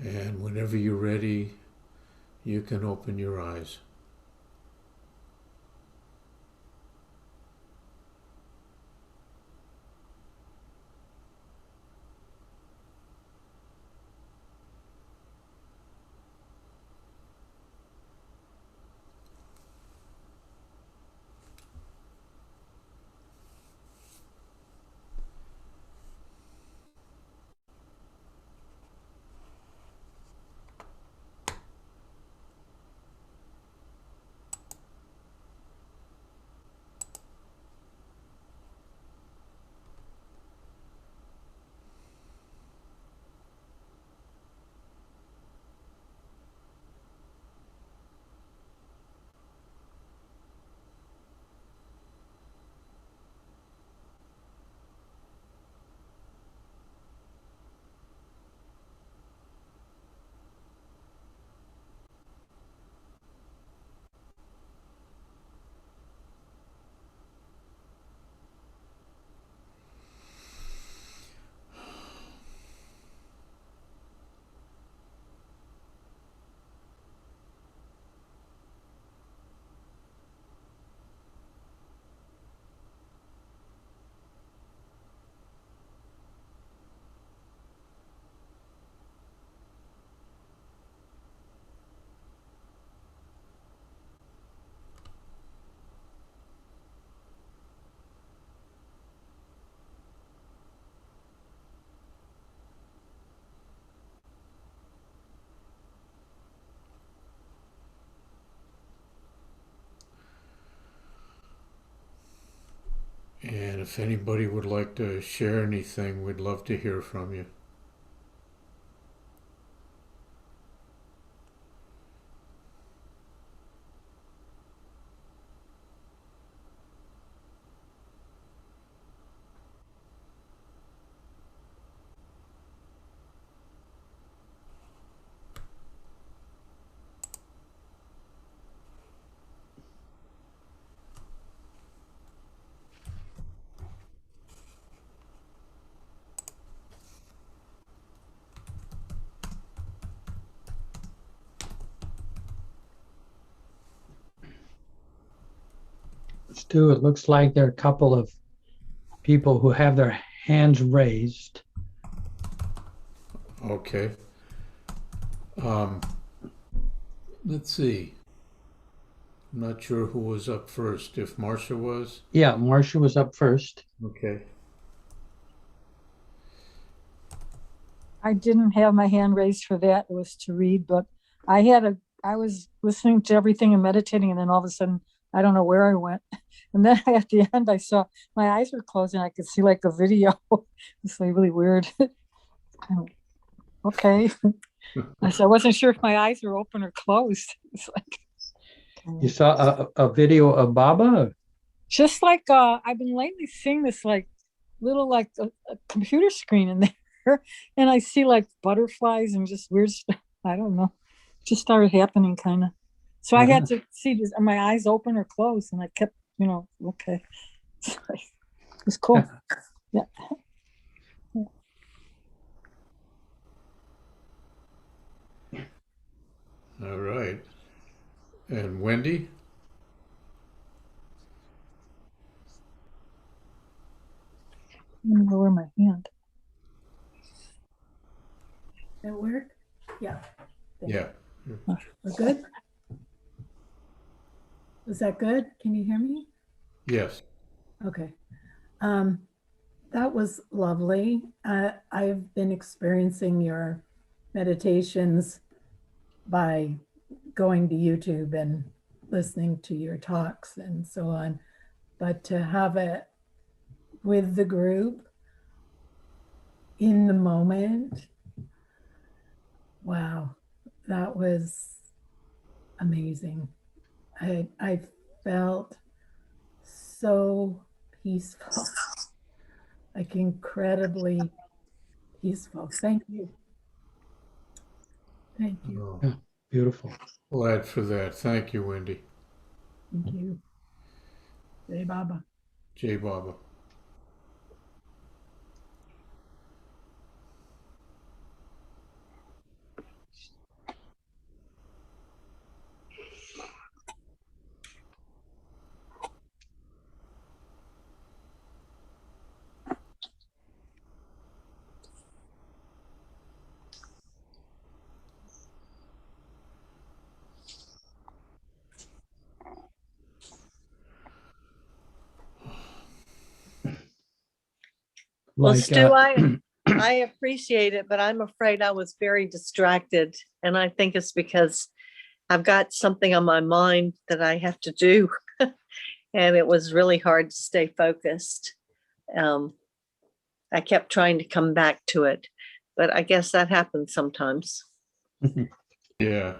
And whenever you're ready, you can open your eyes. And if anybody would like to share anything, we'd love to hear from you. Stu, it looks like there are a couple of people who have their hands raised. Okay. Let's see. I'm not sure who was up first, if Marcia was. Yeah, Marcia was up first. Okay. I didn't have my hand raised for that. It was to read, but I was listening to everything and meditating, and then all of a sudden, I don't know where I went. And then at the end, I saw my eyes were closed and I could see like a video. It's like really weird. Okay. I wasn't sure if my eyes were open or closed. It's like, You saw a video of Baba? just like I've been lately seeing this like little like a computer screen in there, and I see like butterflies and just weird stuff. I don't know. Just started happening kind of. So I had to see, are my eyes open or closed? And I kept, okay. It was cool. Yeah. All right. And Wendy? I'm gonna lower my hand. That work? Yeah. Yeah. We're good? Was that good? Can you hear me? Yes. Okay. That was lovely. I've been experiencing your meditations by going to YouTube and listening to your talks and so on. But to have it with the group in the moment, wow, that was amazing. I felt so peaceful, like incredibly peaceful. Thank you. Thank you. Yeah, beautiful. Glad for that. Thank you, Wendy. Thank you. Jai Baba. Jai Baba. Well, Like, Stu, I appreciate it, but I'm afraid I was very distracted. And I think it's because I've got something on my mind that I have to do. And it was really hard to stay focused. I kept trying to come back to it, but I guess that happens sometimes. Yeah.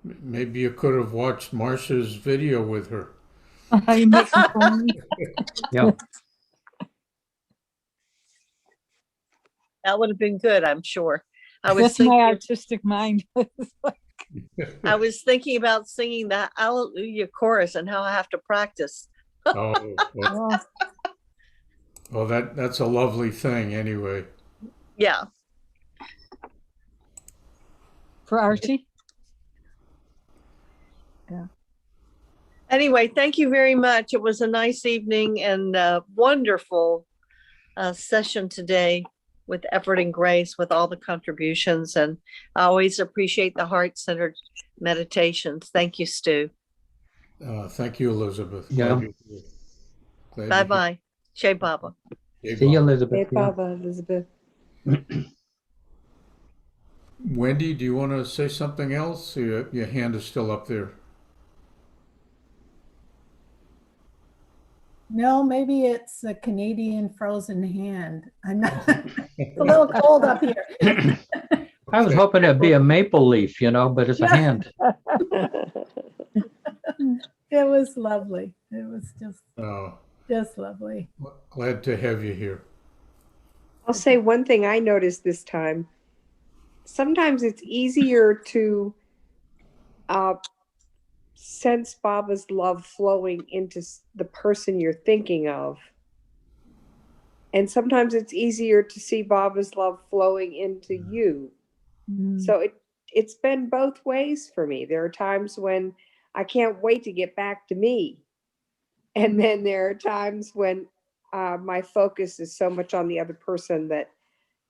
Maybe you could have watched Marcia's video with her. Yeah. That would have been good, I'm sure. That's my artistic mind. I was thinking about singing the Hallelujah chorus and how I have to practice. Well, that's a lovely thing anyway. Yeah. For Archie? Yeah. Anyway, thank you very much. It was a nice evening and a wonderful session today with Effort and Grace, with all the contributions. And I always appreciate the heart-centered meditations. Thank you, Stu. Thank you, Elizabeth. Yeah. Bye-bye. Jai Baba. See you, Elizabeth. Jai Baba, Elizabeth. Wendy, do you want to say something else? Your hand is still up there. No, maybe it's a Canadian frozen hand. I'm not, it's a little cold up here. I was hoping it'd be a maple leaf, but it's a hand. It was lovely. It was just lovely. Glad to have you here. I'll say one thing I noticed this time. Sometimes it's easier to sense Baba's love flowing into the person you're thinking of. And sometimes it's easier to see Baba's love flowing into you. So it's been both ways for me. There are times when I can't wait to get back to me. And then there are times when my focus is so much on the other person that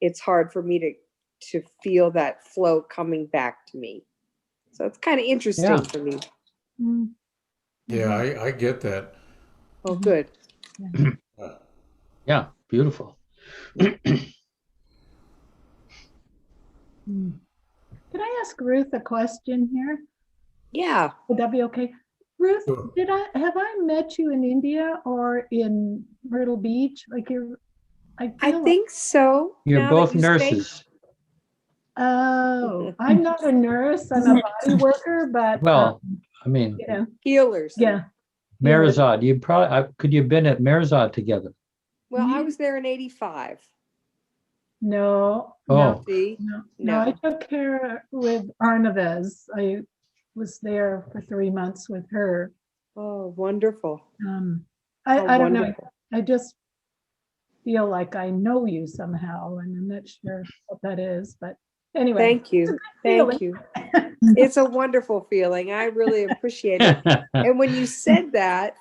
it's hard for me to feel that flow coming back to me. So it's kind of interesting for me. Yeah, I get that. Oh, good. Yeah, beautiful. Could I ask Ruth a question here? Yeah. Would that be okay? Ruth, Sure. have I met you in India or in Myrtle Beach? Like I think so. You're both nurses. Oh, I'm not a nurse. I'm a body worker, but Well, I mean, you know, healers. Yeah. Marizod, you probably could you have been at Marizod together? Well, I was there in 85. No, Oh. no, I took care with Arnavez. I was there for 3 months with her. Oh, wonderful. I don't know. I just feel like I know you somehow, and I'm not sure what that is, but anyway. Thank you. Thank you. It's a wonderful feeling. I really appreciate it. And when you said that,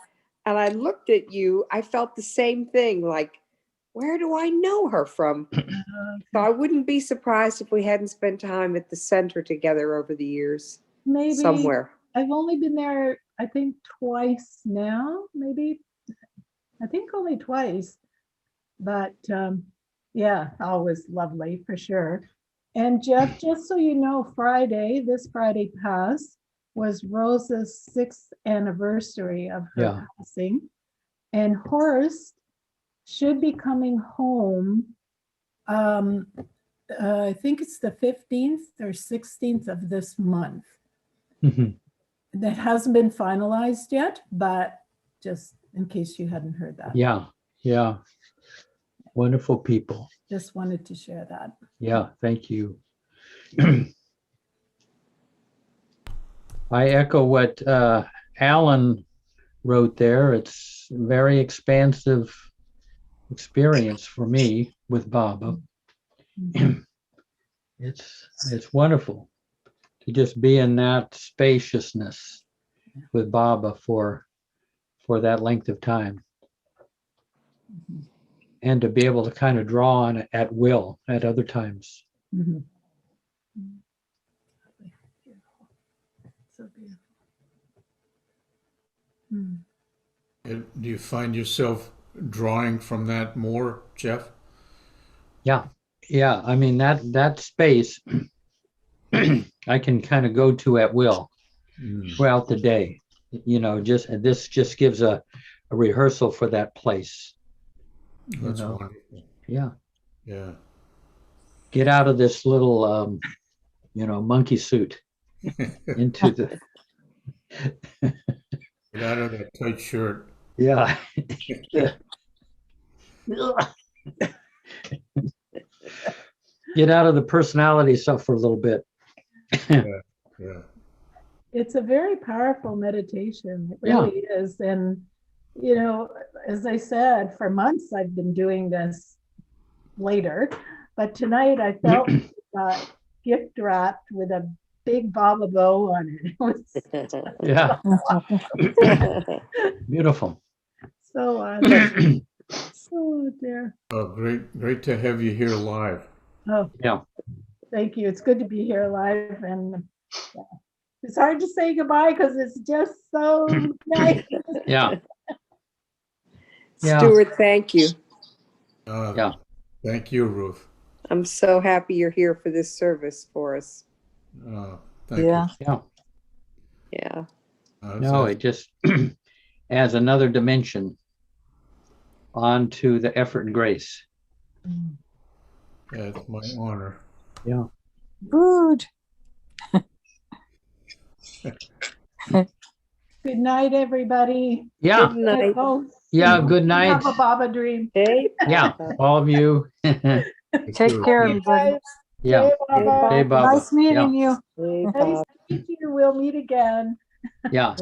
and I looked at you, I felt the same thing, like, where do I know her from? So I wouldn't be surprised if we hadn't spent time at the center together over the years. Maybe somewhere. I've only been there, I think, twice now, maybe. I think only twice. But yeah, always lovely for sure. And Jeff, just so you know, this Friday past, was Rosa's 6th anniversary of her passing. And Horst should be coming home. I think it's the 15th or 16th of this month. That hasn't been finalized yet, but just in case you hadn't heard that. Yeah. Wonderful people. Just wanted to share that. Yeah, thank you. I echo what Alan wrote there. It's a very expansive experience for me with Baba. It's wonderful to just be in that spaciousness with Baba for that length of time. And to be able to kind of draw on it at will at other times. So beautiful. Do you find yourself drawing from that more, Jeff? Yeah. I mean, that space I can kind of go to at will throughout the day. You know, this just gives a rehearsal for that place. That's wonderful. Yeah. Get out of this little, monkey suit into the. Get out of that tight shirt. Yeah. Get out of the personality stuff for a little bit. Yeah. It's a very powerful meditation. It really is. And, as I said, for months I've been doing this later, but tonight I felt gift wrapped with a big Baba bow on it. Yeah. Beautiful. So, so dear. Oh, great to have you here live. Oh, yeah. Thank you. It's good to be here live, and it's hard to say goodbye because it's just so nice. Yeah. Stuart, thank you. Thank you, Ruth. I'm so happy you're here for this service for us. Thank you. Yeah. No, it just adds another dimension onto the effort and grace. Yeah, it's my honor. Yeah. Good. Good night, everybody. Yeah. Good night. Yeah, good night. Have a Baba dream. Hey. Yeah, all of you. Take care, everybody. Yeah. Hey, Baba. Nice meeting you. Nice to meet you. We'll meet again. Yeah.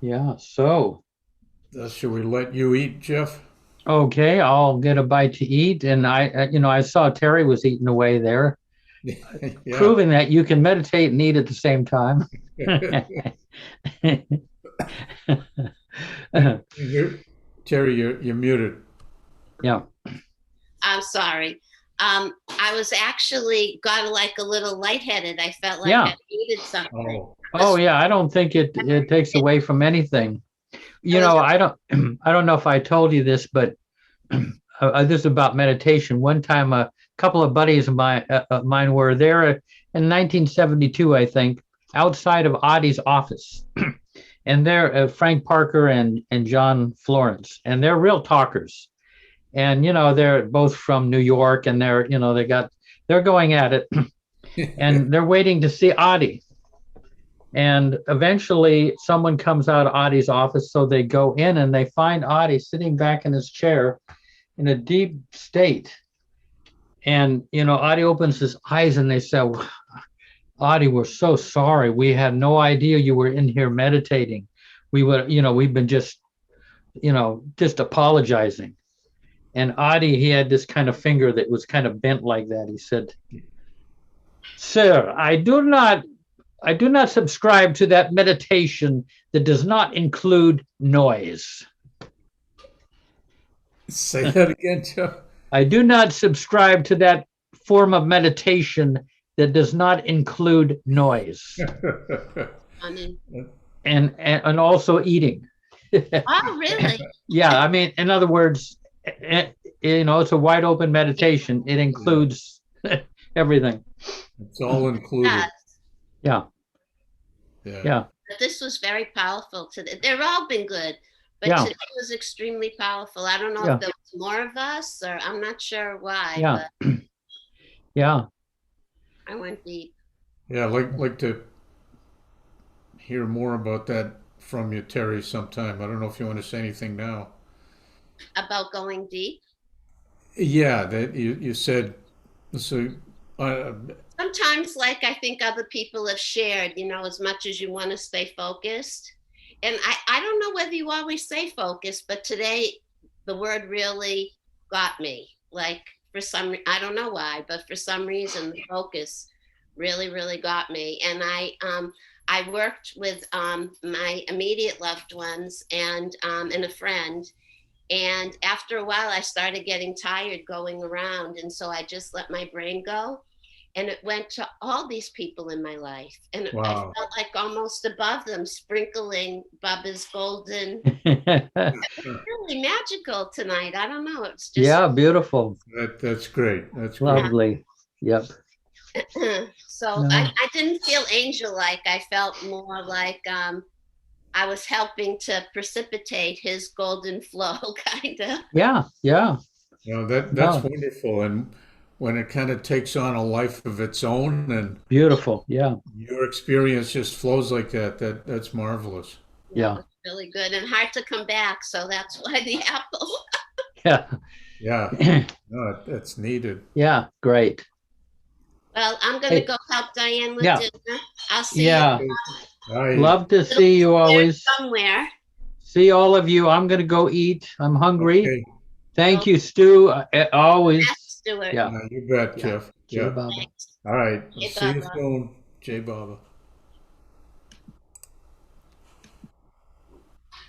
Yeah, so. Should we let you eat, Jeff? Okay, I'll get a bite to eat. And I saw Terry was eating away there. Yeah. proving that you can meditate and eat at the same time. Terry, you're muted. Yeah. I'm sorry. I was actually got like a little lightheaded. I felt like Yeah. I needed something. Oh yeah, I don't think it takes away from anything. You know, I don't know if I told you this, but this is about meditation. One time, a couple of buddies of mine were there in 1972, I think, outside of Audie's office, and they're Frank Parker and John Florence, and they're real talkers. And you know, they're both from New York, and they're they're going at it, and they're waiting to see Audie. And eventually someone comes out of Audie's office, so they go in and they find Audie sitting back in his chair in a deep state. And, you know, Audie opens his eyes and they say, Audie, we're so sorry. We had no idea you were in here meditating. We would, you know, we've been just apologizing. And Audie, he had this kind of finger that was kind of bent like that. He said, Sir, I do not subscribe to that meditation that does not include noise. Say that again, Joe. I do not subscribe to that form of meditation that does not include noise. And also eating. Oh, really? Yeah, I mean, in other words, you know, it's a wide open meditation. It includes everything. It's all included. Yeah. But this was very powerful today. They've all been good, but today was extremely powerful. I don't know if there was more of us, or I'm not sure why. Yeah. But Yeah. I went deep. Yeah, I'd like to hear more about that from you, Terry, sometime. I don't know if you want to say anything now. About going deep? Yeah, that you said so. Sometimes, like I think other people have shared, you know, as much as you want to stay focused. And I don't know whether you always say focused, but today the word really got me. Like for some, I don't know why, but for some reason, the focus really, really got me. And I worked with my immediate loved ones and a friend. And after a while, I started getting tired going around. And so I just let my brain go. And it went to all these people in my life. And I felt like almost above them, sprinkling Bubba's golden. It's really magical tonight. I don't know. It's just Beautiful. That's great. That's lovely. Yep. So I didn't feel angel-like. I felt more like I was helping to precipitate his golden flow, kind of. Yeah. You know, that's wonderful. And when it kind of takes on a life of its own and beautiful, yeah. Your experience just flows like that. That's marvelous. Yeah. Really good and hard to come back. So that's why the apple. Yeah. No, that's needed. Yeah, great. Well, I'm going to go help Diane with dinner. I'll see you. Love to see you always. Somewhere. See all of you. I'm going to go eat. I'm hungry. Okay. Thank you, Stu. Always. Stuart. Yeah, you bet, Jeff. Yeah. All right. See you soon, Jay Baba.